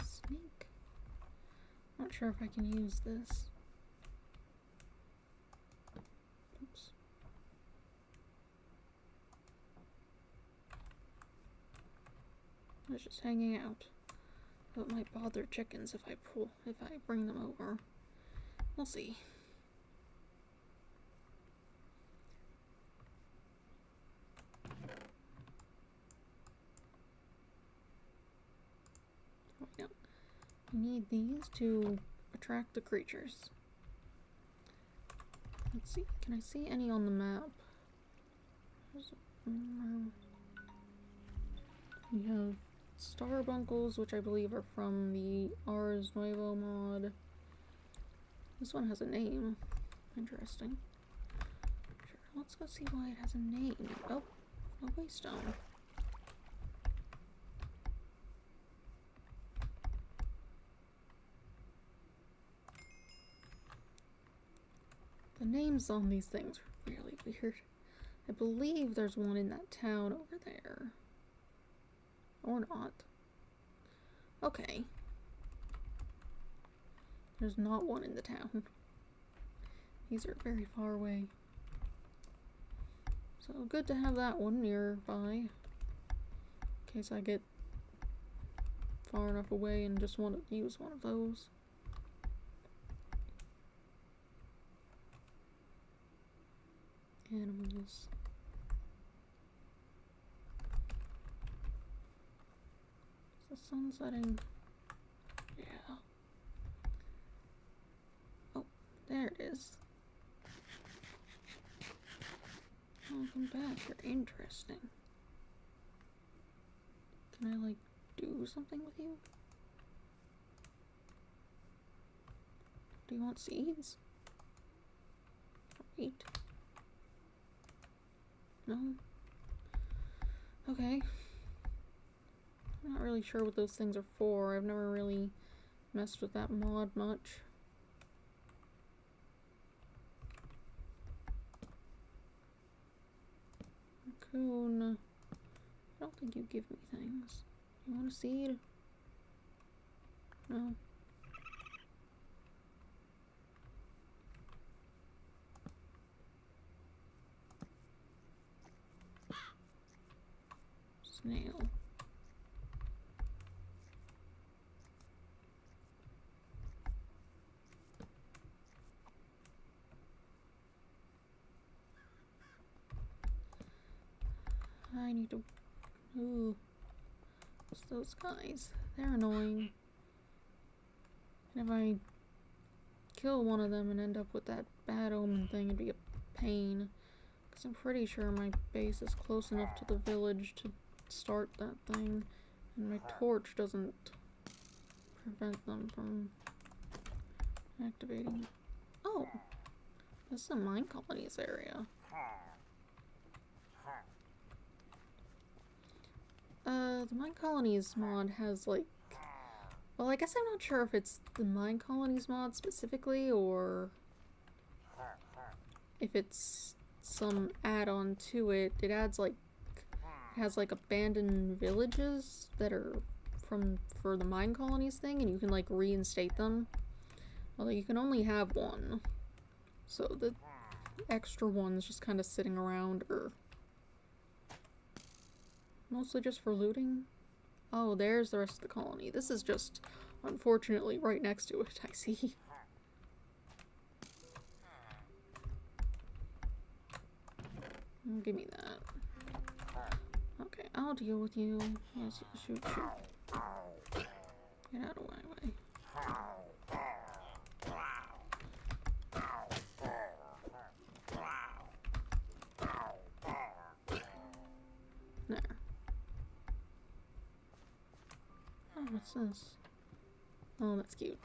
Snake. Not sure if I can use this. Oops. It's just hanging out. Though it might bother chickens if I bring them over. We'll see. I need these to attract the creatures. Let's see, can I see any on the map? We have starbuncles, which I believe are from the Ars Nuevo mod. This one has a name. Interesting. Sure, let's go see why it has a name. Oh, no waystone. names on these things are really weird. I believe there's one in that town over there. Or not. Okay. There's not one in the town. These are very far away. So good to have that one nearby. In case I get far enough away and just want to use one of those. Animals. Is the sun setting? Yeah. Oh, there it is. Welcome back. You're interesting. Can I, like, do something with you? Do you want seeds? Or eat? No? Okay. I'm not really sure what those things are for. I've never really messed with that mod much. Raccoon. I don't think you give me things. You want a seed? No. Snail. I need to... Ooh. It's those guys. They're annoying. And if I kill one of them and end up with that bad omen thing, it'd be a pain. Because I'm pretty sure my base is close enough to the village to start that thing. And my torch doesn't prevent them from activating. Oh! This is a Mincolonies area. The Mincolonies mod has, like... Well, I guess I'm not sure if it's the Mincolonies mod specifically, or... if it's some add-on to it. It adds, like... It has, like, abandoned villages that are for the Mincolonies thing, and you can, like, reinstate them. Although you can only have one. So the extra one's just kind of sitting around, or... Mostly just for looting? Oh, there's the rest of the colony. This is just, unfortunately, right next to it, I see. Give me that. Okay, I'll deal with you. Yes, yes, shoot, shoot. Get out of my way. There. Oh, what's this? Oh, that's cute.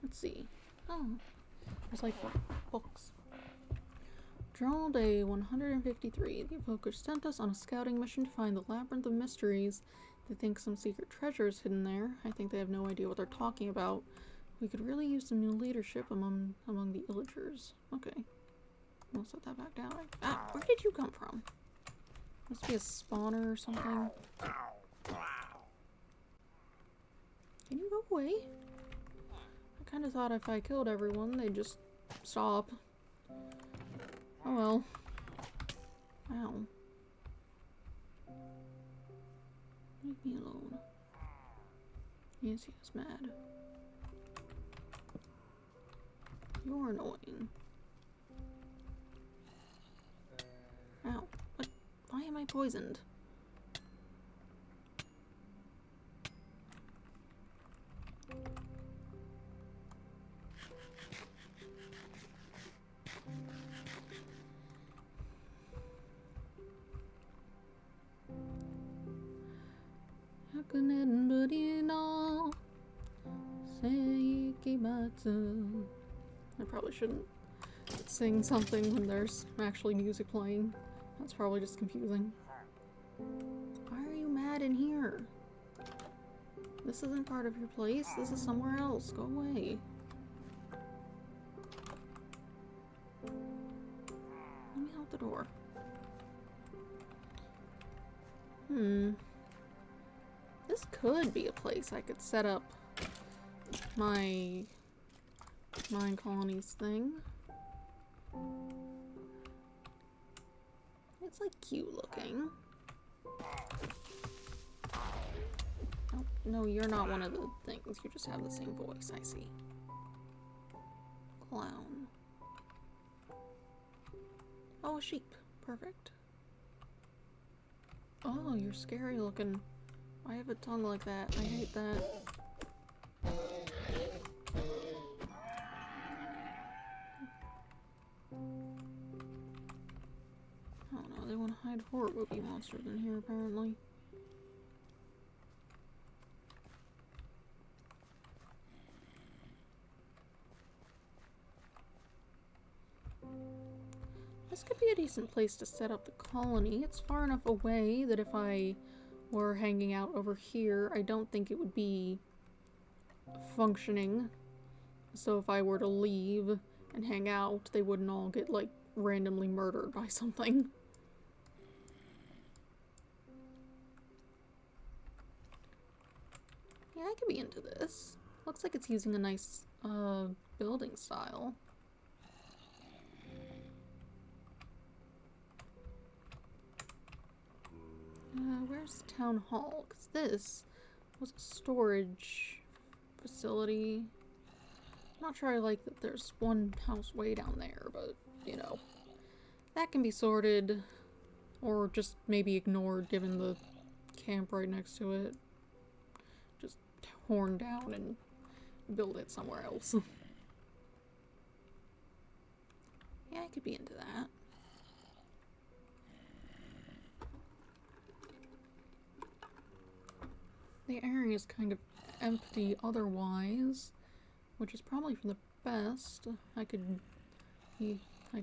Let's see. Oh, there's like books. Journal Day 153. The Evokers sent us on a scouting mission to find the Labyrinth of Mysteries. They think some secret treasure is hidden there. I think they have no idea what they're talking about. We could really use some new leadership among the Illagers. Okay. I'll set that back down. Ah, where did you come from? Must be a spawner or something. Can you go away? I kind of thought if I killed everyone, they'd just stop. Oh well. Ow. Leave me alone. Yes, he is mad. You're annoying. Ow. What? Why am I poisoned? How can anybody know? I probably shouldn't sing something when there's actually music playing. That's probably just confusing. Why are you mad that in here? This isn't part of your place. This is somewhere else. Go away. Let me out the door. This could be a place I could set up my Mincolonies thing. It's like cute looking. Oh, no, you're not one of the things. You just have the same voice, I see. Clown. Oh, a sheep. Perfect. Oh, you're scary looking. I have a tongue like that. I hate that. I don't know, they want to hide horror movie monsters in here apparently. This could be a decent place to set up the colony. It's far enough away that if I were hanging out over here, I don't think it would be functioning. So if I were to leave and hang out, they wouldn't all get, like, randomly murdered by something. Yeah, I could be into this. Looks like it's using a nice, building style. Where's the town hall? Because this was a storage facility. I'm not sure I like that there's one house way down there, but, you know. That can be sorted, or just maybe ignored given the camp right next to it. Just torn down and build it somewhere else. Yeah, I could be into that. The area is kind of empty otherwise, which is probably for the best. I could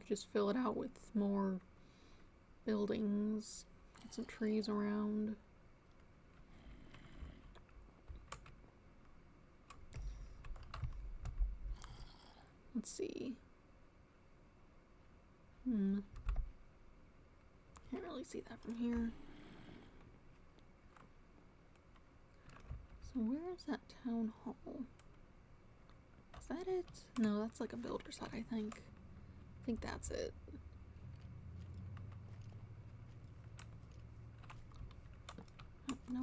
just fill it out with more buildings, get some trees around. Let's see. Can't really see that from here. So where is that town hall? Is that it? No, that's like a builder's hut, I think. I think that's it. Oh, no.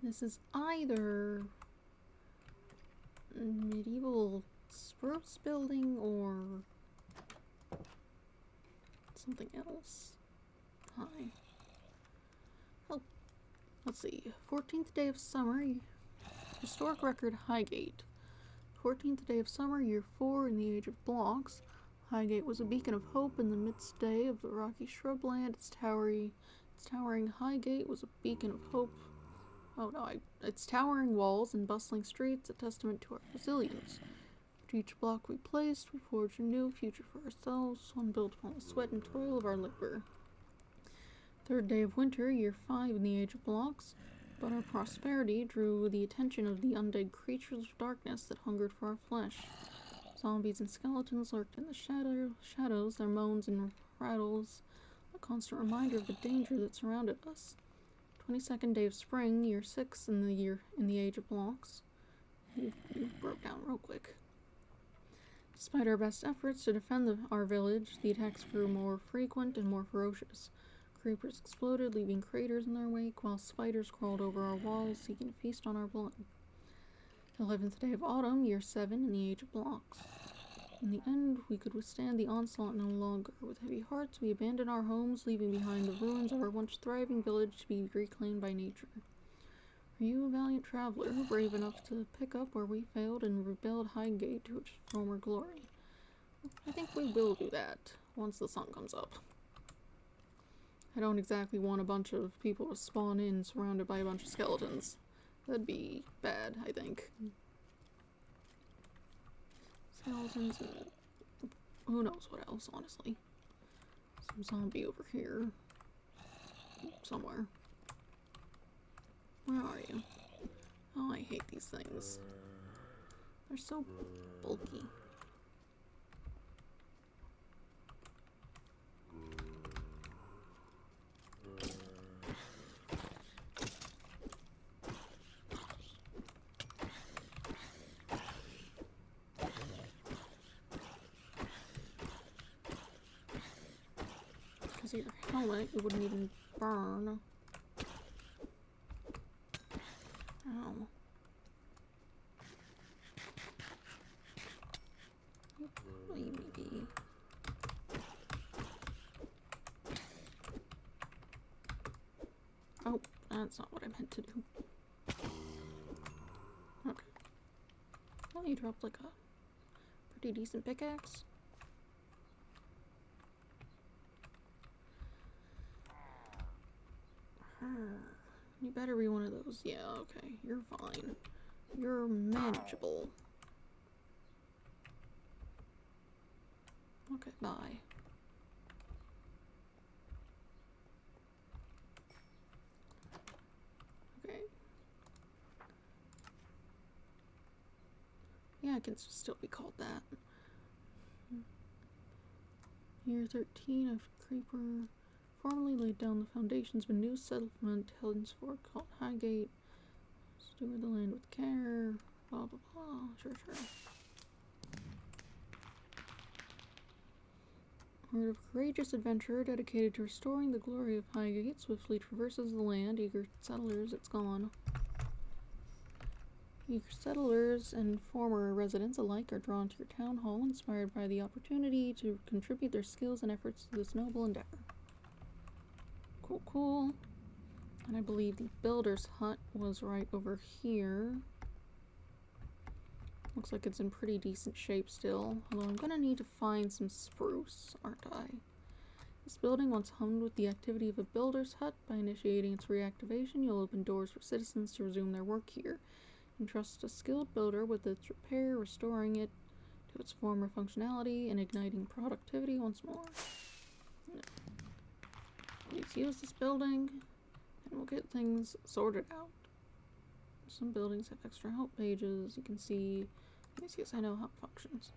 This is either medieval spruce building or something else. Hi. Oh, let's see. 14th day of summer, historic record Highgate. 14th day of summer, year 4 in the age of blocks. Highgate was a beacon of hope in the midday of the rocky shrubland. Its towering Highgate was a beacon of hope. Oh no, its towering walls and bustling streets, a testament to our resilience. To each block we placed, we forged a new future for ourselves, one built upon the sweat and toil of our labor. 3rd day of winter, year 5 in the age of blocks, but our prosperity drew the attention of the undead creatures of darkness that hungered for our flesh. Zombies and skeletons lurked in the shadows, their moans and rattles, a constant reminder of the danger that surrounded us. 22nd day of spring, year 6 in the age of blocks. You broke down real quick. Despite our best efforts to defend our village, the attacks grew more frequent and more ferocious. Creepers exploded, leaving craters in their wake, while spiders crawled over our walls, seeking to feast on our blood. 11th day of autumn, year 7 in the age of blocks. In the end, we could withstand the onslaught no longer. With heavy hearts, we abandoned our homes, leaving behind the ruins of our once thriving village to be reclaimed by nature. Are you a valiant traveler, brave enough to pick up where we failed and rebuild Highgate to its former glory? I think we will do that once the sun comes up. I don't exactly want a bunch of people to spawn in surrounded by a bunch of skeletons. That'd be bad, I think. Skeletons and who knows what else, honestly. zombie over here. Somewhere. Where are you? Oh, I hate these things. They're so bulky. Because of your helmet, it wouldn't even burn. Ow. Maybe. Oh, that's not what I meant to do. Okay. Well, you dropped like a pretty decent pickaxe. You better be one of those. Yeah, okay. You're fine. You're manageable. Okay, bye. Okay. Yeah, it can still be called that. Year 13 after Creeper formally laid down the foundations of a new settlement henceforth called Highgate. Steward the land with care. Blah blah blah. Sure. Horde of courageous adventurer dedicated to restoring the glory of Highgate swiftly traverses the land. Eager settlers, it's gone. Eager settlers and former residents alike are drawn to your town hall, inspired by the opportunity to contribute their skills and efforts to this noble endeavor. Cool. And I believe the builder's hut was right over here. Looks like it's in pretty decent shape still, although I'm gonna need to find some spruce, aren't I? This building once hummed with the activity of a builder's hut. By initiating its reactivation, you'll open doors for citizens to resume their work here. Entrust a skilled builder with its repair, restoring it to its former functionality and igniting productivity once more. No. Please use this building and we'll get things sorted out. Some buildings have extra help pages. You can see, let me see if I know how it functions.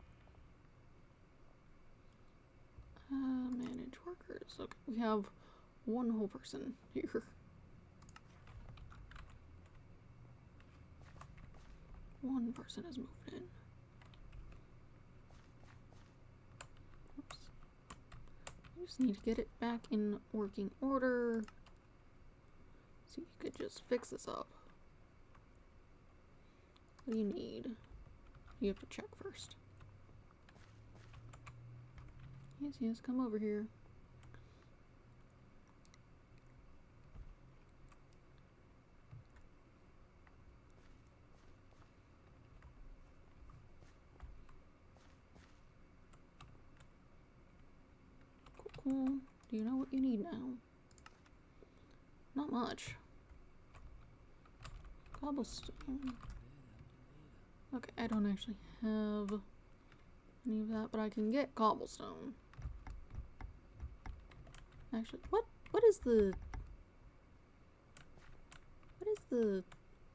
Manage workers. Okay, we have one whole person here. One person has moved in. Oops. I just need to get it back in working order. So you could just fix this up. What do you need? You have to check first. Yes, come over here. Cool. Do you know what you need now? Not much. Cobblestone. Okay, I don't actually have any of that, but I can get cobblestone. Actually, what is the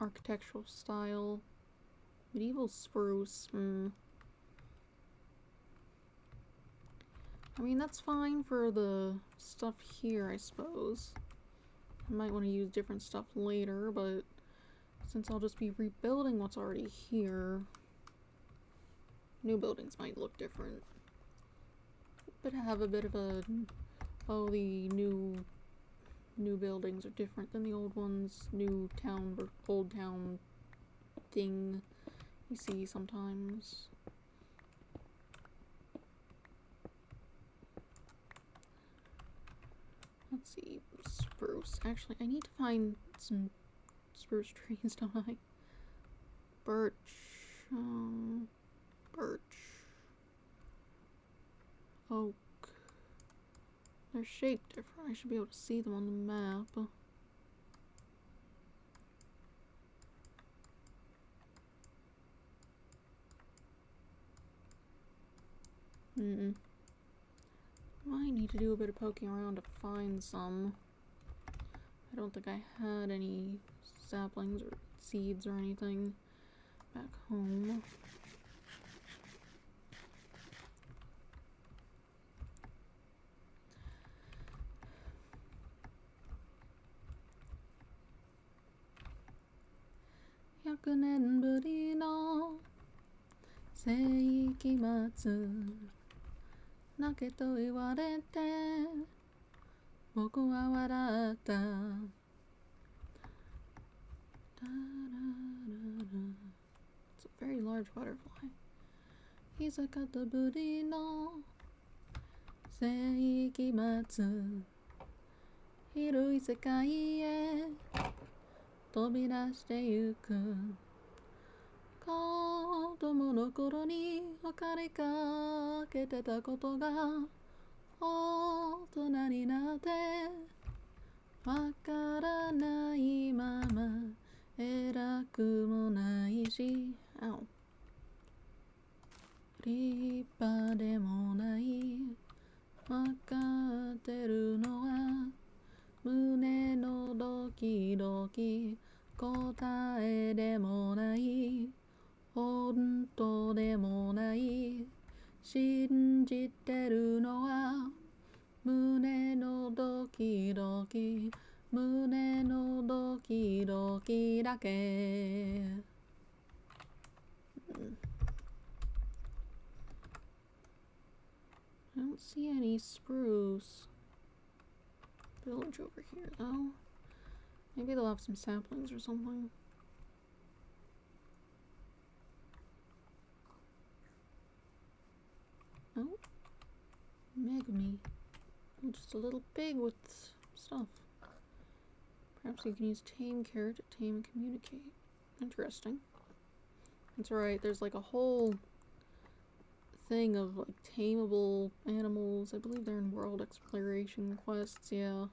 architectural style? Medieval spruce. I mean, that's fine for the stuff here, I suppose. I might want to use different stuff later, but since I'll just be rebuilding what's already here, new buildings might look different. But have a bit of a, oh, the new buildings are different than the old ones. New town or old town thing you see sometimes. Let's see, spruce. Actually, I need to find some spruce trees, don't I? Birch. Birch. Oak. They're shaped different. I should be able to see them on the map. Might need to do a bit of poking around to find some. I don't think I had any saplings or seeds or anything back home. Yaku nen buri no seikimatsu nake to iwarete boku wa waratta. It's a very large butterfly. Izakata buri no seikimatsu hirui sekai e tobirashite yuku. Kodomo no koro ni wakare kakete ta koto ga otona ni natte wakaranai mama eraku mo nai shi. Ow. Rippa de mo nai wakateru no wa mune no doki doki kotae de mo nai honto de mo nai shinjiteru no wa mune no doki doki mune no doki doki dake. I don't see any spruce village over here though. Maybe they'll have some saplings or something. Oh, Megami. Just a little pig with stuff. Perhaps you can use tame carrot to tame and communicate. Interesting. That's right, there's like a whole thing of like tameable animals. I believe they're in world exploration quests, yeah.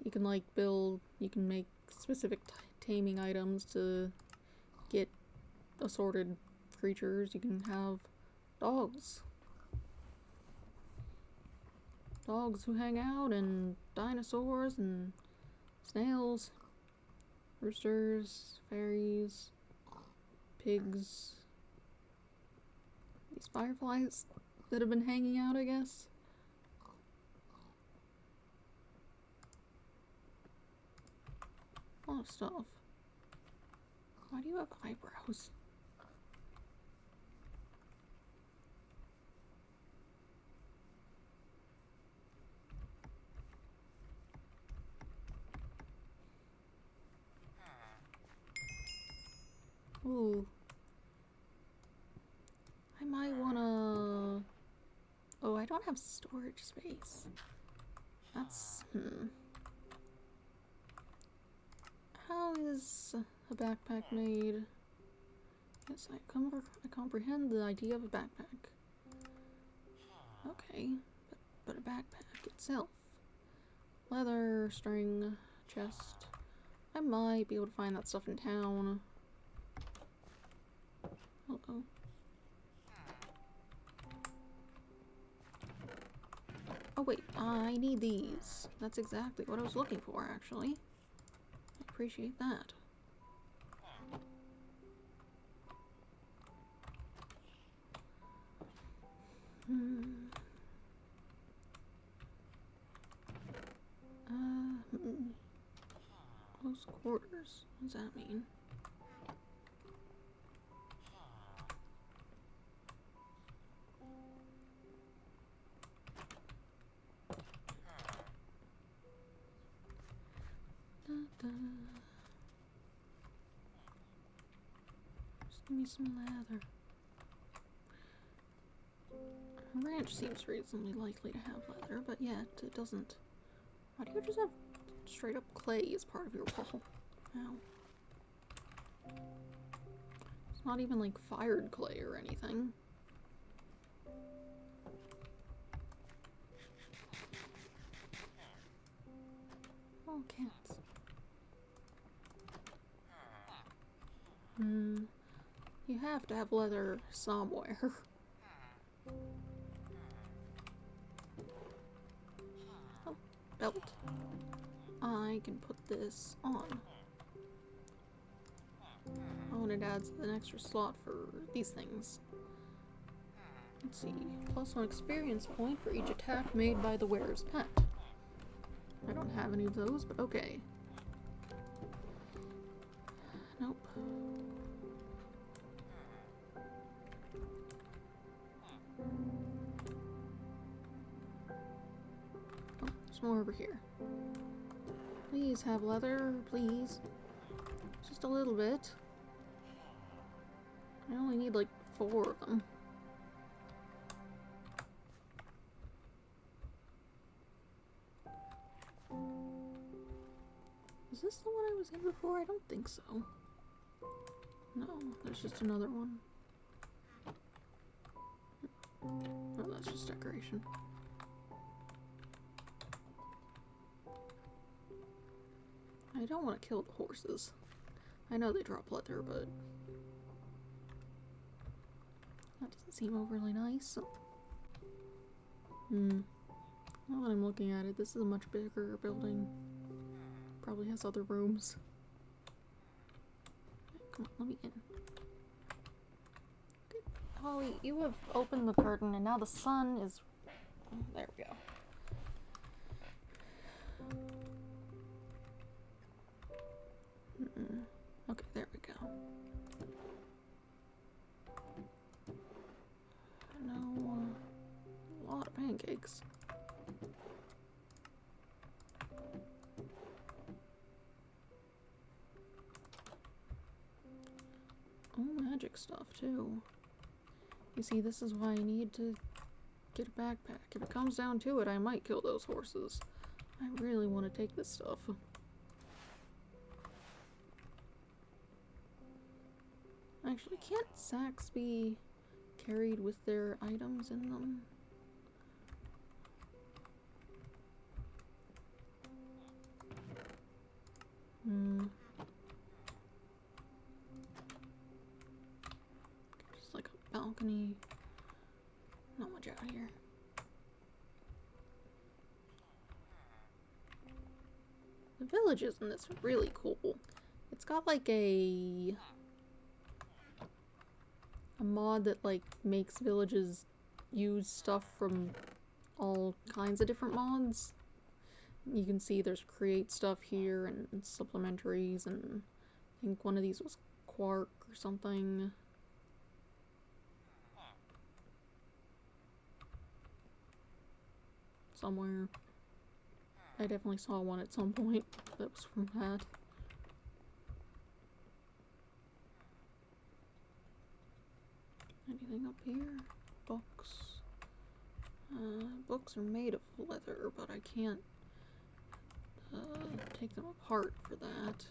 You can like build, you can make specific taming items to get assorted creatures. You can have dogs. Dogs who hang out, and dinosaurs, and snails, roosters, fairies, pigs, these fireflies that have been hanging out, I guess. A lot of stuff. Why do you have eyebrows? Ooh. I might wanna... Oh, I don't have storage space. That's... How is a backpack made? Yes, I comprehend the idea of a backpack. Okay, but a backpack itself. Leather, string, chest. I might be able to find that stuff in town. Uh-oh. Oh wait, I need these. That's exactly what I was looking for, actually. I appreciate that. Close quarters. What does that mean? Just give me some leather. A ranch seems reasonably likely to have leather, but yet it doesn't. Why do you just have straight up clay as part of your wall? Ow. It's not even like fired clay or anything. Oh, cats. You have to have leather somewhere. belt, I can put this on. Oh, and it adds an extra slot for these things. Let's see. +1 experience point for each attack made by the wearer's pet. I don't have any of those, but okay. Nope. Oh, there's more over here. Please have leather, please. Just a little bit. I only need like 4 of them. Is this the one I was in before? I don't think so. No, there's just another one. Oh, that's just decoration. I don't want to kill the horses. I know they drop leather, but that doesn't seem overly nice. Now that I'm looking at it, this is a much bigger building. Probably has other rooms. Come on, let me in. Okay. Holly, you have opened the curtain and now the sun is... Oh, there we go. Okay, there we go. No, a lot of pancakes. Oh, magic stuff too. You see, this is why I need to get a backpack. If it comes down to it, I might kill those horses. I really want to take this stuff. Actually, can't sacks be carried with their items in them? Just like a balcony. Not much out here. The villages in this are really cool. It's got like a mod that like makes villages use stuff from all kinds of different mods. You can see there's create stuff here and supplementaries, and I think one of these was quark or something. Somewhere. I definitely saw one at some point that was from that. Anything up here? Books. Books are made of leather, but I can't take them apart for that.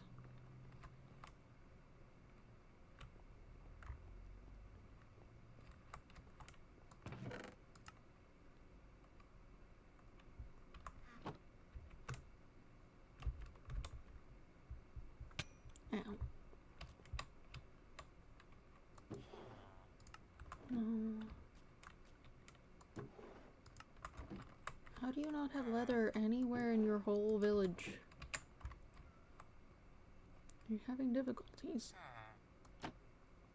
Ow. No. How do you not have leather anywhere in your whole village? You're having difficulties.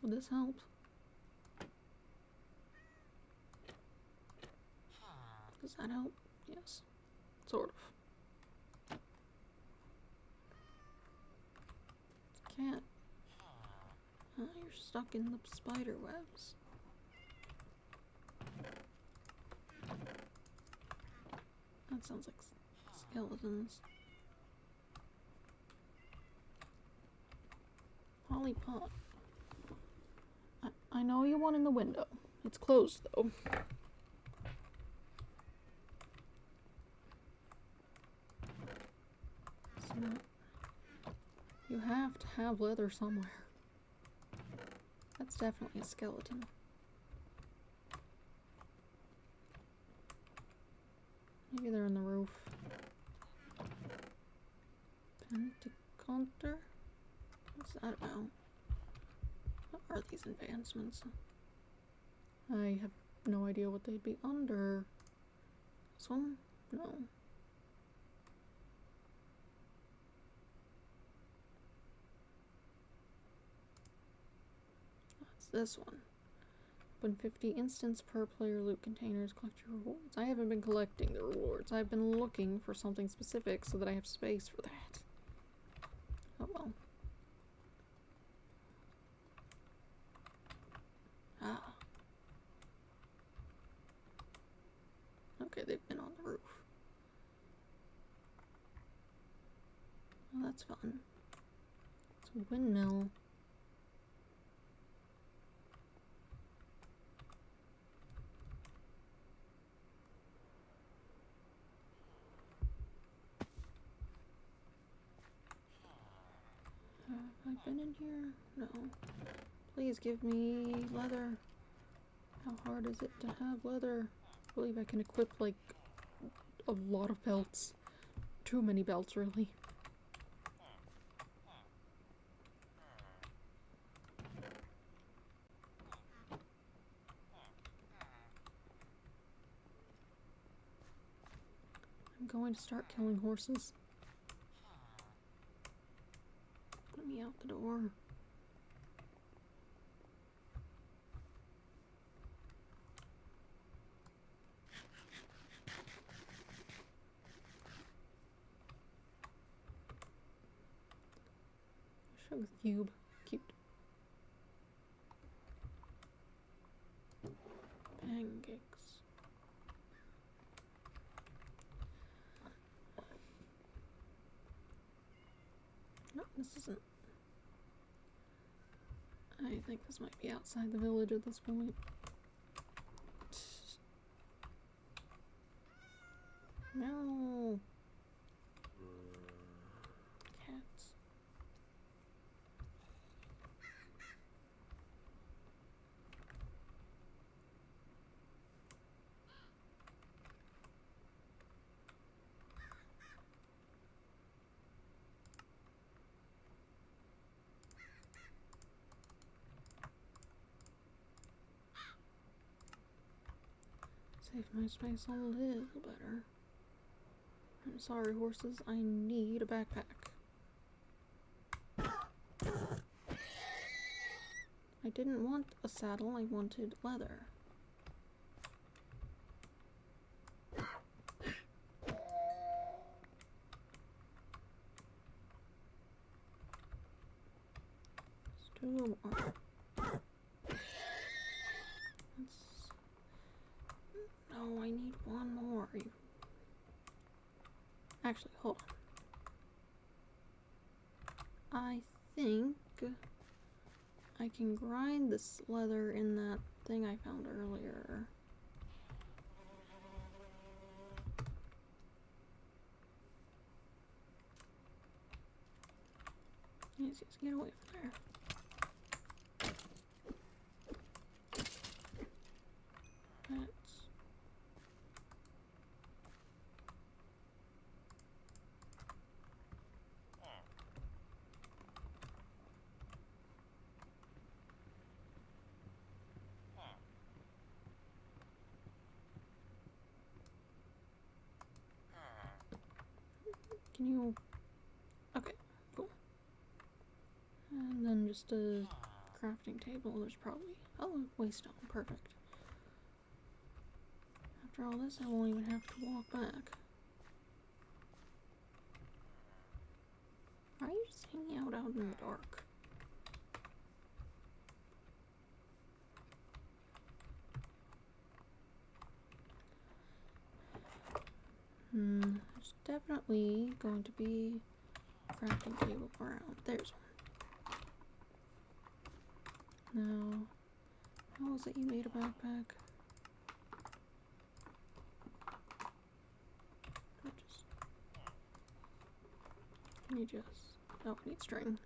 Will this help? Does that help? Yes. Sort of. Cat. You're stuck in the spider webs. That sounds like skeletons. Holly pot. I know you want in the window. It's closed though. It's not. You have to have leather somewhere. That's definitely a skeleton. Maybe they're on the roof. Pentaconter? What's that about? What are these advancements? I have no idea what they'd be under. This one? No. this one. Open 50 instance per player loot containers. Collect your rewards. I haven't been collecting the rewards. I've been looking for something specific so that I have space for that. Oh well. Ah. Okay, they've been on the roof. Well, that's fun. It's a windmill. Have I been in here? No. Please give me leather. How hard is it to have leather? I believe I can equip like a lot of belts. Too many belts, really. I'm going to start killing horses. Let me out the door. Sugar cube. Cute. Pancakes. No, this isn't. I think this might be outside the village at this point. No. Cats. Save my space a little better. I'm sorry, horses. I need a backpack. I didn't want a saddle, I wanted leather. Still more. No, I need one more. Actually, hold on. I think I can grind this leather in that thing I found earlier. Yes, yes, get away from there. That's... Can you... Okay, cool. And then just a crafting table. There's probably... Oh, waystone. Perfect. After all this, I won't even have to walk back. Why are you just hanging out in the dark? There's definitely going to be a crafting table around. There's one. Now, how is it you made a backpack? Can you just... Oh, I need string.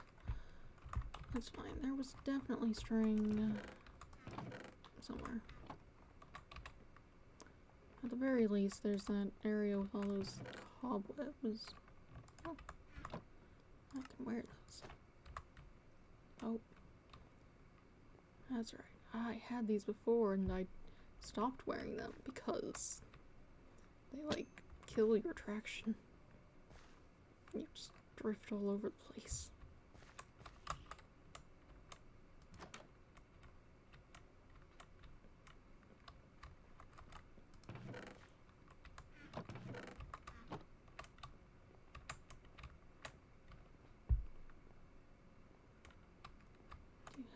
That's fine. There was definitely string somewhere. At the very least, there's that area with all those cobwebs. Oh, I can wear those. Oh, that's right. I had these before and I stopped wearing them because they, like, kill your traction. You just drift all over the place.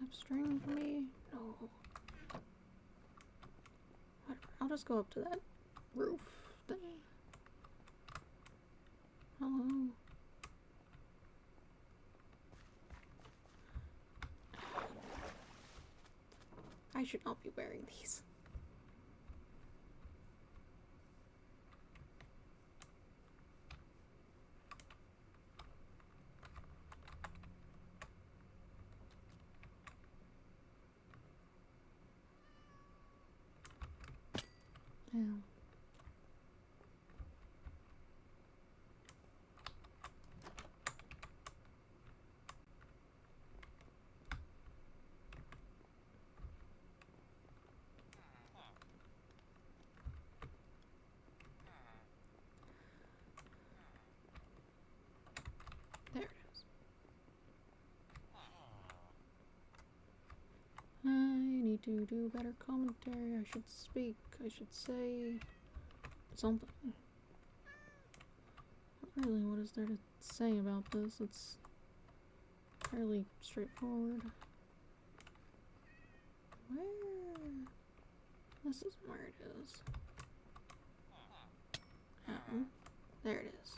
have string for me? No. I'll just go up to that roof thing. Hello. I should not be wearing these. Yeah. There it is. I need to do better commentary. I should speak. I should say something. But really, what is there to say about this? It's fairly straightforward. Where? This is where it is. Oh, there it is.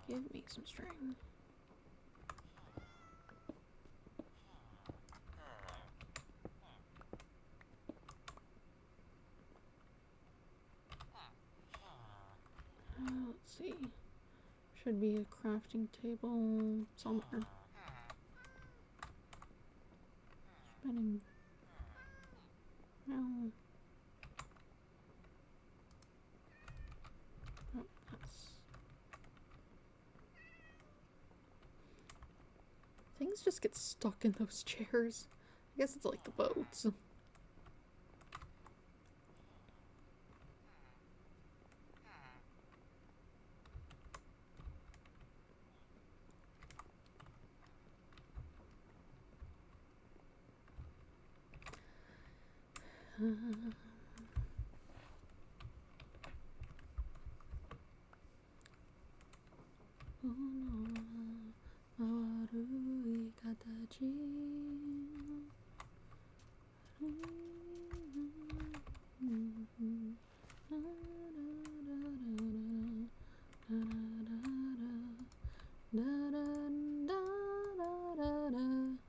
Give me some string. Let's see. Should be a crafting table somewhere. Spinning. No. Oh, that's... Things just get stuck in those chairs. I guess it's like the boats.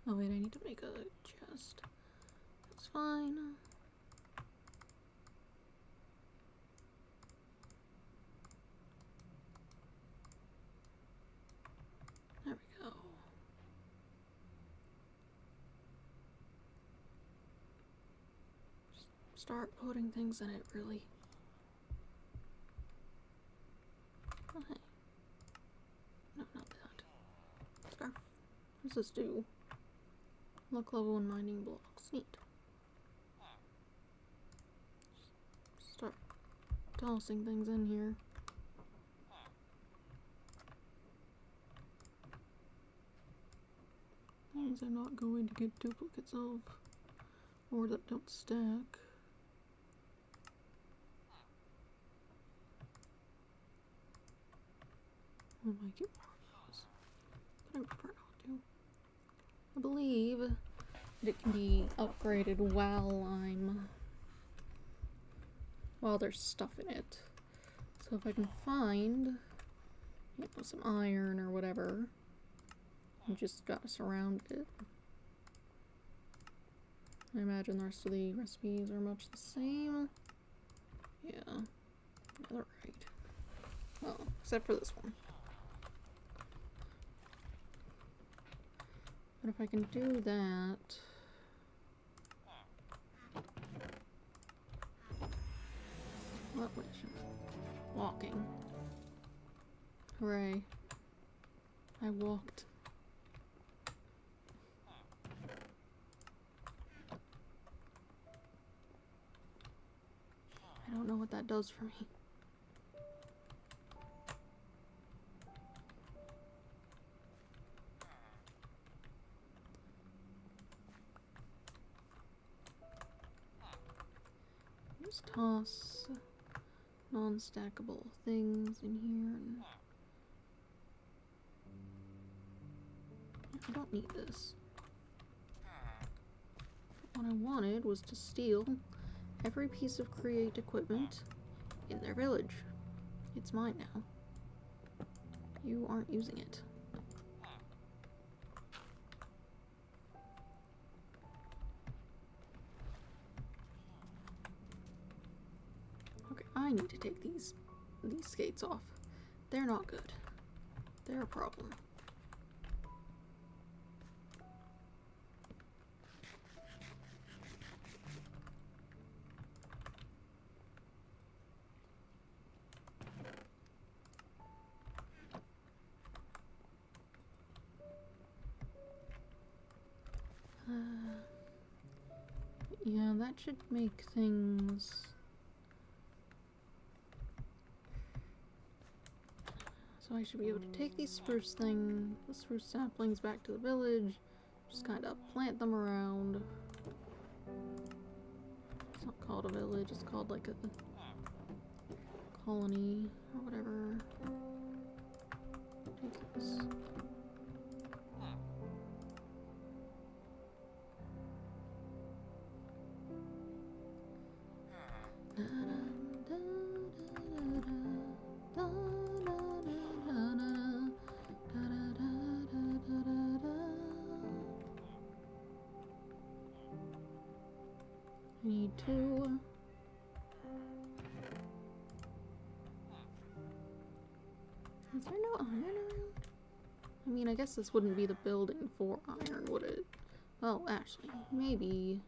Oh wait, I need to make a chest. That's fine. There we go. Just start putting things in it, really. Oh, hey. No, not that. Scarf. What does this do? Look level 1 mining blocks. Neat. Just start tossing things in here. Things I'm not going to get duplicates of, or that don't stack. I might get more of those, but I prefer not to. I believe that it can be upgraded while there's stuff in it. So if I can find, you know, some iron or whatever, you just gotta surround it. I imagine the rest of the recipes are much the same. Yeah, they're right. Well, except for this one. But if I can do that... What mission? Walking. Hooray. I walked. I don't know what that does for me. Just toss non-stackable things in here and I don't need this. What I wanted was to steal every piece of create equipment in their village. It's mine now. You aren't using it. Okay, I need to take these skates off. They're not good. They're a problem. Yeah, that should make things... So I should be able to take these the spruce saplings back to the village, just kind of plant them around. It's not called a village, it's called like a colony or whatever. Take this. I need two. Is there no iron around? I mean, I guess this wouldn't be the building for iron, would it? Well, actually, maybe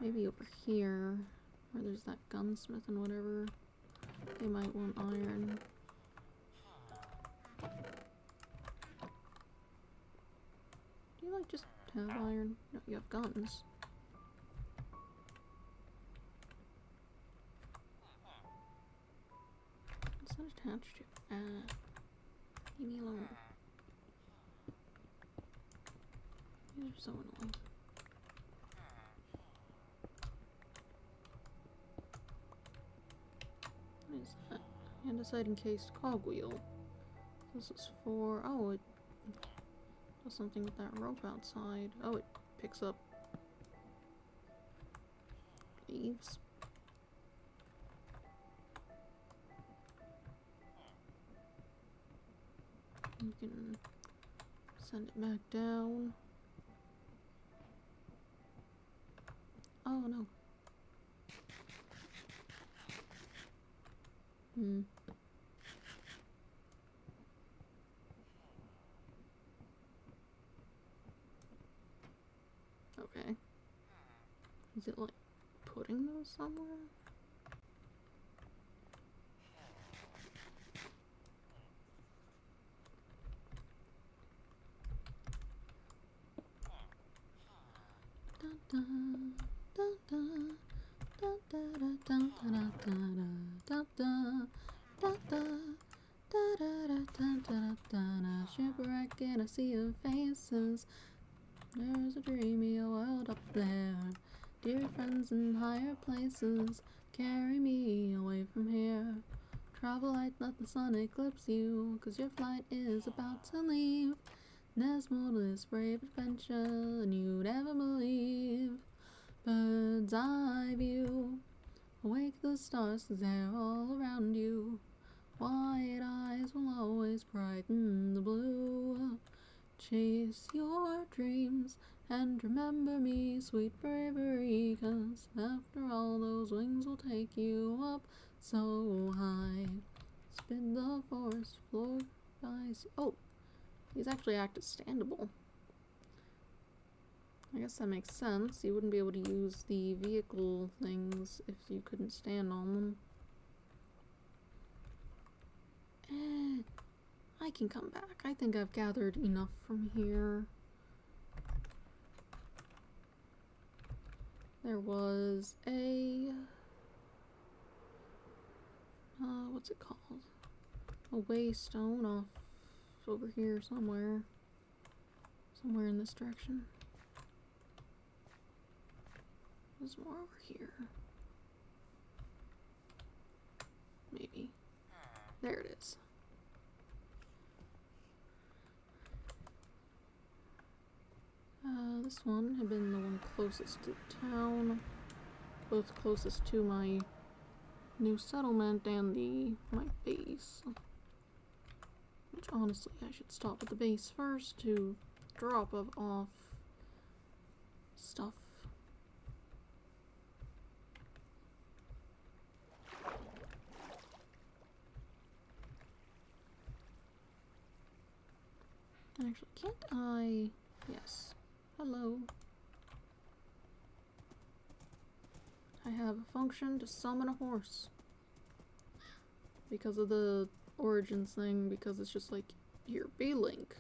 over here, where there's that gunsmith and whatever, they might want iron. Do you, like, just have iron? No, you have guns. What's that attached to? Leave me alone. These are so annoying. What is that? Andesite encased cogwheel. This is for... oh, it does something with that rope outside. Oh, it picks up leaves. You can send it back down. Oh no. Okay. Is it like putting those somewhere? Shipwreck in a sea of faces. There's a dreamy world up there. Dear friends in higher places, carry me away from here. Travel light, let the sun eclipse you, 'cause your flight is about to leave. There's more to this brave adventure than you'd ever believe. Bird's eye view, awake the stars 'cause they're all around you. White eyes will always brighten the blue. Chase your dreams and remember me, sweet bravery, 'cause after all those wings will take you up so high. Spin the forest floor by... oh, these actually act as standable. I guess that makes sense. You wouldn't be able to use the vehicle things if you couldn't stand on them. I can come back. I think I've gathered enough from here. There was a... what's it called? A waystone off over here somewhere. Somewhere in this direction. There's more over here. Maybe. There it is. This one had been the one closest to town, both closest to my new settlement and my base. Which honestly, I should stop at the base first to drop off stuff. Actually, can't I? Yes. Hello. I have a function to summon a horse. Because of the Origins thing, because it's just like, here, be Link.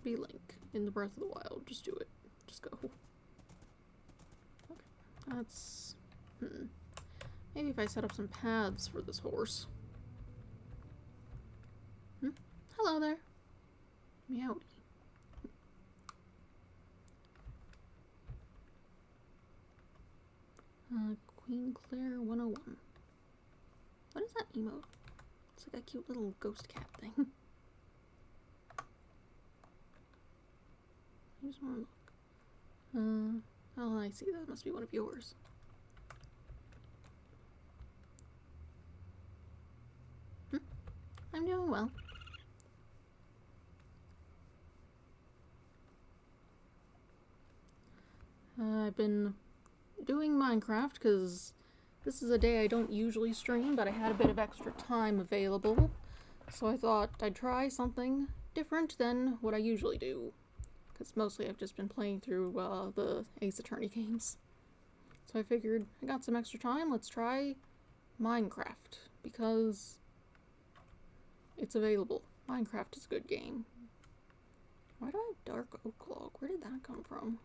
Be Link in the Breath of the Wild. Just do it. Just go. Okay. That's... Maybe if I set up some paths for this horse. Hello there. Meowdy. Queen Claire 101. What is that emote? It's like a cute little ghost cat thing. I just want to look. Oh, I see. That must be one of yours. I'm doing well. I've been doing Minecraft because this is a day I don't usually stream, but I had a bit of extra time available, so I thought I'd try something different than what I usually do, because mostly I've just been playing through the Ace Attorney games. So I figured I got some extra time, let's try Minecraft, because it's available. Minecraft is a good game. Why do I have dark oak log? Where did that come from?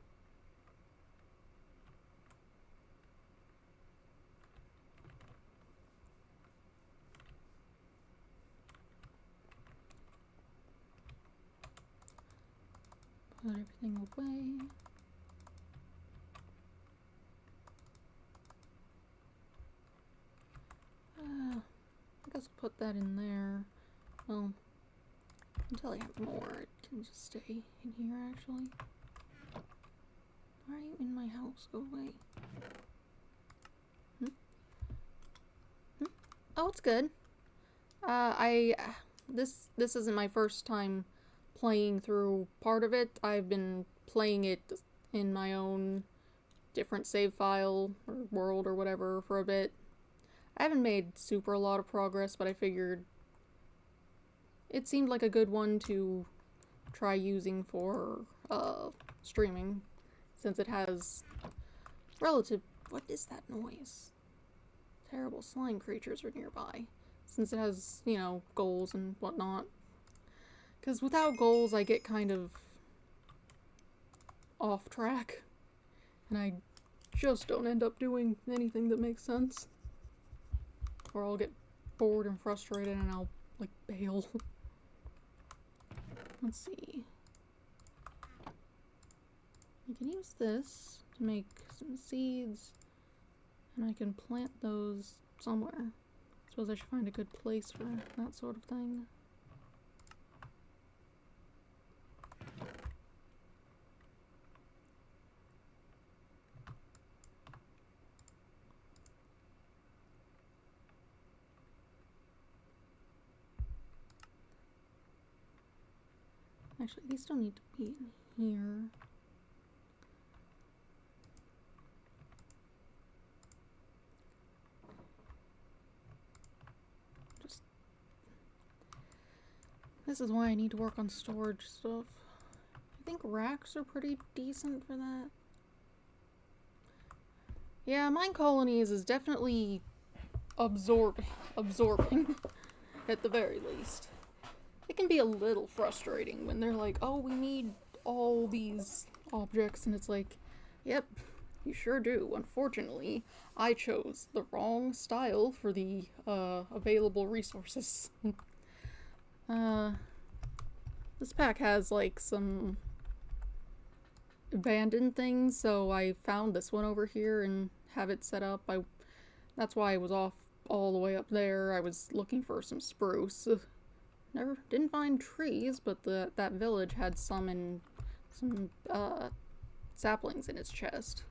Put everything away. I guess I'll put that in there. Well, until I have more, it can just stay in here, actually. Why are you in my house? Go away. Oh, it's good. This isn't my first time playing through part of it. I've been playing it in my own different save file or world or whatever for a bit. I haven't made super a lot of progress, but I figured it seemed like a good one to try using for streaming, since it has relative... What is that noise? Terrible slime creatures are nearby. Since it has, you know, goals and whatnot. Because without goals, I get kind of off track. And I just don't end up doing anything that makes sense. Or I'll get bored and frustrated and I'll, like, bail. Let's see. I can use this to make some seeds. And I can plant those somewhere. I suppose I should find a good place for that sort of thing. Actually, these don't need to be in here. This is why I need to work on storage stuff. I think racks are pretty decent for that. Yeah, Mincolonies is definitely absorbing at the very least. It can be a little frustrating when they're like, oh, we need all these objects, and it's like, yep, you sure do. Unfortunately, I chose the wrong style for the available resources. This pack has like some abandoned things, so I found this one over here and have it set up. That's why I was off all the way up there. I was looking for some spruce. Didn't find trees, but that village had some some saplings in its chest.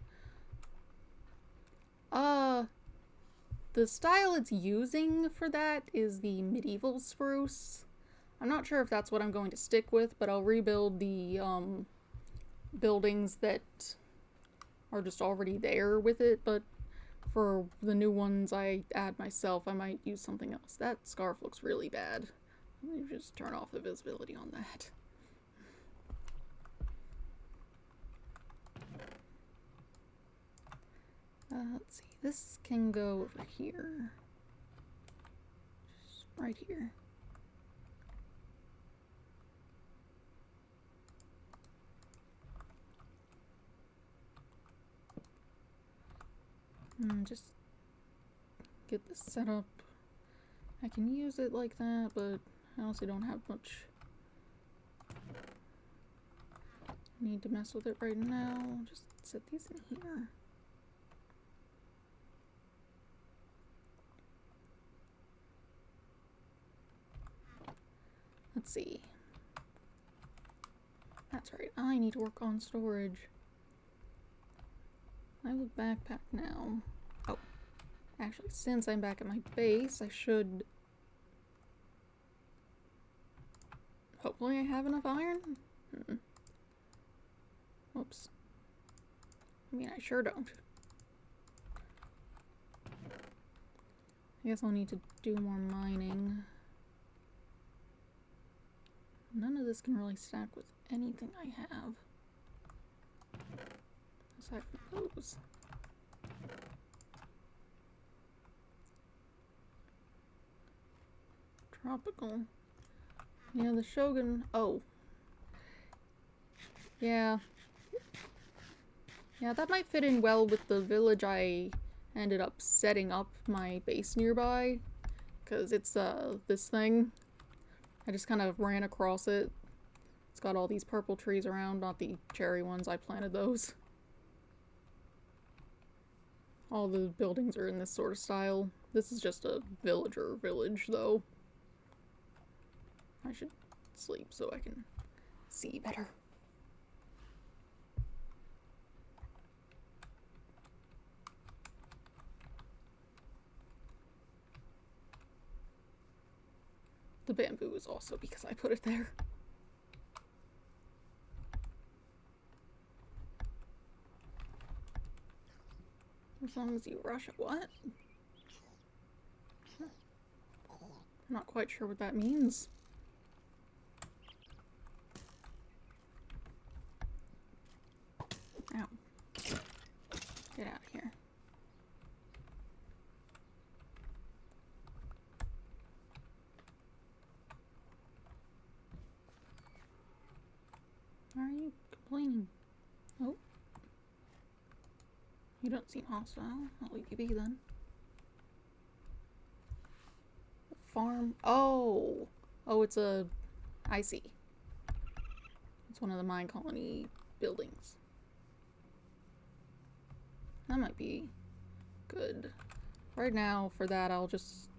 The style it's using for that is the medieval spruce. I'm not sure if that's what I'm going to stick with, but I'll rebuild the buildings that are just already there with it, but for the new ones I add myself, I might use something else. That scarf looks really bad. Let me just turn off the visibility on that. Let's see, this can go over here. Just right here. Just get this set up. I can use it like that, but I also don't have much need to mess with it right now. Just set these in here. Let's see. That's right, I need to work on storage. I have a backpack now. Oh, actually, since I'm back at my base, I should... Hopefully I have enough iron? Whoops. I mean, I sure don't. I guess I'll need to do more mining. None of this can really stack with anything I have. Aside from those. Tropical. Yeah, the Shogun. Oh. Yeah. Yeah, that might fit in well with the village I ended up setting up my base nearby. Because it's, this thing. I just kind of ran across it. It's got all these purple trees around, not the cherry ones. I planted those. All the buildings are in this sort of style. This is just a villager village, though. I should sleep so I can see better. The bamboo is also because I put it there. As long as you rush it. What? I'm not quite sure what that means. Ow. Get out of here. Why are you complaining? Oh. You don't seem hostile. I'll leave you be then. Farm. Oh! Oh, it's a... I see. It's one of the Mincolony buildings. That might be good. Right now, for that, I'll just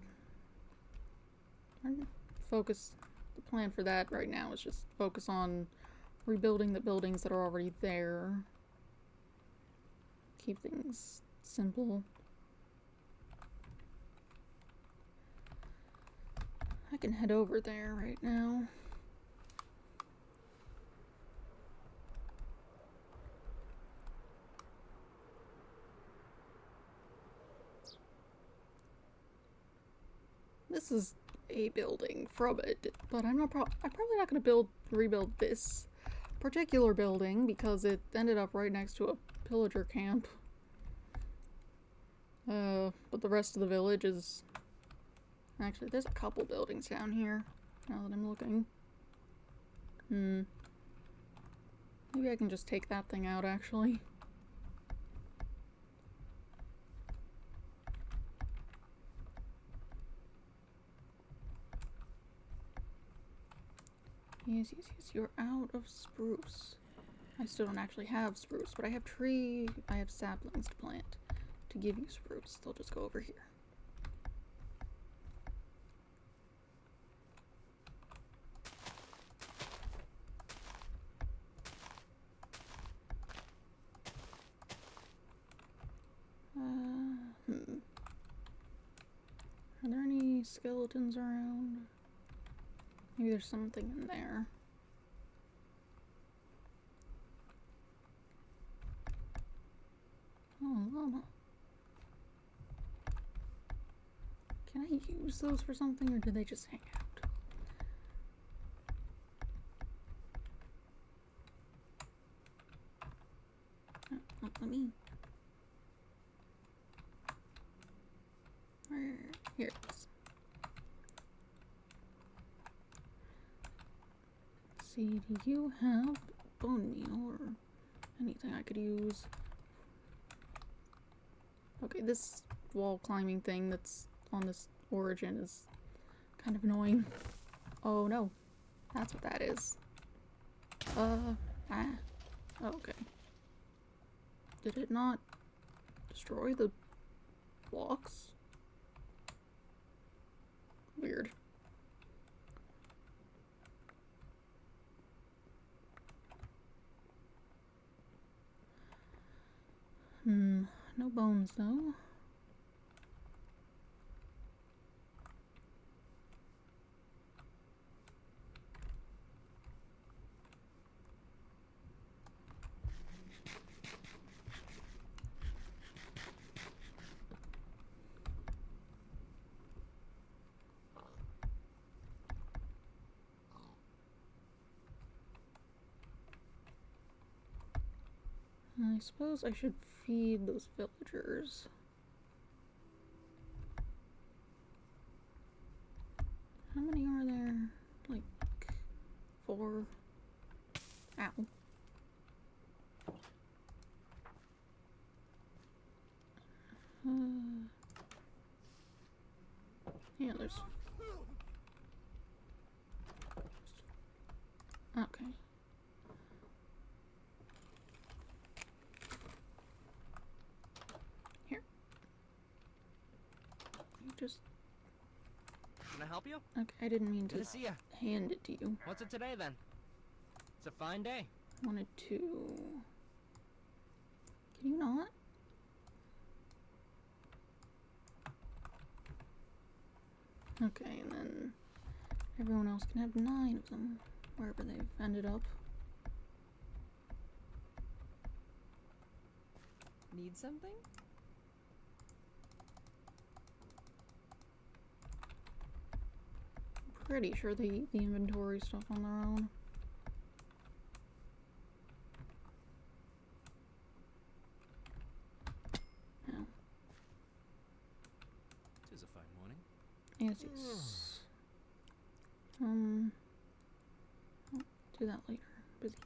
focus. The plan for that right now is just focus on rebuilding the buildings that are already there. Keep things simple. I can head over there right now. This is a building from it, but I'm probably not going to rebuild this particular building because it ended up right next to a pillager camp. But the rest of the village is... Actually, there's a couple buildings down here, now that I'm looking. Maybe I can just take that thing out, actually. Yes, you're out of spruce. I still don't actually have spruce, but I have saplings to plant to give you spruce. They'll just go over here. skeletons around. Maybe there's something in there. Oh, llama. Can I use those for something, or do they just hang out? Oh, let me... Here it is. Let's see, do you have bone meal or anything I could use? Okay, this wall climbing thing that's on this origin is kind of annoying. Oh no, that's what that is. Oh, okay. Did it not destroy the blocks? Weird. No bones though. I suppose I should feed those villagers. How many are there? Like 4. Ow. Yeah, there's... Okay. Here. You just... Can I help you? Okay, I didn't mean Good to to see ya. hand it to you. What's it today then? It's a fine day. Wanted to... Can you not? Okay, and then everyone else can have 9 of them, wherever they've ended up. Need something? Pretty sure they eat the inventory stuff on their own. Yeah. It is a fine morning. Yes, yes. I'll do that later. Busy.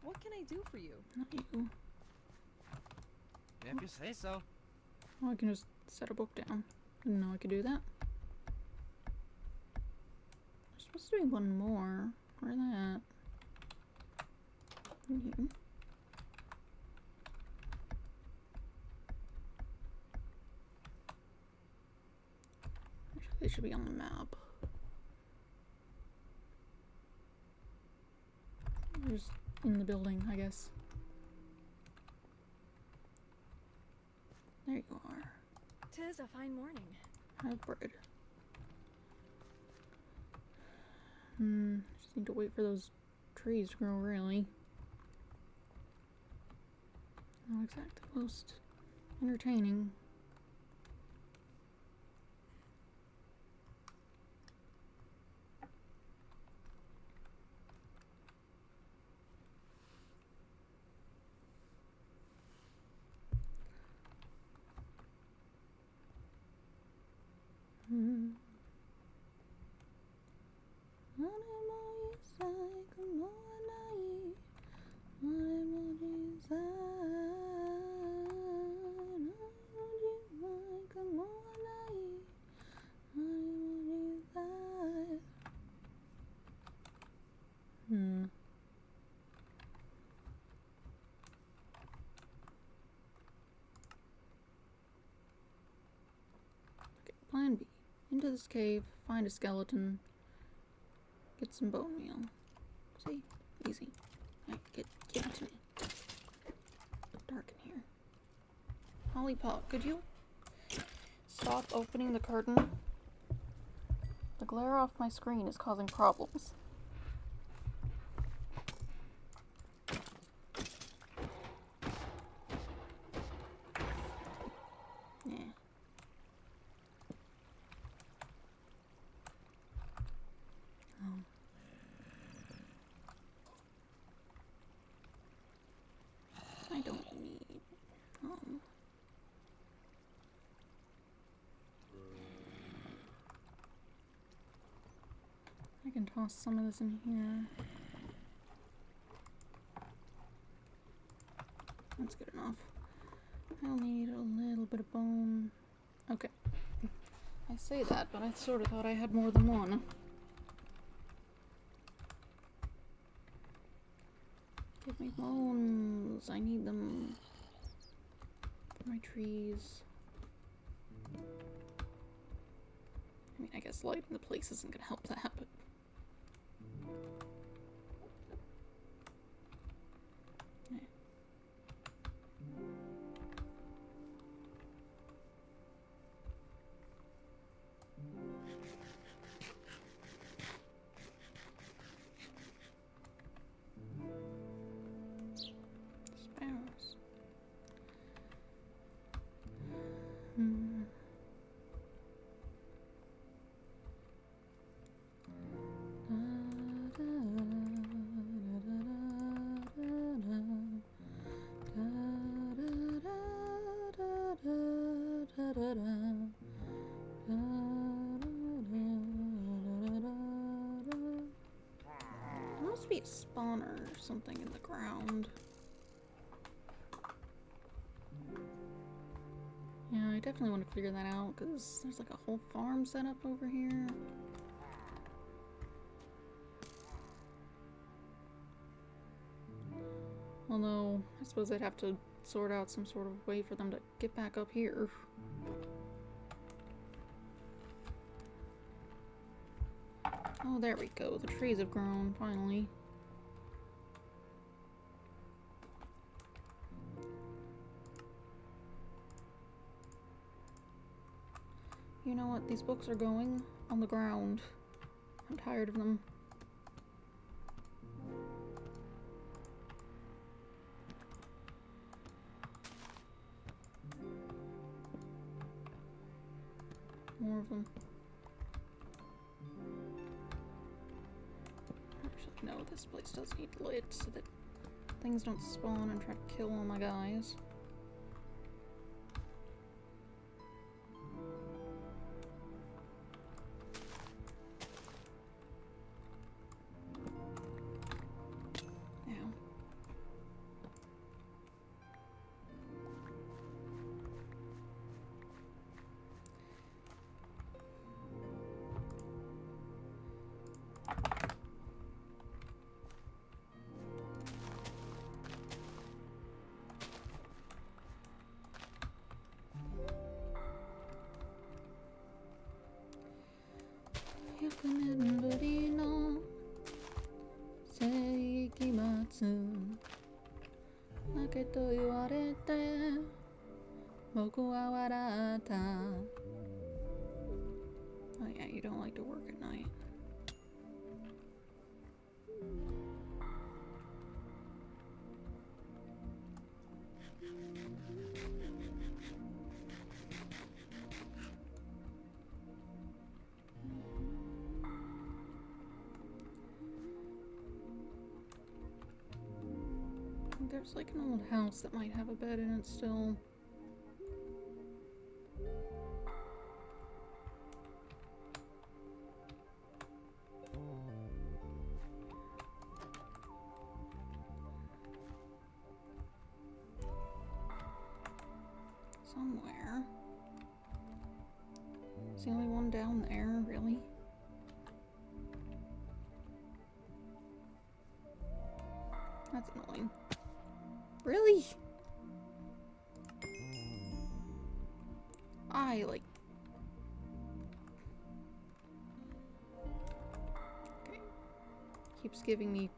What can I do for you? Not you. If you say so. Oh, I can just set a book down. Didn't know I could do that. There's supposed to be one more. Where that? You. Actually, they should be on the map. They're just in the building, I guess. There you are. 'Tis a fine morning. Have bread. Just need to wait for those trees to grow, really. Not exactly the most entertaining. Okay, plan B. Into this cave, find a skeleton, Get some bone meal. See? Easy. Alright, give it to me. Dark in here. Holly Pot, could you stop opening the curtain? The glare off my screen is causing problems. Yeah. I don't need. I can toss some of this in here. That's good enough. I'll need a little bit of bone. Okay. I say that, but I sort of thought I had more than one. Give me bones. I need them for my trees. I mean, I guess lighting the place isn't gonna help that, but... Yeah. Sparrows. There must be a spawner or something in the ground. Yeah, I definitely want to clear that out because there's like a whole farm set up over here. Although, I suppose I'd have to sort out some sort of way for them to get back up here. Oh, there we go. The trees have grown, finally. You know what? These books are going on the ground. I'm tired of them. More of them. Actually, no, this place does need lit so that things don't spawn and try to kill all my guys. Oh yeah, you don't like to work at night. There's like an old house that might have a bed in it still. Somewhere. Is the only one down there, really? That's annoying. Really? I like... Okay. keeps giving me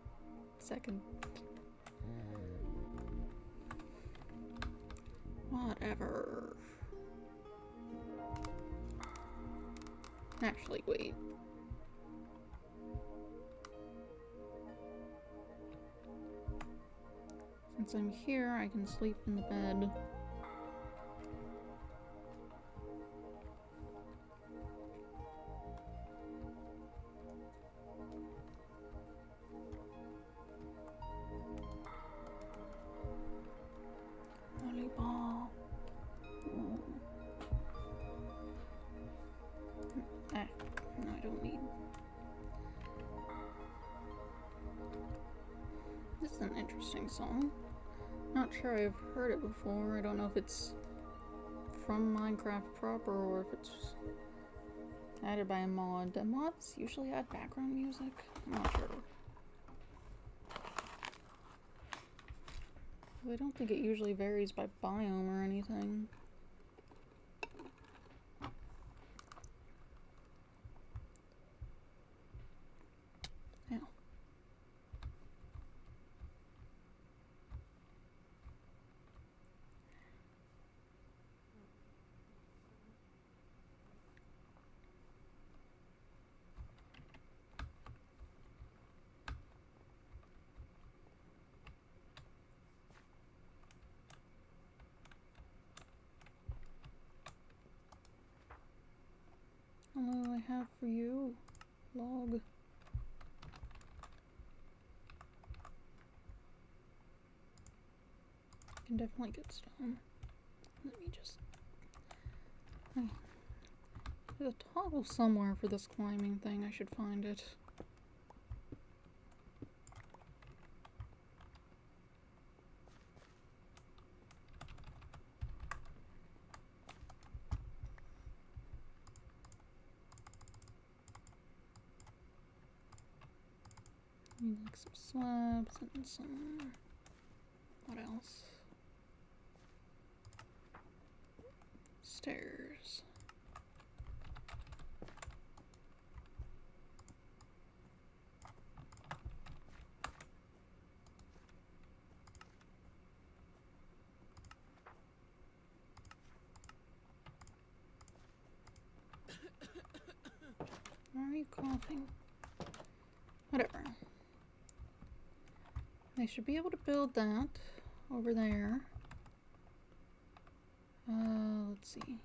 second. Whatever. Actually, wait. Since I'm here, I can sleep in the bed. Volleyball. Oh. No, I don't need. This is an interesting song. Not sure I've heard it before. I don't know if it's from Minecraft proper or if it's added by a mod. Do mods usually add background music? I'm not sure. I don't think it usually varies by biome or anything. Yeah. Hello, I have for you. Log. Can definitely get stone. Let me just. There's a toggle somewhere for this climbing thing. I should find it. Need like some slabs and some. What else? Stairs. Why are you coughing? Whatever. They should be able to build that over there. Let's see.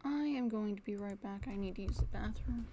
I am going to be right back. I need to use the bathroom.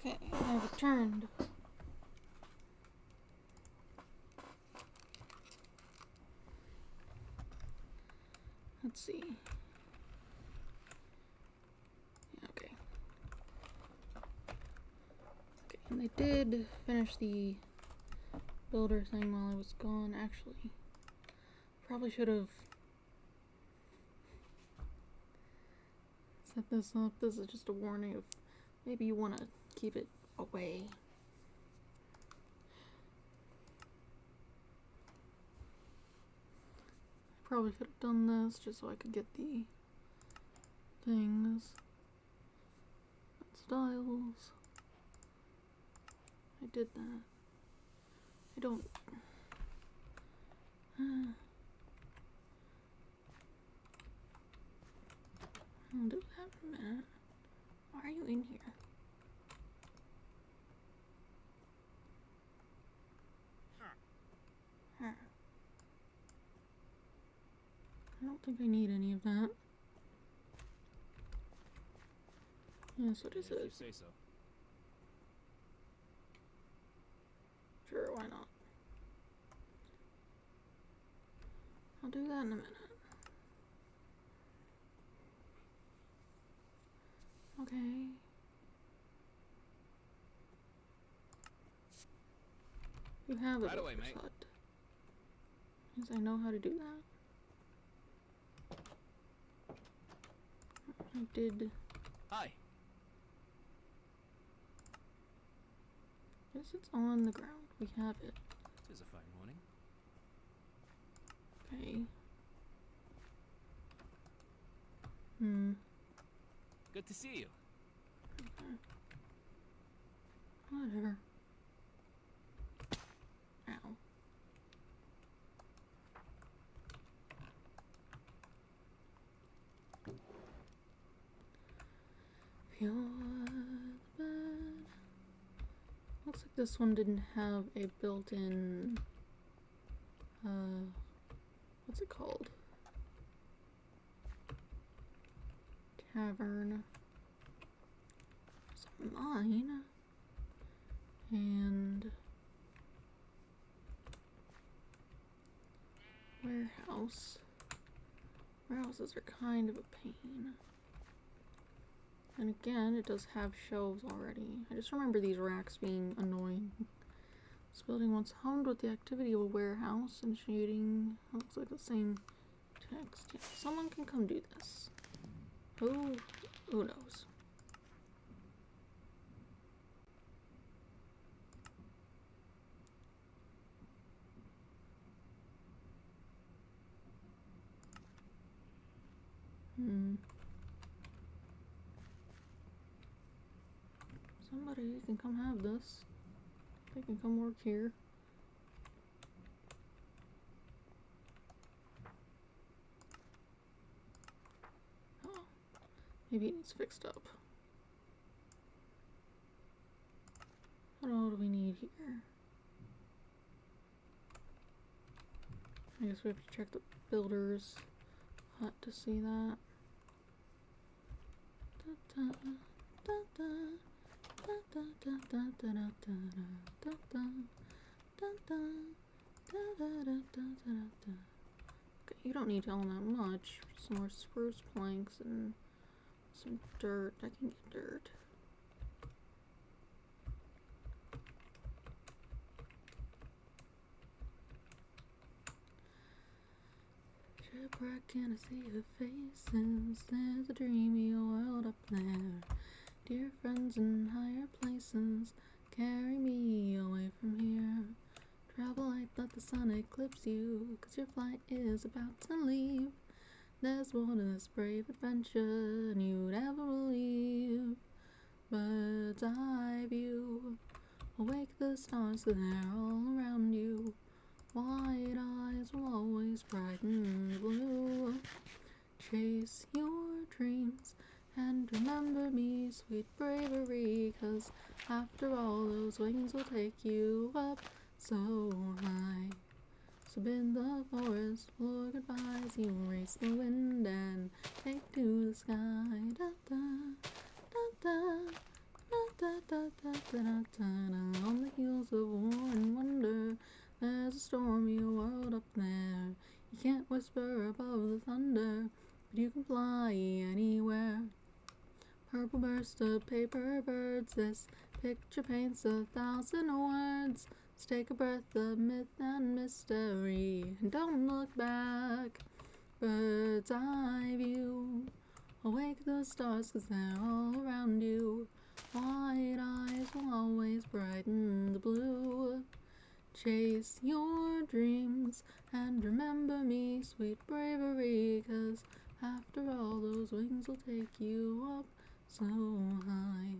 Okay, I returned. Let's see. Okay. Okay, and they did finish the builder thing while I was gone, actually. Probably should have set this up. This is just a warning of maybe you want to keep it away. Probably could have done this just so I could get the things and styles. I did that. I don't. I'll do that in a minute. Why are you in here? Huh. I don't think I need any of that. Yes, what is If you it? say so. Sure, why not? I'll do that in a minute. Okay. You have a Right away, builder's mate. hut. Yes, I know how to do that. I did. Hi. Yes, it's on the ground. We have it. It is a fine morning. Okay. Good to see you. Okay. Whatever. Ow. Pure the bed. Looks like this one didn't have a built-in, what's it called? Tavern. So mine. And warehouse. Warehouses are kind of a pain. And again, it does have shelves already. I just remember these racks being annoying. This building once hummed with the activity of a warehouse, initiating, looks like the same text. Yeah, someone can come do this. Who knows? Somebody can come have this. They can come work here. Oh, maybe it needs fixed up. What all do we need here? I guess we have to check the builder's hut to see that. Okay, you don't need to own that much. Some more spruce planks and some dirt. I can get dirt. Shipwreck and I see her faces. There's a dreamy world up there. Dear friends in higher places, carry me away from here. Travel light, let the sun eclipse you, 'cause your flight is about to leave. There's more to this brave adventure than you'd ever believe. Bird's eye view, awake the stars so they're all around you. White eyes will always brighten blue. Chase your dreams and remember me, sweet bravery, 'cause after all those wings will take you up so high. So bid the forest floor goodbye as you race the wind and take to the sky. Da da da da On the heels of war and wonder, there's a stormy world up there. You can't whisper above the thunder, but you can fly anywhere. Purple burst of paper birds, this picture paints 1,000 words. Let's take a breath of myth and mystery, and don't look back. Bird's eye view, awake the stars 'cause they're all around you. White eyes will always brighten the blue. Chase your dreams and remember me, sweet bravery, 'cause after all those wings will take you up so high.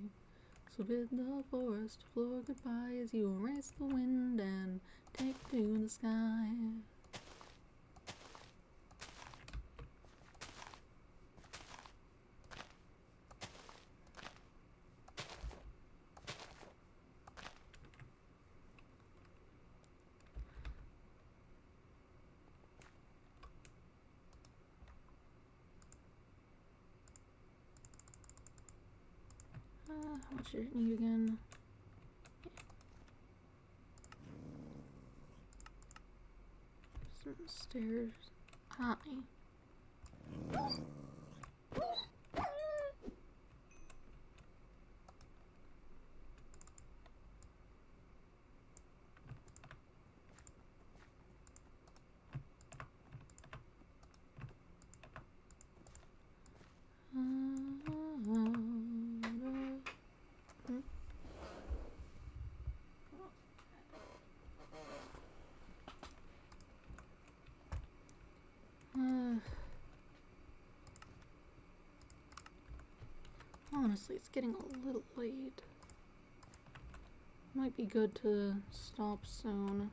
So bid the forest floor goodbye as you race the wind and take to the sky. How much did it need again? Some stairs. Hi. Honestly, it's getting a little late. Might be good to stop soon.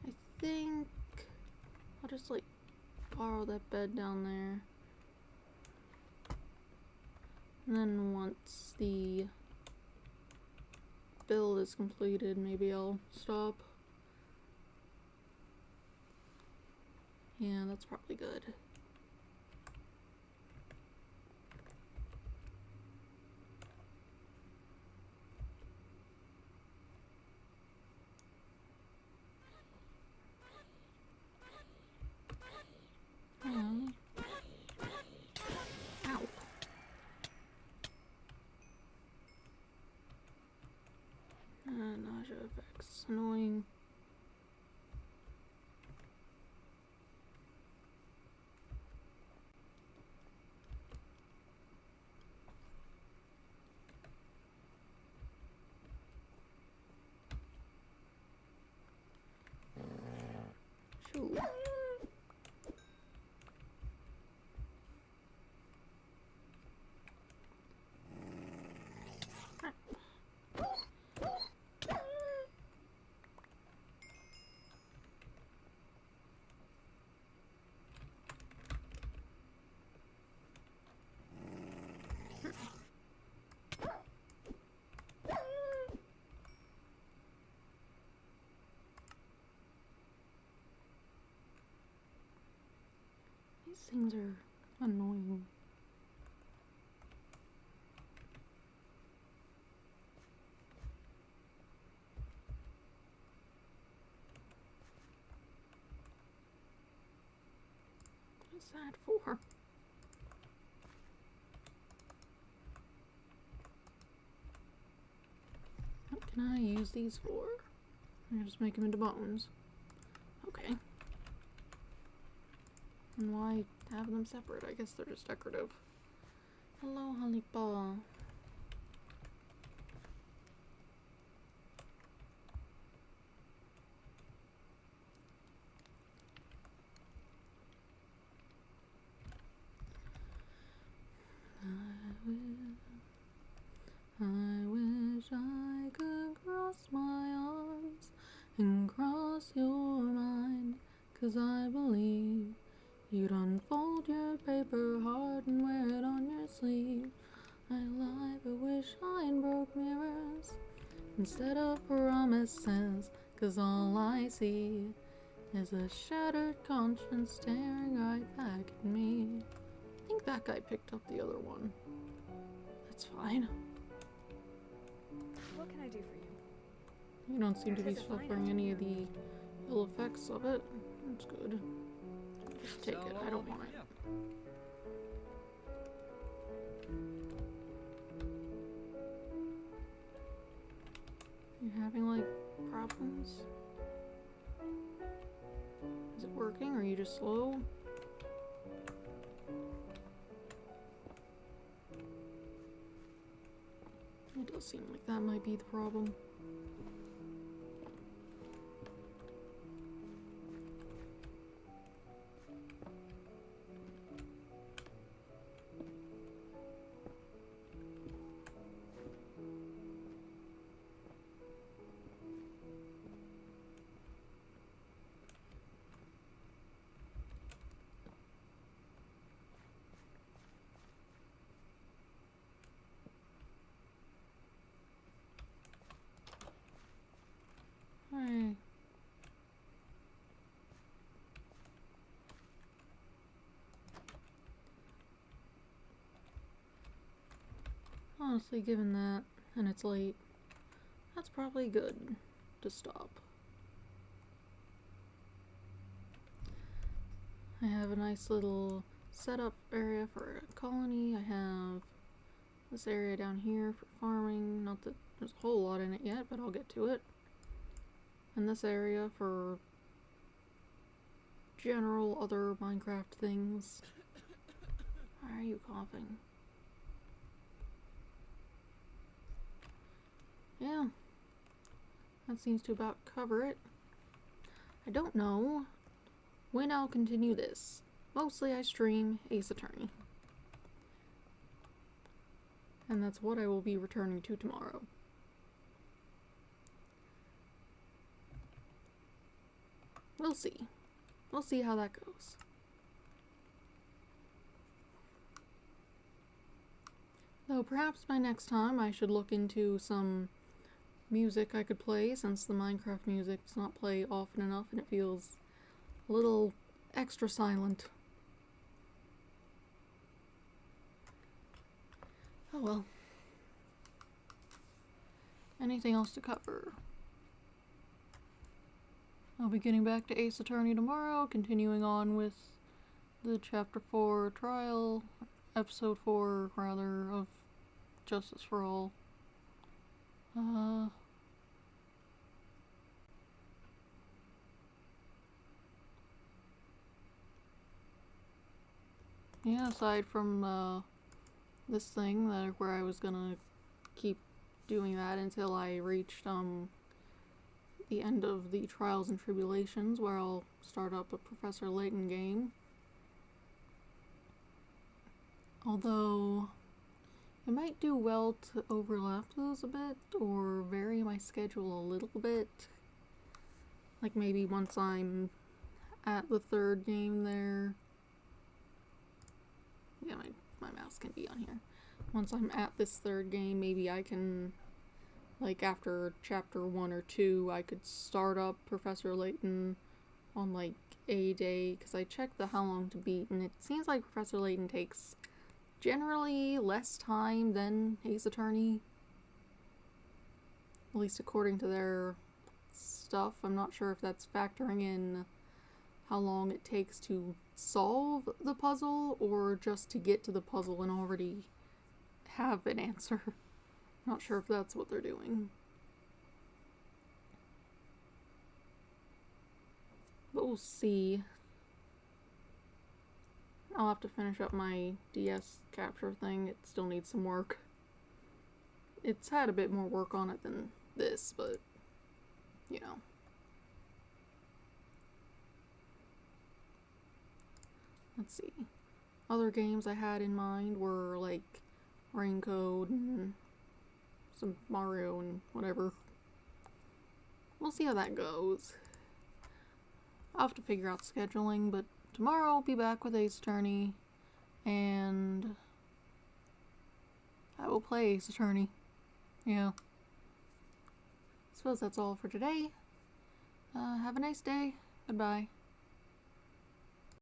I think I'll just like borrow that bed down there. And then once the build is completed, maybe I'll stop. Yeah, that's probably good. Ow. Nausea effects. Annoying. Shoo. These things are annoying. What's that for? What can I use these for? I just make them into bones. Okay. And why have them separate? I guess they're just decorative. Hello, honey ball. I wish I could cross my arms and cross your mind, 'cause I believe you'd unfold your paper heart and wear it on your sleeve. I lie, but wish I broke mirrors instead of promises, 'cause all I see is a shattered conscience staring right back at me. I think that guy picked up the other one. That's fine. do for you? You don't seem to be Tis a fine suffering any of afternoon. the ill effects of it. That's good. Just take So, it. what I will don't be want for it. you? You having like problems? Is it working or are you just slow? It does seem like that might be the problem. Hey. Honestly, given that, and it's late, that's probably good to stop. I have a nice little setup area for a colony. I have this area down here for farming. Not that there's a whole lot in it yet, but I'll get to it. And this area for general other Minecraft things. Why are you coughing? Yeah, that seems to about cover it. I don't know when I'll continue this. Mostly I stream Ace Attorney. And that's what I will be returning to tomorrow. We'll see. We'll see how that goes. Though perhaps by next time I should look into some music I could play, since the Minecraft music does not play often enough and it feels a little extra silent. Oh well. Anything else to cover? I'll be getting back to Ace Attorney tomorrow, continuing on with the Chapter 4 trial, Episode 4, rather, of Justice for All. Yeah, aside from, this thing where I was gonna keep doing that until I reached, the end of the Trials and Tribulations, where I'll start up a Professor Layton game. Although, it might do well to overlap those a bit, or vary my schedule a little bit. Like maybe once I'm at the third game there. Yeah, my mouse can be on here. Once I'm at this third game, maybe I can, like after chapter 1 or 2, I could start up Professor Layton on like a day, because I checked the how long to beat, and it seems like Professor Layton takes generally less time than Ace Attorney. At least according to their stuff. I'm not sure if that's factoring in how long it takes to solve the puzzle, or just to get to the puzzle and already have an answer. Not sure if that's what they're doing. But we'll see. I'll have to finish up my DS capture thing. It still needs some work. It's had a bit more work on it than this, but, you know. Let's see. Other games I had in mind were like Raincoat and some Mario and whatever. We'll see how that goes. I'll have to figure out scheduling, but tomorrow I'll be back with Ace Attorney, and I will play Ace Attorney. Yeah. Suppose that's all for today. Have a nice day. Goodbye.